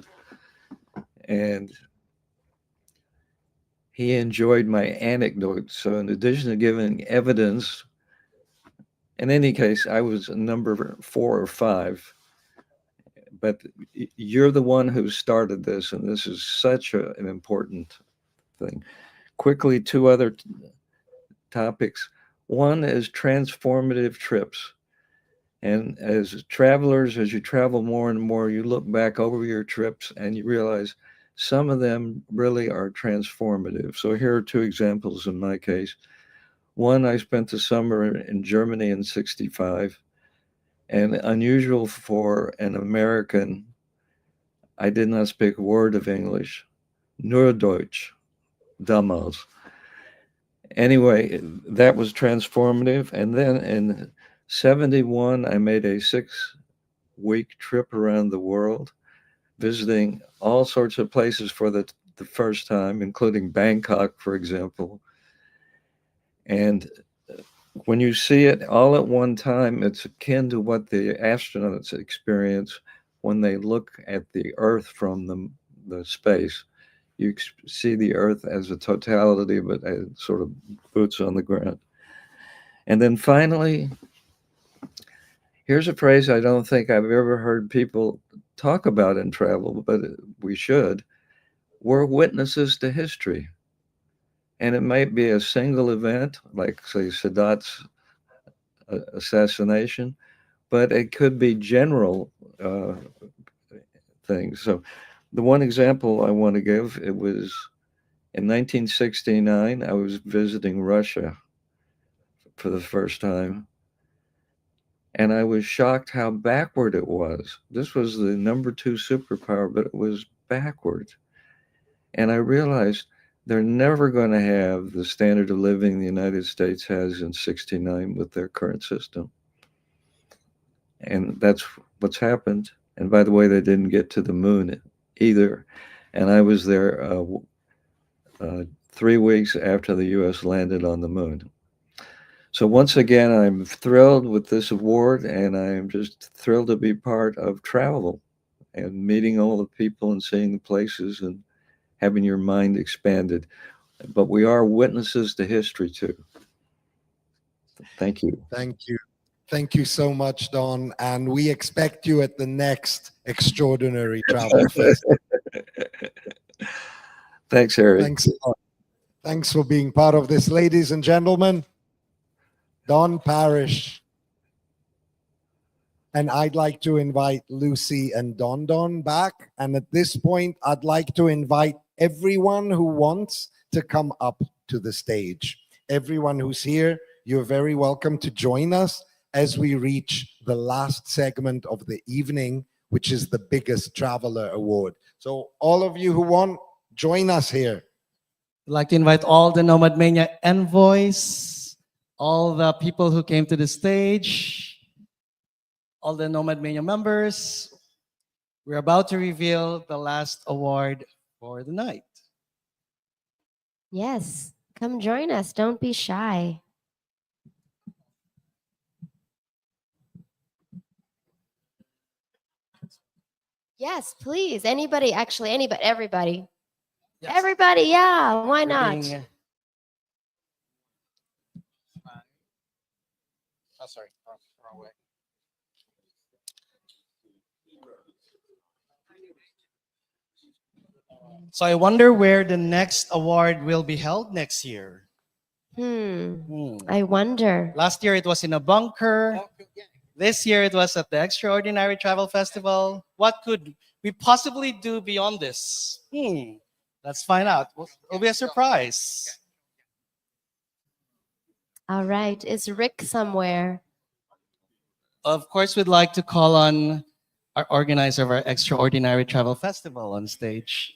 Speaker 10: And he enjoyed my anecdote. So in addition to giving evidence, in any case, I was number 4 or 5. But you're the one who started this, and this is such an important thing. Quickly, 2 other topics. One is transformative trips. And as travelers, as you travel more and more, you look back over your trips and you realize some of them really are transformative. So here are 2 examples in my case. One, I spent the summer in Germany in '65. And unusual for an American, I did not speak a word of English. Nur Deutsch, damals. Anyway, that was transformative. And then in '71, I made a 6-week trip around the world, visiting all sorts of places for the first time, including Bangkok, for example. And when you see it all at one time, it's akin to what the astronauts experience when they look at the Earth from the space. You see the Earth as a totality, but as sort of boots on the ground. And then finally, here's a phrase I don't think I've ever heard people talk about in travel, but we should. We're witnesses to history. And it might be a single event, like, say, Sadat's assassination, but it could be general things. So the one example I want to give, it was in 1969, I was visiting Russia for the first time. And I was shocked how backward it was. This was the number 2 superpower, but it was backward. And I realized they're never going to have the standard of living the United States has in '69 with their current system. And that's what's happened. And by the way, they didn't get to the moon either. And I was there 3 weeks after the US landed on the moon. So once again, I'm thrilled with this award, and I'm just thrilled to be part of travel and meeting all the people and seeing the places and having your mind expanded. But we are witnesses to history too. Thank you.
Speaker 13: Thank you. Thank you so much, Don. And we expect you at the next Extraordinary Travel Festival.
Speaker 10: Thanks, Harry.
Speaker 13: Thanks a lot. Thanks for being part of this, ladies and gentlemen. Don Parrish. And I'd like to invite Lucy and Don back. And at this point, I'd like to invite everyone who wants to come up to the stage. Everyone who's here, you're very welcome to join us as we reach the last segment of the evening, which is the biggest traveler award. So all of you who want, join us here.
Speaker 1: I'd like to invite all the Nomad Mania envoys, all the people who came to the stage, all the Nomad Mania members. We're about to reveal the last award for the night.
Speaker 2: Yes, come join us. Don't be shy. Yes, please. Anybody, actually, anybody, everybody.
Speaker 1: Yes.
Speaker 2: Everybody, yeah, why
Speaker 1: We're
Speaker 2: not?
Speaker 1: being- Oh, sorry, wrong way. So I wonder where the next award will be held next year.
Speaker 2: I wonder.
Speaker 1: Last year it was in a bunker. This year it was at the Extraordinary Travel Festival. What could we possibly do beyond this? Let's find out. It'll be a surprise.
Speaker 2: All right, is Rick somewhere?
Speaker 1: Of course, we'd like to call on our organizer of our Extraordinary Travel Festival on stage.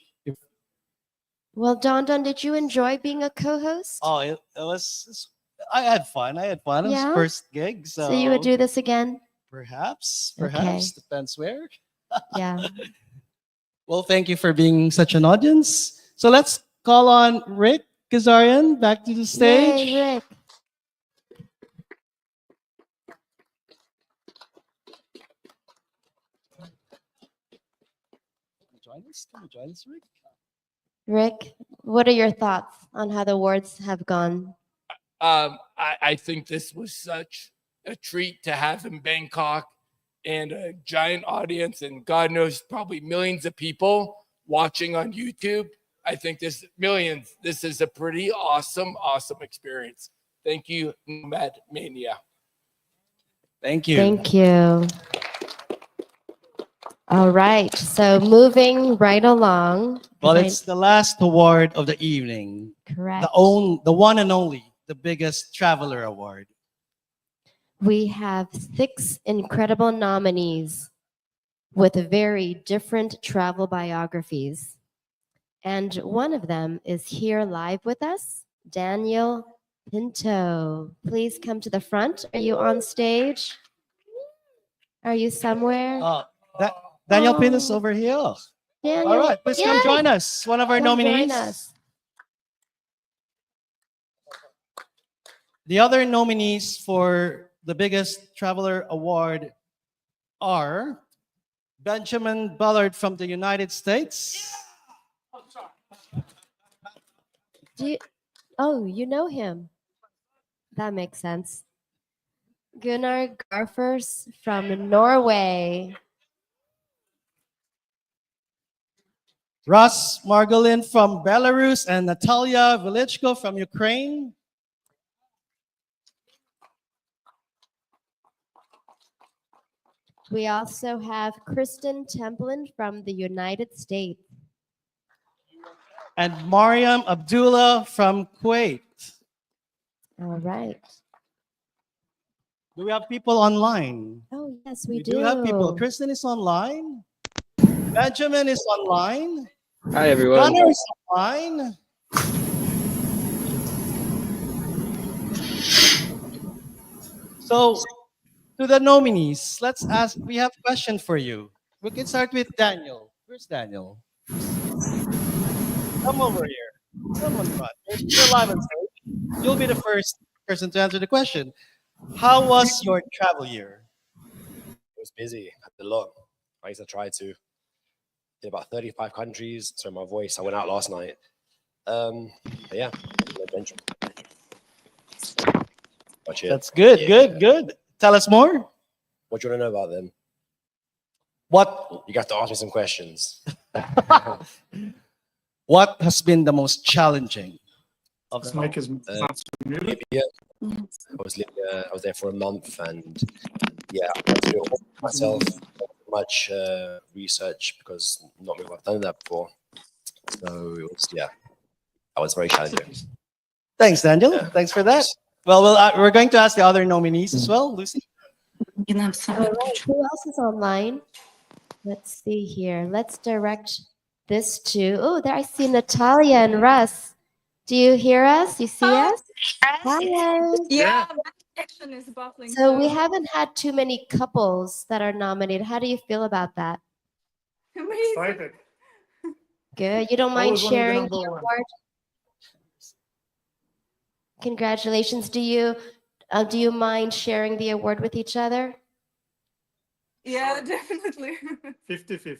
Speaker 2: Well, Don, did you enjoy being a co-host?
Speaker 1: Oh, it was. I had fun. It was
Speaker 2: Yeah?
Speaker 1: first gig, so.
Speaker 2: So you would do this again?
Speaker 1: Perhaps.
Speaker 2: Okay.
Speaker 1: Depends where.
Speaker 2: Yeah.
Speaker 1: Well, thank you for being such an audience. So let's call on Rick Kazarian back to the stage.
Speaker 2: Yay, Rick.
Speaker 1: Can you join us, Rick?
Speaker 2: Rick, what are your thoughts on how the awards have gone?
Speaker 12: I think this was such a treat to have in Bangkok and a giant audience and God knows probably millions of people watching on YouTube. I think this millions. This is a pretty awesome experience. Thank you, Nomad Mania.
Speaker 1: Thank you.
Speaker 2: Thank you. All right, so moving right along.
Speaker 1: Well, it's the last award of the evening.
Speaker 2: Correct.
Speaker 1: The one and only, the biggest traveler award.
Speaker 2: We have 6 incredible nominees with very different travel biographies. And one of them is here live with us, Daniel Pinto. Please come to the front. Are you on stage? Are you somewhere?
Speaker 1: Daniel Pinto's over here.
Speaker 2: Daniel,
Speaker 1: All right, please come
Speaker 2: yay!
Speaker 1: join us. One of our
Speaker 2: Come
Speaker 1: nominees.
Speaker 2: join us.
Speaker 1: The other nominees for the biggest traveler award are Benjamin Ballard from the United States.
Speaker 2: You know him. That makes sense. Gunnar Garfers from Norway.
Speaker 1: Russ Margolin from Belarus and Natalia Velichko from Ukraine.
Speaker 2: We also have Kristen Templin from the United States.
Speaker 1: And Mariam Abdullah from Kuwait.
Speaker 2: All right.
Speaker 1: Do we have people online?
Speaker 2: Oh, yes, we
Speaker 1: do have people. Kristen is online. Benjamin is online.
Speaker 14: Hi, everyone.
Speaker 1: Gunnar is online. So, to the nominees, let's ask. We have a question for you. We can start with Daniel. Where's Daniel? Come over here. Come on front. You're live on stage. You'll be the first person to answer the question. How was your travel year?
Speaker 15: It was busy. I did a lot. I used to try to. Did about 35 countries. So my voice, I went out last night. But yeah, adventure.
Speaker 1: That's good, good. Tell us more.
Speaker 15: What do you want to know about them?
Speaker 1: What?
Speaker 15: You got to ask me some questions.
Speaker 1: What has been the most challenging of
Speaker 15: This
Speaker 1: them?
Speaker 15: mic is Libya. I was there for a month, and yeah, I had to do it myself. Not much research because not many people have done that before. So it was, yeah, that was very challenging.
Speaker 1: Thanks, Daniel. Thanks for that. Well, we're going to ask the other nominees as well. Lucy?
Speaker 2: All right, who else is online? Let's see here. Let's direct this to, oh, there I see Natalia and Russ. Do you hear us? You see us? Hi.
Speaker 14: Yeah, my connection is buffering.
Speaker 2: So we haven't had too many couples that are nominated. How do you feel about that?
Speaker 14: Excited.
Speaker 2: Good. You don't mind
Speaker 14: Always wanted the
Speaker 2: sharing
Speaker 14: number
Speaker 2: the
Speaker 14: one.
Speaker 2: award? Congratulations. Do you mind sharing the award with each other?
Speaker 14: Yeah, definitely. 50-50.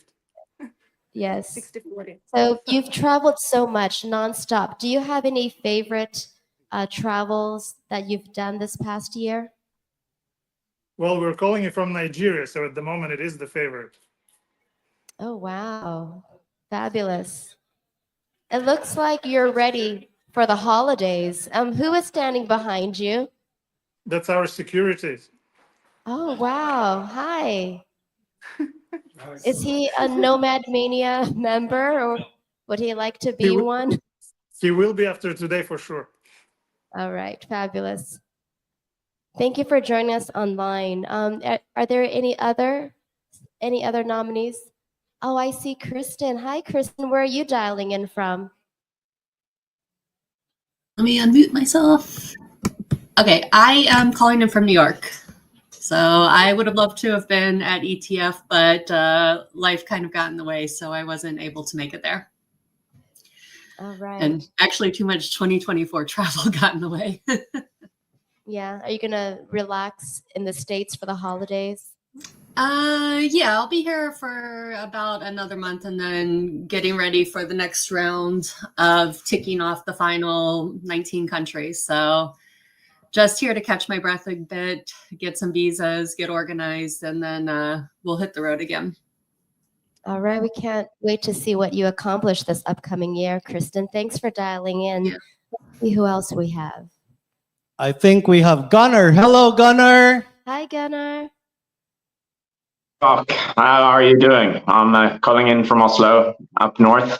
Speaker 2: Yes.
Speaker 14: 60-40.
Speaker 2: So you've traveled so much nonstop. Do you have any favorite travels that you've done this past year?
Speaker 14: Well, we're calling it from Nigeria, so at the moment it is the favorite.
Speaker 2: Oh, wow. Fabulous. It looks like you're ready for the holidays. Who is standing behind you?
Speaker 14: That's our security.
Speaker 2: Oh, wow. Hi. Is he a Nomad Mania member or would he like to be one?
Speaker 14: He will be after today for sure.
Speaker 2: All right, fabulous. Thank you for joining us online. Are there any other nominees? Oh, I see Kristen. Hi, Kristen. Where are you dialing in from?
Speaker 16: Let me unmute myself. Okay, I am calling in from New York. So I would have loved to have been at ETF, but life kind of got in the way, so I wasn't able to make it there.
Speaker 2: All right.
Speaker 16: And actually too much 2024 travel got in the way.
Speaker 2: Yeah. Are you going to relax in the States for the holidays?
Speaker 16: Yeah, I'll be here for about another month and then getting ready for the next round of ticking off the final 19 countries. So just here to catch my breath a bit, get some visas, get organized, and then we'll hit the road again.
Speaker 2: All right. We can't wait to see what you accomplish this upcoming year, Kristen. Thanks for dialing in.
Speaker 16: Yeah.
Speaker 2: Let's see who else we have.
Speaker 1: I think we have Gunnar. Hello, Gunnar.
Speaker 2: Hi, Gunnar.
Speaker 17: Soch, how are you doing? I'm calling in from Oslo, up north.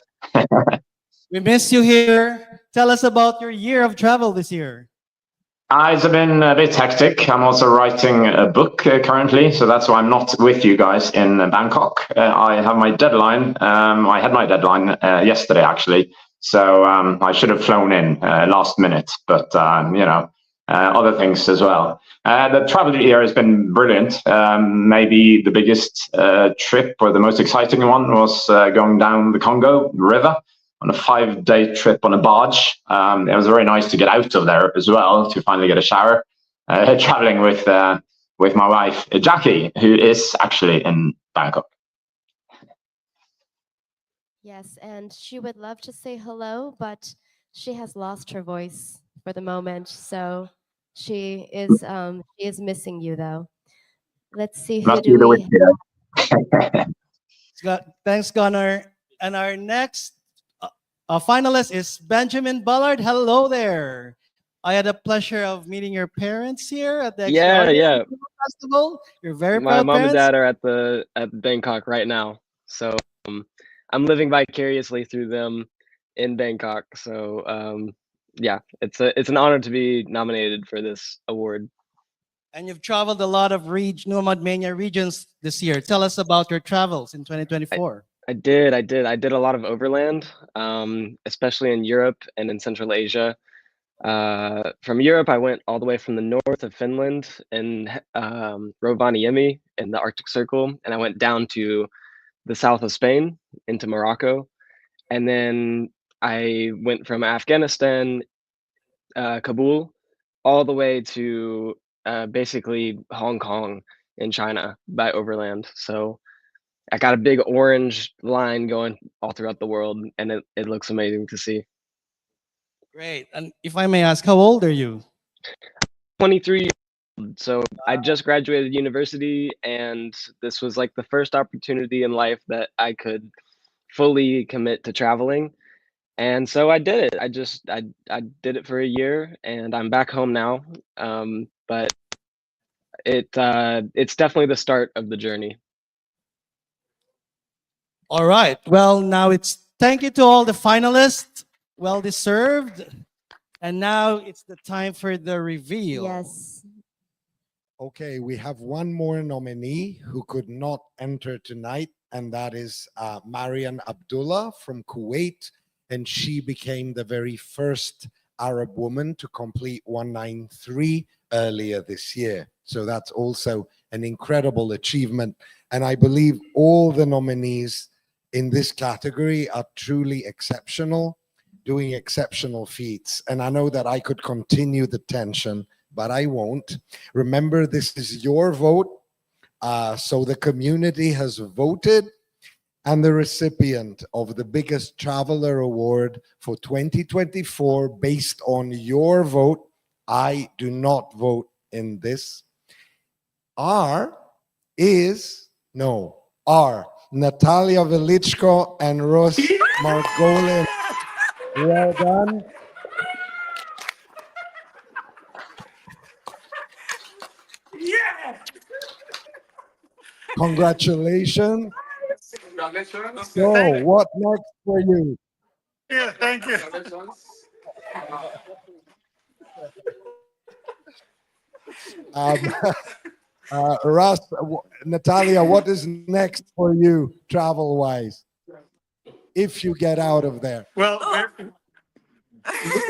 Speaker 1: We miss you here. Tell us about your year of travel this year.
Speaker 17: It's been a bit hectic. I'm also writing a book currently, so that's why I'm not with you guys in Bangkok. I have my deadline. I had my deadline yesterday, actually, so I should have flown in last minute, but you know, other things as well. The travel year has been brilliant. Maybe the biggest trip or the most exciting one was going down the Congo River on a 5-day trip on a barge. It was very nice to get out of there as well, to finally get a shower. Traveling with my wife, Jackie, who is actually in Bangkok.
Speaker 2: Yes, and she would love to say hello, but she has lost her voice for the moment. So she is missing you, though. Let's see, who
Speaker 17: Must
Speaker 2: do
Speaker 17: be the
Speaker 2: we
Speaker 17: wind.
Speaker 1: Thanks, Gunnar. And our next finalist is Benjamin Ballard. Hello there. I had the pleasure of meeting your parents here at the
Speaker 18: Yeah.
Speaker 1: Festival. You're very
Speaker 18: My
Speaker 1: proud
Speaker 18: mom and
Speaker 1: parents.
Speaker 18: dad are at Bangkok right now, so I'm living vicariously through them in Bangkok. So yeah, it's an honor to be nominated for this award.
Speaker 1: And you've traveled a lot of Nomad Mania regions this year. Tell us about your travels in 2024.
Speaker 18: I did a lot of overland, especially in Europe and in Central Asia. From Europe, I went all the way from the north of Finland and Rovaniemi in the Arctic Circle, and I went down to the south of Spain into Morocco, and then I went from Afghanistan, Kabul, all the way to basically Hong Kong in China by overland. So I got a big orange line going all throughout the world, and it looks amazing to see.
Speaker 1: Great. And if I may ask, how old are you?
Speaker 18: 23 years old. So I just graduated university, and this was like the first opportunity in life that I could fully commit to traveling. And so I did it. I did it for a year, and I'm back home now. But it's definitely the start of the journey.
Speaker 1: All right. Well, now thank you to all the finalists. Well deserved. And now it's the time for the reveal.
Speaker 2: Yes.
Speaker 13: Okay, we have one more nominee who could not enter tonight, and that is Marian Abdullah from Kuwait, and she became the very first Arab woman to complete 193 earlier this year. So that's also an incredible achievement. And I believe all the nominees in this category are truly exceptional, doing exceptional feats. And I know that I could continue the tension, but I won't. Remember, this is your vote. So the community has voted, and the recipient of the biggest traveler award for 2024 based on your vote, I do not vote in this, are Natalia Velichko and Ros Margolin. Well done.
Speaker 14: Yeah!
Speaker 13: Congratulations.
Speaker 14: Congratulations.
Speaker 13: So, what next for you?
Speaker 14: Yeah, thank you.
Speaker 13: Russ, Natalia, what is next for you travel-wise? If you get out of there.
Speaker 14: Well,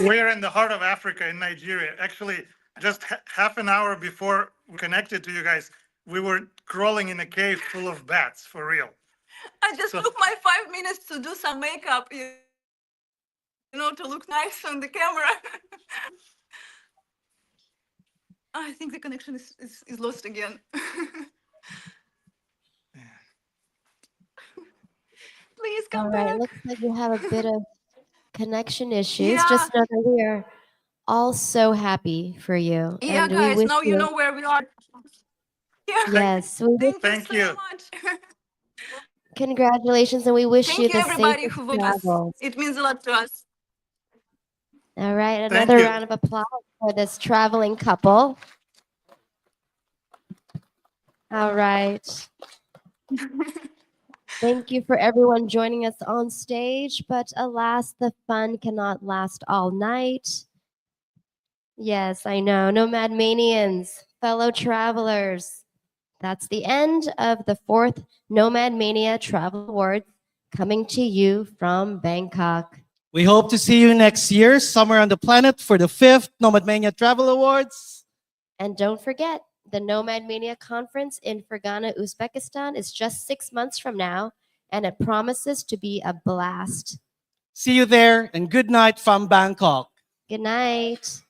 Speaker 14: we're in the heart of Africa in Nigeria. Actually, just half an hour before we connected to you guys, we were crawling in a cave full of bats, for real.
Speaker 19: I just took my 5 minutes to do some makeup, you know, to look nice on the camera. I think the connection is lost again. Please come
Speaker 2: All right,
Speaker 19: back.
Speaker 2: looks like you have a bit of connection issues.
Speaker 19: Yeah.
Speaker 2: Just know that we are all so happy for you.
Speaker 19: Yeah,
Speaker 2: and we
Speaker 19: guys,
Speaker 2: wish
Speaker 19: now you know where we are. Yeah.
Speaker 2: Yes, we wish
Speaker 19: Thank you so much.
Speaker 2: congratulations, and we wish
Speaker 19: Thank
Speaker 2: you
Speaker 19: you,
Speaker 2: the
Speaker 19: everybody
Speaker 2: safest
Speaker 19: who voted us.
Speaker 2: travels.
Speaker 19: It means a lot to us.
Speaker 2: All right,
Speaker 19: Thank
Speaker 2: another
Speaker 19: you.
Speaker 2: round of applause for this traveling couple. All right. Thank you for everyone joining us on stage, but alas, the fun cannot last all night. Yes, I know, Nomad Manians, fellow travelers. That's the end of the 4th Nomad Mania Travel Awards, coming to you from Bangkok.
Speaker 1: We hope to see you next year, somewhere on the planet, for the 5th Nomad Mania Travel Awards.
Speaker 2: And don't forget, the Nomad Mania Conference in Fergana, Uzbekistan is just 6 months from now, and it promises to be a blast.
Speaker 1: See you there, and good night from Bangkok.
Speaker 2: Good night.